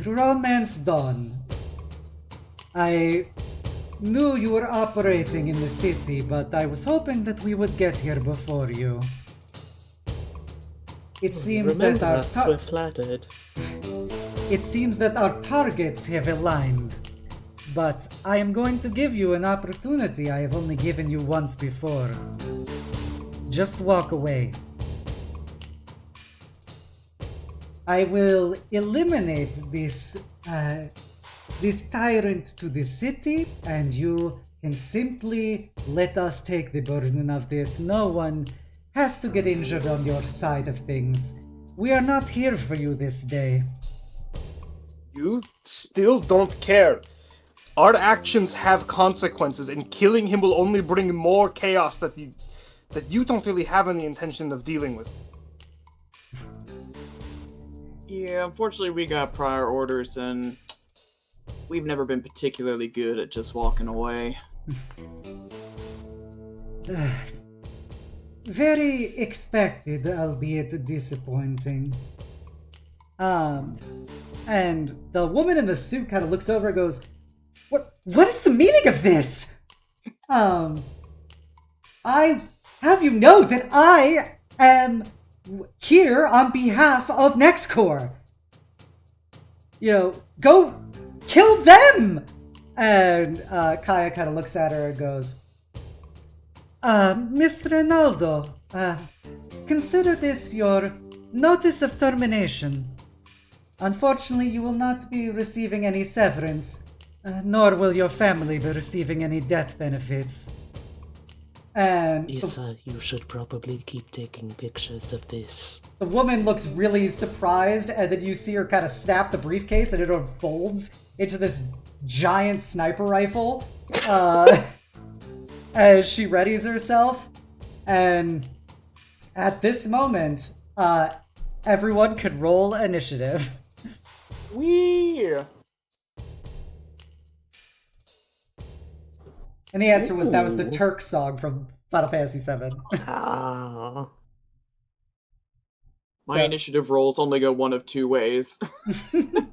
romance done. I knew you were operating in the city, but I was hoping that we would get here before you. It seems Remember that us, we're flattered. It seems that our targets have aligned. But I am going to give you an opportunity I have only given you once before. Just walk away. I will eliminate this tyrant to the city, and you can simply let us take the burden of this. No one has to get injured on your side of things. We are not here for you this day. You still don't care. Our actions have consequences, and killing him will only bring more chaos that you don't really have any intention of dealing with. Yeah, unfortunately we got prior orders, and we've never been particularly good at just walking away. Very expected, albeit disappointing. And the woman in the suit kind of looks over and goes, What is the meaning of this? I have you know that I am here on behalf of Nexcore. You know, go kill them! And Kaja kind of looks at her and goes, Mr. Ronaldo, consider this your notice of termination. Unfortunately, you will not be receiving any severance, nor will your family be receiving any death benefits. And Isa, you should probably keep taking pictures of this. the woman looks really surprised, and then you see her kind of snap the briefcase, and it unfolds into this giant sniper rifle as she readies herself. And at this moment, everyone could roll initiative. Wee! And the answer was that was the Turk song from Final Fantasy VII. Ah. My initiative rolls only go one of two ways.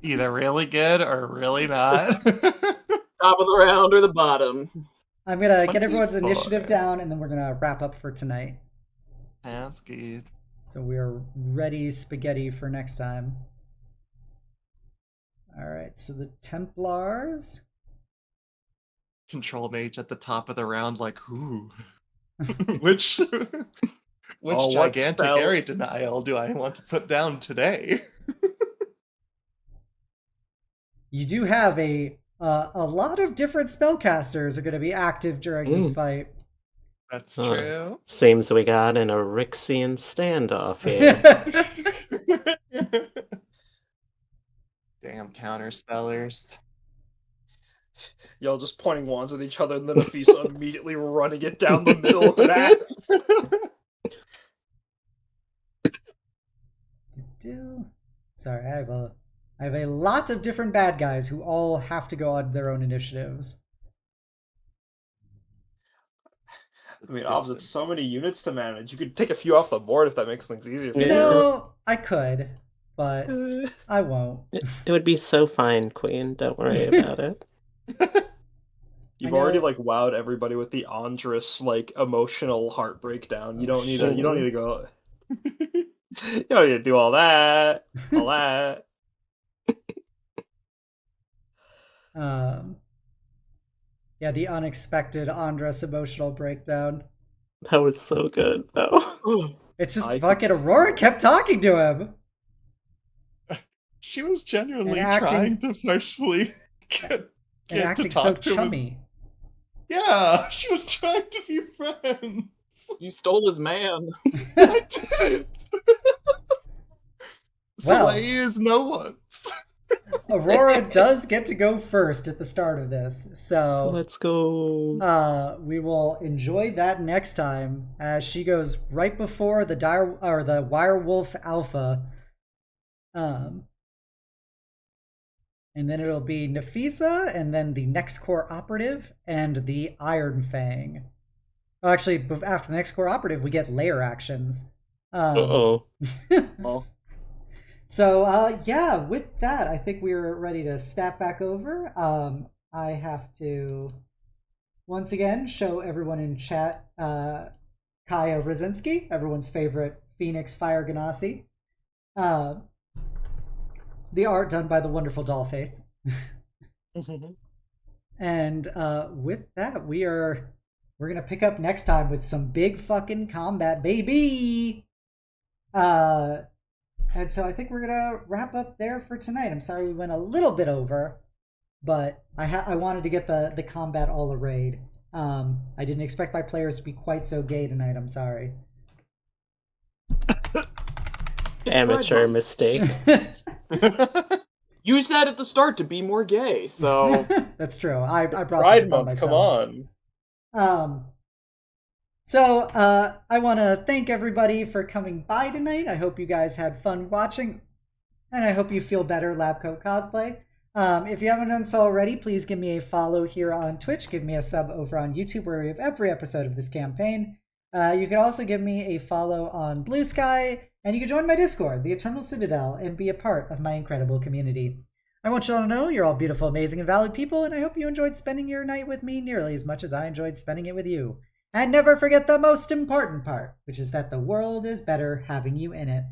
Either really good or really not. Top of the round or the bottom. I'm gonna get everyone's 24. initiative down, and then we're gonna wrap up for tonight. Sounds good. So we're ready spaghetti for next time. Alright, so the Templars. Control mage at the top of the round, like, ooh. Which Oh, what gigantic spell? area denial do I want to put down today? You do have a lot of different spellcasters are going to be active during this fight. That's Huh. true. Seems we got an Eryxian standoff here. Damn counterspellers. Y'all just pointing wands at each other, and then Nafisa immediately running it down the middle of an axe. Sorry, I have a lot of different bad guys who all have to go on their own initiatives. I mean, obviously, it's so many units to manage. You could take a few off the board if that makes things easier for you. No, I could, but I won't. It would be so fine, Queen. Don't worry about it. You've I know. already like wowed everybody with the Andras like emotional heartbreak down. You don't need to. You don't need to go. You don't need to do all that. All that. Yeah, the unexpected Andras emotional breakdown. That was so good, though. It's just I fucking Aurora kept talking to him. She was genuinely And acting- trying to partially And get to acting so talk to him. chummy. Yeah, she was trying to be friends. You stole his man. I did. Well. Soleil is no one. Aurora does get to go first at the start of this, so Let's go. we will enjoy that next time as she goes right before the Wirewolf Alpha. And then it'll be Nafisa, and then the Next Core Operative, and the Iron Fang. Oh, actually, after the Next Core Operative, we get layer actions. Uh-oh. Well, So, yeah, with that, I think we're ready to snap back over. I have to, once again, show everyone in chat Kaya Rosinski, everyone's favorite Phoenix Fire Ganassi. The art done by the wonderful Dollface. And with that, we're gonna pick up next time with some big fucking combat, baby! And so I think we're gonna wrap up there for tonight. I'm sorry we went a little bit over, but I wanted to get the combat all arrayed. I didn't expect my players to be quite so gay tonight. I'm sorry. Amateur mistake. You said at the start to be more gay, so That's true. I brought Pride this upon Month, myself. come on. So I want to thank everybody for coming by tonight. I hope you guys had fun watching, and I hope you feel better, Lab Coat Cosplay. If you haven't done so already, please give me a follow here on Twitch. Give me a sub over on YouTube, where we have every episode of this campaign. You can also give me a follow on Blue Sky, and you can join my Discord, the Eternal Citadel, and be a part of my incredible community. I want you all to know you're all beautiful, amazing, and valid people, and I hope you enjoyed spending your night with me nearly as much as I enjoyed spending it with you. And never forget the most important part, which is that the world is better having you in it.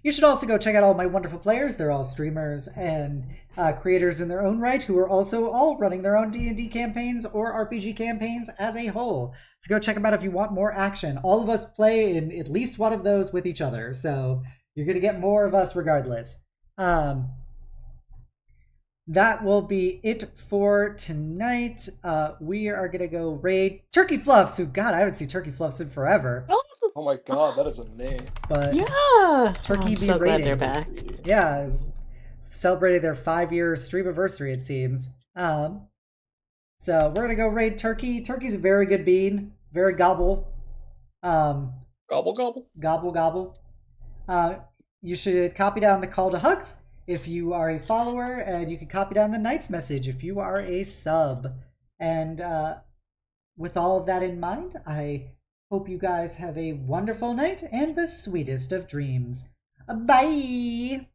You should also go check out all my wonderful players. They're all streamers and creators in their own right, who are also all running their own D&D campaigns or RPG campaigns as a whole. So go check them out if you want more action. All of us play in at least one of those with each other, so you're going to get more of us regardless. That will be it for tonight. We are going to go raid Turkey Fluffs, who, God, I haven't seen Turkey Fluffs in forever. Oh my god, that is a name. But Yeah! Turkey I'm be so glad they're raiding. back. Yeah, celebrating their 5-year streamiversary, it seems. So we're going to go raid Turkey. Turkey's a very good bean. Very gobble. Gobble gobble. Gobble gobble. You should copy down the call to hugs if you are a follower, and you can copy down the Knight's message if you are a sub. And with all of that in mind, I hope you guys have a wonderful night and the sweetest of dreams. Bye!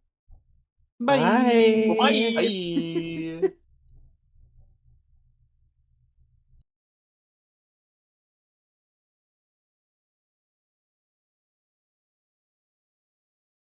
Bye. Bye. bye.